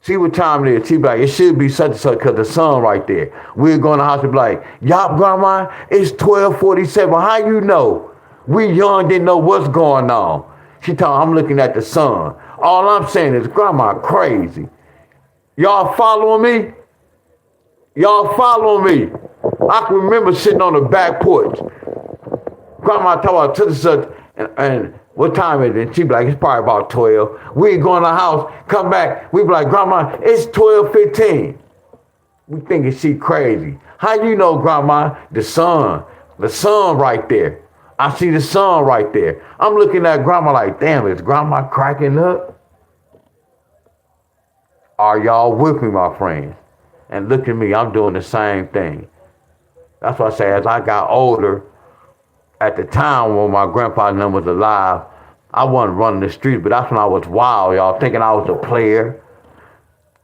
see what time it is. She'd be like, it should be such and such because the sun right there. We'd go in the house and be like, y'all, grandma, it's 12:47. How you know? We young, didn't know what's going on. She told me, I'm looking at the sun. All I'm saying is, grandma crazy. Y'all following me? Y'all following me? I can remember sitting on the back porch. Grandma talking about to the such, and what time is it? And she'd be like, it's probably about 12. We'd go in the house, come back. We'd be like, grandma, it's 12:15. We thinking she crazy. How you know, grandma? The sun right there. I see the sun right there. I'm looking at grandma like, damn, is grandma cracking up? Are y'all with me, my friends? And look at me, I'm doing the same thing. That's why I say as I got older, at the time when my grandpa and them was alive, I wasn't running the streets, but that's when I was wild, y'all, thinking I was a player.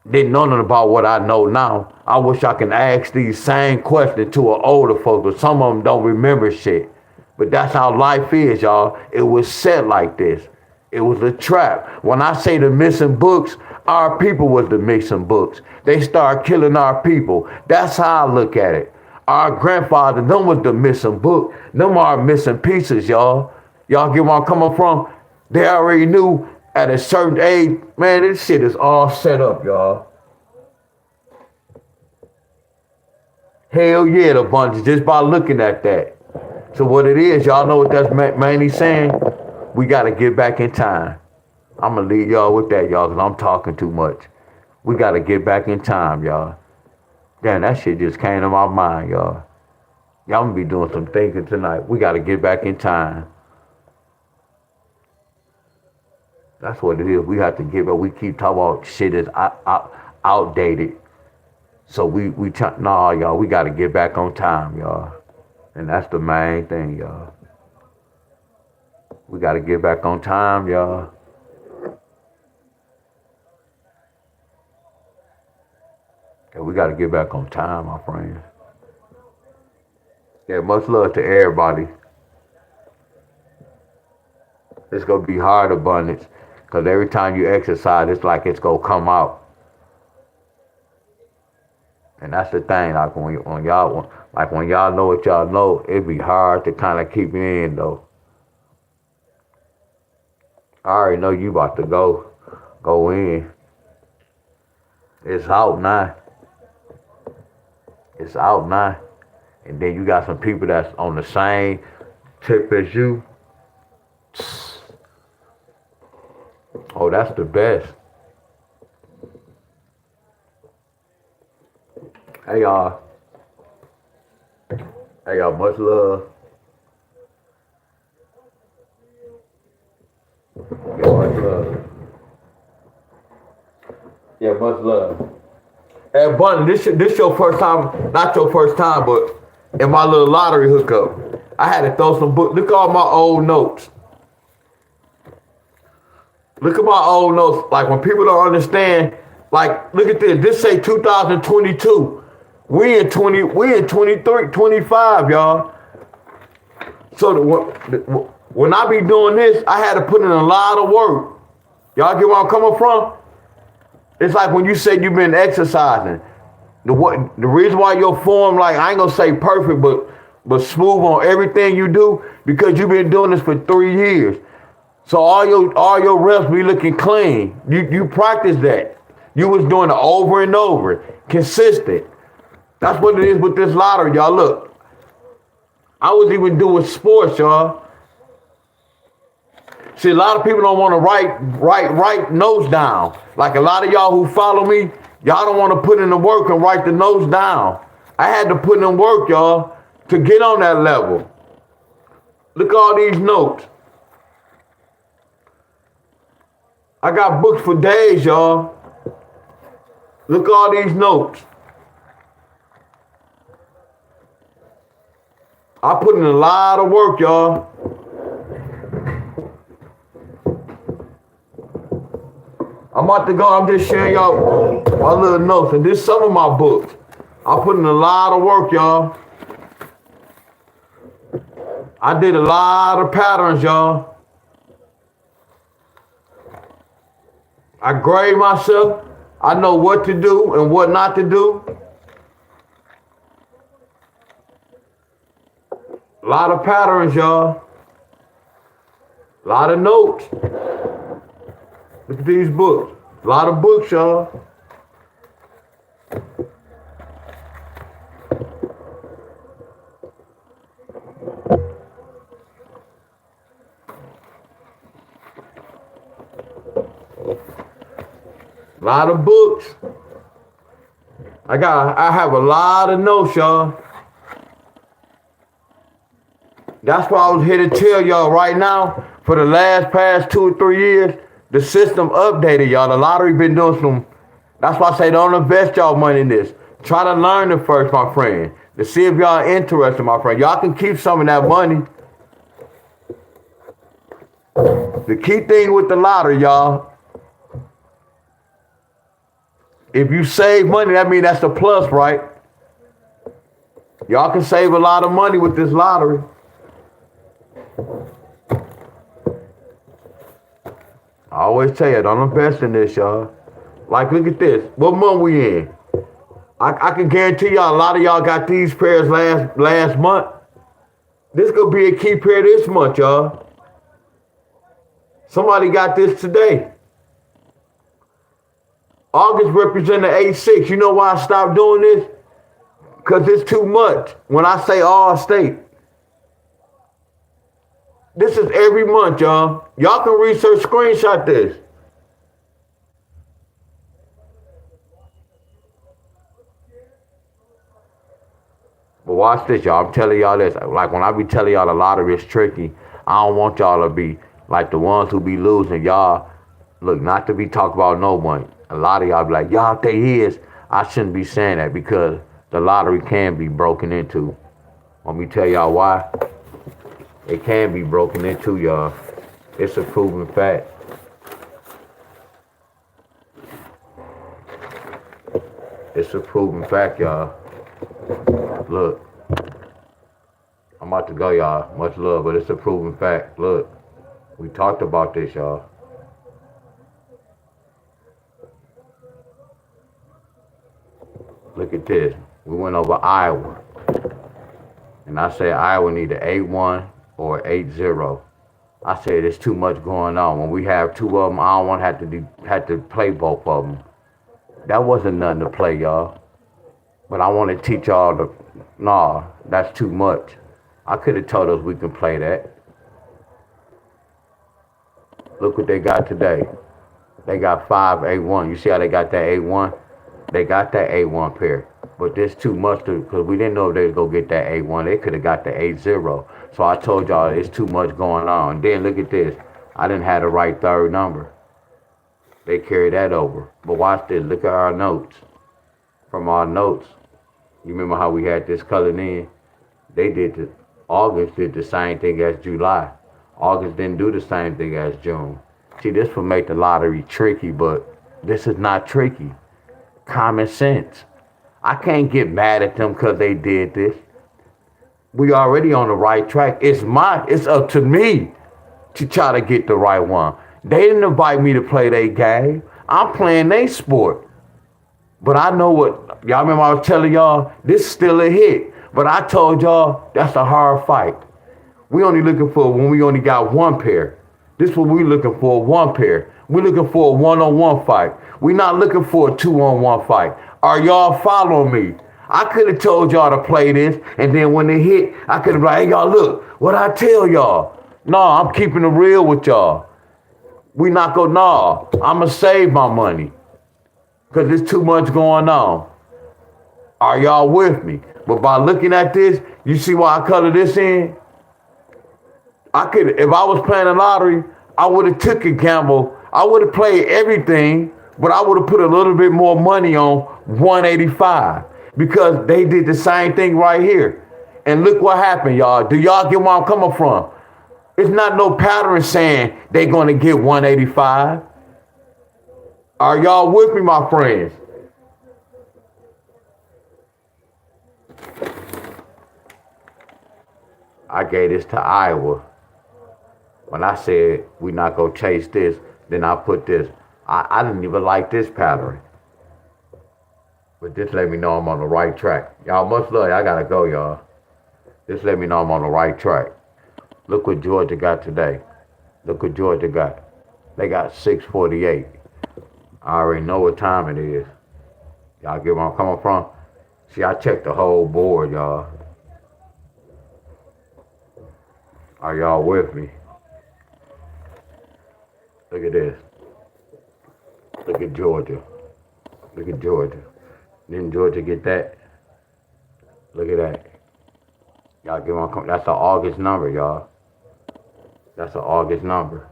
Didn't know nothing about what I know now. I wish I can ask these same questions to an older folks, but some of them don't remember shit. But that's how life is, y'all. It was set like this. It was a trap. When I say the missing books, our people was the missing books. They started killing our people. That's how I look at it. Our grandfather, them was the missing book. Them are missing pieces, y'all. Y'all get where I'm coming from? They already knew at a certain age, man, this shit is all set up, y'all. Hell yeah, the bunch, just by looking at that. So what it is, y'all know what that's mainly saying? We got to get back in time. I'm going to leave y'all with that, y'all, because I'm talking too much. We got to get back in time, y'all. Damn, that shit just came to my mind, y'all. Y'all going to be doing some thinking tonight. We got to get back in time. That's what it is. We have to get back. We keep talking about shit is outdated. So nah, y'all, we got to get back on time, y'all. And that's the main thing, y'all. We got to get back on time, y'all. Yeah, we got to get back on time, my friends. Yeah, much love to everybody. It's going to be hard abundance because every time you exercise, it's like it's going to come out. And that's the thing, like when y'all know what y'all know, it be hard to kind of keep it in though. I already know you about to go in. It's out now. It's out now. And then you got some people that's on the same tip as you. Oh, that's the best. Hey y'all. Hey y'all, much love. Yeah, much love. Yeah, much love. Hey, Bunny, this your first time, not your first time, but in my little lottery hookup, I had to throw some books. Look at all my old notes. Look at my old notes. Like when people don't understand, like look at this. This say 2022. We in 23, 25, y'all. So when I be doing this, I had to put in a lot of work. Y'all get where I'm coming from? It's like when you say you've been exercising. The reason why your form, like I ain't gonna say perfect, but smooth on everything you do, because you've been doing this for 3 years. So all your reps be looking clean. You practice that. You was doing it over and over, consistent. That's what it is with this lottery, y'all. Look, I was even doing sports, y'all. See, a lot of people don't want to write notes down. Like a lot of y'all who follow me, y'all don't want to put in the work and write the notes down. I had to put in work, y'all, to get on that level. Look at all these notes. I got books for days, y'all. Look at all these notes. I put in a lot of work, y'all. I'm about to go. I'm just sharing y'all my little notes. And this is some of my books. I put in a lot of work, y'all. I did a lot of patterns, y'all. I grade myself. I know what to do and what not to do. A lot of patterns, y'all. A lot of notes. Look at these books. A lot of books, y'all. A lot of books. I have a lot of notes, y'all. That's why I was here to tell y'all right now, for the past 2 or 3 years, the system updated, y'all. The lottery been doing some, that's why I say don't invest y'all money in this. Try to learn it first, my friend, to see if y'all interested, my friend. Y'all can keep some of that money. The key thing with the lottery, y'all, if you save money, that means that's a plus, right? Y'all can save a lot of money with this lottery. I always tell you, don't invest in this, y'all. Like, look at this. What month we in? I can guarantee y'all, a lot of y'all got these pairs last month. This could be a key pair this month, y'all. Somebody got this today. August represent the 8-6. You know why I stopped doing this? Because it's too much. When I say all state. This is every month, y'all. Y'all can research, screenshot this. But watch this, y'all. I'm telling y'all this. Like when I be telling y'all the lottery is tricky, I don't want y'all to be like the ones who be losing. Y'all, look, not to be talking about no one. A lot of y'all be like, y'all think he is. I shouldn't be saying that because the lottery can be broken into. Let me tell y'all why. It can be broken into, y'all. It's a proven fact. It's a proven fact, y'all. Look. I'm about to go, y'all. Much love, but it's a proven fact. Look. We talked about this, y'all. Look at this. We went over Iowa. And I said Iowa need an 8-1 or 8-0. I said it's too much going on. When we have two of them, I don't want to have to play both of them. That wasn't nothing to play, y'all. But I want to teach y'all nah, that's too much. I could have told us we can play that. Look what they got today. They got 5-8-1. You see how they got that 8-1? They got that 8-1 pair. But there's too much because we didn't know if they was going to get that 8-1. They could have got the 8-0. So I told y'all it's too much going on. And then look at this. I didn't have the right third number. They carried that over. But watch this. Look at our notes. From our notes, you remember how we had this colored in? August did the same thing as July. August didn't do the same thing as June. See, this will make the lottery tricky, but this is not tricky. Common sense. I can't get mad at them because they did this. We already on the right track. It's up to me to try to get the right one. They didn't invite me to play their game. I'm playing their sport. But I know what, y'all remember I was telling y'all, this is still a hit. But I told y'all, that's a hard fight. We only looking for when we only got one pair. This is what we looking for, one pair. We're looking for a one-on-one fight. We're not looking for a two-on-one fight. Are y'all following me? I could have told y'all to play this, and then when they hit, I could have been like, hey, y'all, look, what I tell y'all? No, I'm keeping it real with y'all. We not gonna, no, I'm gonna save my money because there's too much going on. Are y'all with me? But by looking at this, you see why I color this in? If I was playing a lottery, I would have took a gamble. I would have played everything, but I would have put a little bit more money on 185 because they did the same thing right here. And look what happened, y'all. Do y'all get where I'm coming from? It's not no pattern saying they're going to get 185. Are y'all with me, my friends? I gave this to Iowa. When I said we're not going to chase this, then I put this. I didn't even like this pattern. But this let me know I'm on the right track. Y'all, much love. I got to go, y'all. This let me know I'm on the right track. Look what Georgia got today. Look what Georgia got. They got 648. I already know what time it is. Y'all get where I'm coming from? See, I checked the whole board, y'all. Are y'all with me? Look at this. Look at Georgia. Look at Georgia. Didn't Georgia get that? Look at that. Y'all get on. That's an August number, y'all. That's an August number.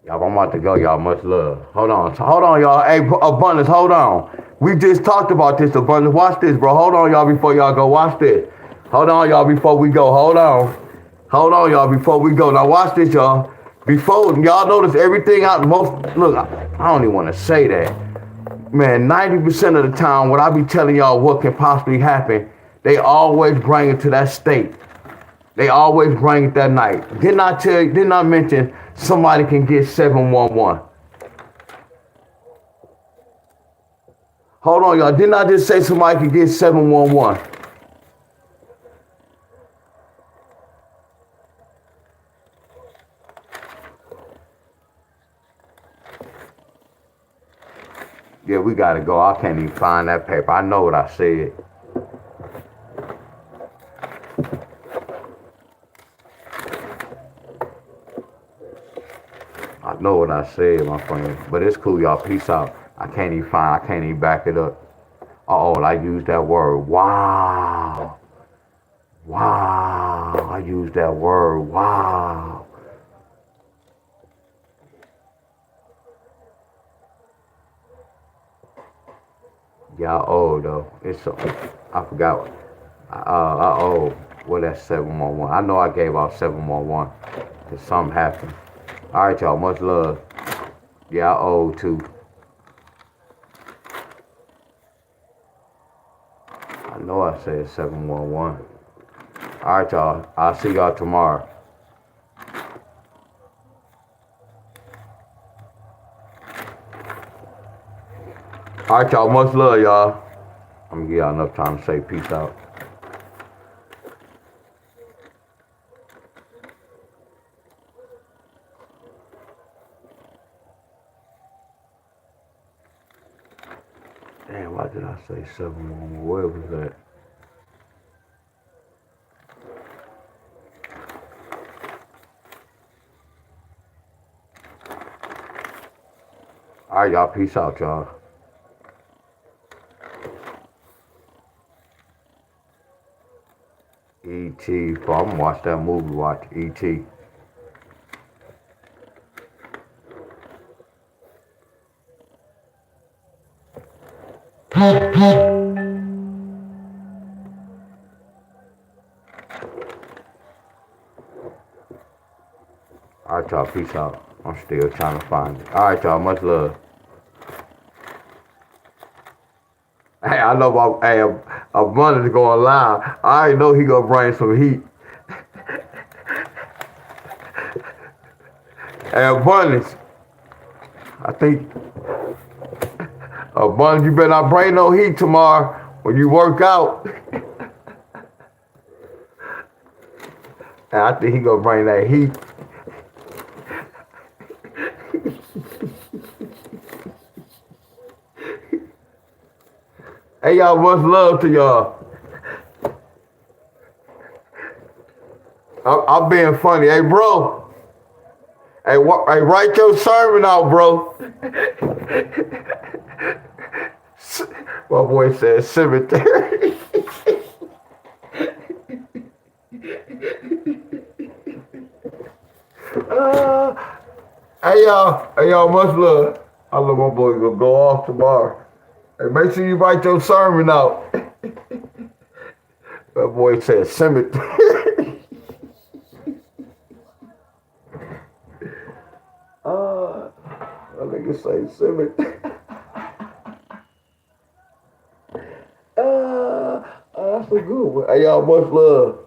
Y'all, I'm about to go, y'all. Much love. Hold on, y'all. Hey, Abundance, hold on. We just talked about this, Abundance. Watch this, bro. Hold on, y'all, before y'all go. Watch this. Hold on, y'all, before we go. Hold on, y'all, before we go. Now, watch this, y'all. Before, y'all notice everything look, I don't even want to say that. Man, 90% of the time, when I be telling y'all what can possibly happen, they always bring it to that state. They always bring it that night. Didn't I mention somebody can get 711? Hold on, y'all. Didn't I just say somebody can get 711? Yeah, we gotta go. I can't even find that paper. I know what I said. I know what I said, my friend. But it's cool, y'all. Peace out. I can't even back it up. I used that word. Wow. Wow. I used that word. Wow. Y'all owe though. I forgot. I owe. What that 711? I know I gave out 711 because something happened. All right, y'all. Much love. Yeah, I owe too. I know I said 711. All right, y'all. I'll see y'all tomorrow. All right, y'all. Much love, y'all. I'm gonna give y'all enough time to say peace out. Damn, why did I say 7 more? Where was that? All right, y'all. Peace out, y'all. E.T. Bro, I'm gonna watch that movie. Watch E.T. All right, y'all. Peace out. I'm still trying to find it. All right, y'all. Much love. Hey, I know my hey, Abundance going live. I already know he gonna bring some heat. Hey, Abundance. I think Abundance, you better not bring no heat tomorrow when you work out. And I think he gonna bring that heat. Hey, y'all, much love to y'all. I'm being funny. Hey, bro. Hey, write your sermon out, bro. My boy said cemetery. Hey, y'all, much love. I love my boy gonna go off tomorrow. Hey, make sure you write your sermon out. That boy said cemetery. That nigga say cemetery. That's a good one. Hey, y'all, much love.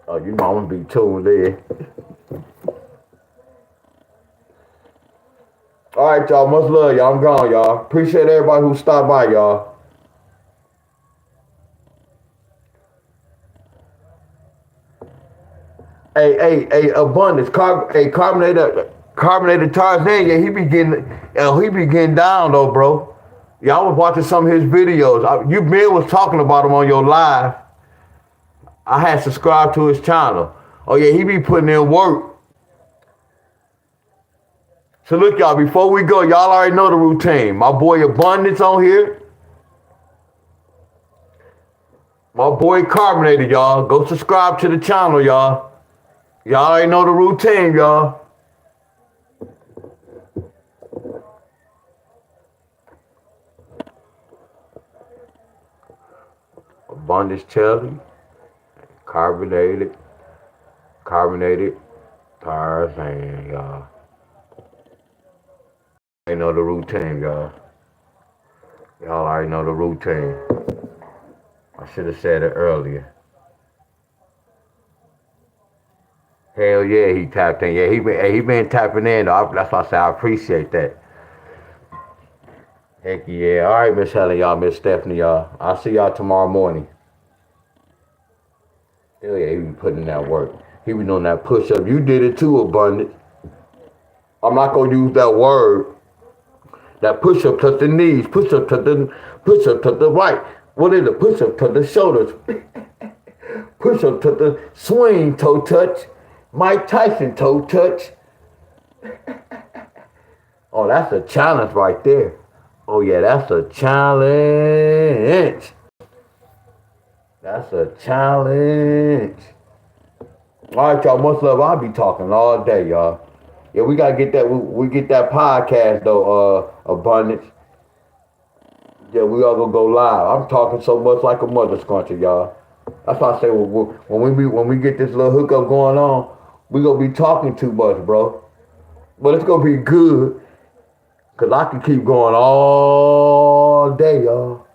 Oh, you know I'm gonna be tuned in. All right, y'all, much love, y'all. I'm gone, y'all. Appreciate everybody who stopped by, y'all. Hey, Abundance, carbonated Tarzan, yeah, he be getting down though, bro. Yeah, I was watching some of his videos. You Ben was talking about him on your live. I had subscribed to his channel. Oh yeah, he be putting in work. So look, y'all, before we go, y'all already know the routine. My boy Abundance on here. My boy Carbonated, y'all. Go subscribe to the channel, y'all. Y'all already know the routine, y'all. Abundance Telly, carbonated Tarzan, y'all. You know the routine, y'all. Y'all already know the routine. I should have said it earlier. Hell yeah, he tapped in. Yeah, he been tapping in. That's why I say I appreciate that. Heck yeah. All right, Miss Helen, y'all, Miss Stephanie, y'all. I'll see y'all tomorrow morning. Hell yeah, he be putting in that work. He be doing that push-up. You did it too, Abundance. I'm not gonna use that word. That push-up to the knees, push-up to the right. What is it? Push-up to the shoulders. Push-up to the swing toe touch. Mike Tyson toe touch. Oh, that's a challenge right there. Oh yeah, that's a challenge. That's a challenge. All right, y'all, much love. I'll be talking all day, y'all. Yeah, we gotta get that. We get that podcast though. Abundance. Yeah, we all gonna go live. I'm talking so much like a mother scruncher, y'all. That's why I say when we get this little hookup going on, we gonna be talking too much, bro. But it's gonna be good, cause I can keep going all day, y'all.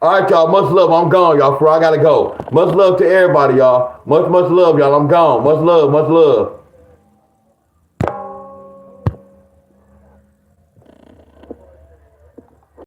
All right, y'all. Much love. I'm gone, y'all. I gotta go. Much love to everybody, y'all. Much love, y'all. I'm gone. Much love.